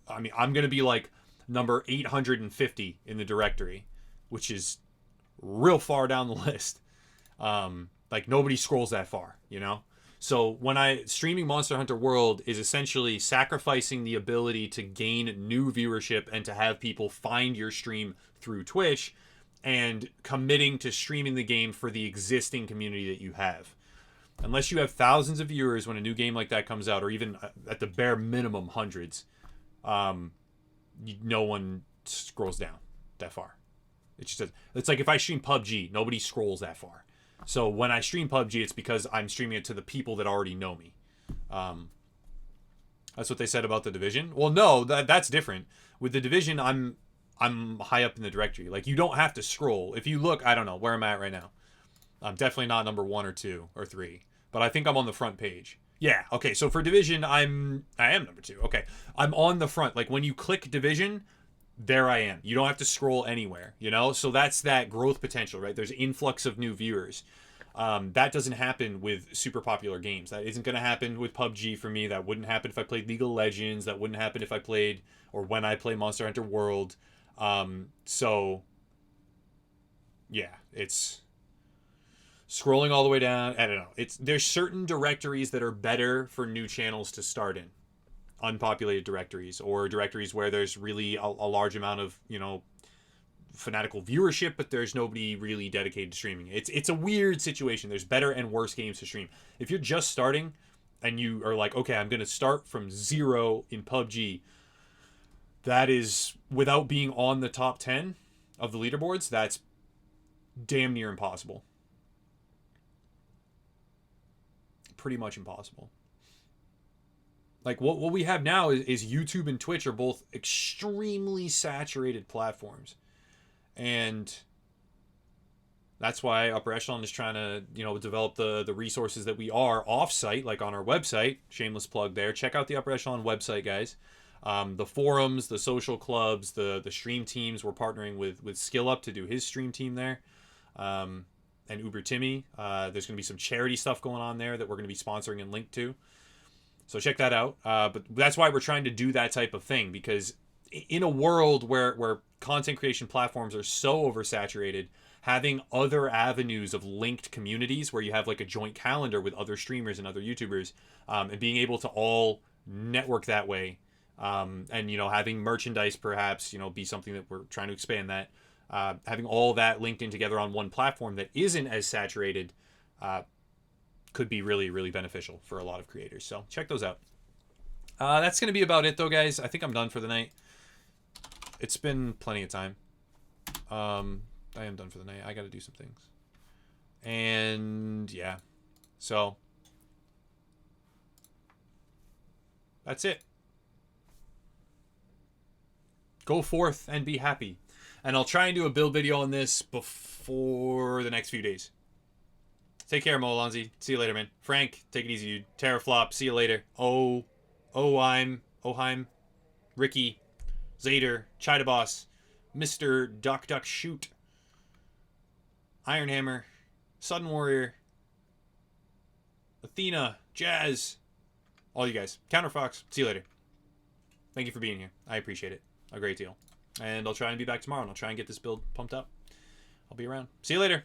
I'm going to be like number 850 in the directory, which is real far down the list. Like nobody scrolls that far, you know? So when streaming Monster Hunter World is essentially sacrificing the ability to gain new viewership and to have people find your stream through Twitch and committing to streaming the game for the existing community that you have. Unless you have thousands of viewers when a new game like that comes out, or even at the bare minimum hundreds, no one scrolls down that far. It's like if I stream PUBG, nobody scrolls that far. So when I stream PUBG, it's because I'm streaming it to the people that already know me. That's what they said about The Division. Well, no, that's different. With The Division, I'm high up in the directory. Like, you don't have to scroll. If you look, I don't know where I'm at right now. I'm definitely not number 1 or 2 or 3, but I think I'm on the front page. Yeah, okay. So for Division, I am number 2. Okay, I'm on the front. Like when you click Division, there I am. You don't have to scroll anywhere, you know? So that's that growth potential, right? There's influx of new viewers. That doesn't happen with super popular games. That isn't going to happen with PUBG for me. That wouldn't happen if I played League of Legends. That wouldn't happen if I played, or when I play Monster Hunter World. So yeah, it's scrolling all the way down. I don't know. There's certain directories that are better for new channels to start in. Unpopulated directories, or directories where there's really a large amount of, you know, fanatical viewership, but there's nobody really dedicated to streaming. It's a weird situation. There's better and worse games to stream. If you're just starting and you are like, okay, I'm going to start from 0 in PUBG, that is, without being on the top 10 of the leaderboards, that's damn near impossible. Pretty much impossible. Like, what we have now is YouTube and Twitch are both extremely saturated platforms. And that's why Upper Echelon is trying to, you know, develop the resources that we are off-site, like on our website. Shameless plug there. Check out the Upper Echelon website, guys. The forums, the social clubs, the stream teams. We're partnering with SkillUp to do his stream team there. and Uber Timmy. There's going to be some charity stuff going on there that we're going to be sponsoring and linked to. So check that out. But that's why we're trying to do that type of thing, because in a world where content creation platforms are so oversaturated, having other avenues of linked communities where you have like a joint calendar with other streamers and other YouTubers, and being able to all network that way, and having merchandise perhaps be something that we're trying to expand, that having all that linked in together on one platform that isn't as saturated could be really, really beneficial for a lot of creators. So check those out. That's going to be about it though, guys. I think I'm done for the night. It's been plenty of time. I am done for the night. I got to do some things. And yeah. So that's it. Go forth and be happy. And I'll try and do a build video on this before the next few days. Take care, Mo Alonzi. See you later, man. Frank, take it easy, dude. Terraflop, see you later. Oheim, Ricky, Zader, Chida Boss, Mr. Duck Duck Shoot, Ironhammer, Sudden Warrior, Athena, Jazz, all you guys. Counterfox, see you later. Thank you for being here. I appreciate it a great deal. And I'll try and be back tomorrow, and I'll try and get this build pumped up. I'll be around. See you later.